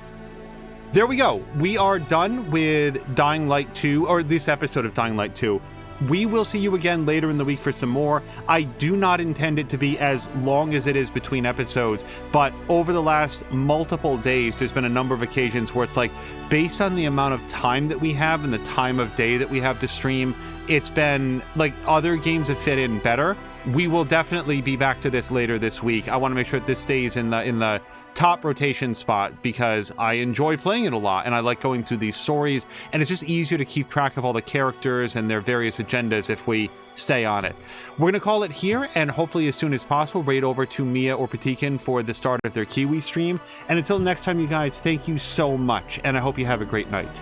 there we go. We are done with Dying Light 2, or this episode of Dying Light 2. We will see you again later in the week for some more. I do not intend it to be as long as it is between episodes, but over the last multiple days, there's been a number of occasions where it's like, based on the amount of time that we have and the time of day that we have to stream, it's been like other games have fit in better. We will definitely be back to this later this week. I want to make sure that this stays in the top rotation spot because I enjoy playing it a lot and I like going through these stories, and it's just easier to keep track of all the characters and their various agendas if we stay on it. We're going to call it here, and hopefully as soon as possible raid over to Mia or Patikin for the start of their Kiwi stream. And until next time, you guys, thank you so much, and I hope you have a great night.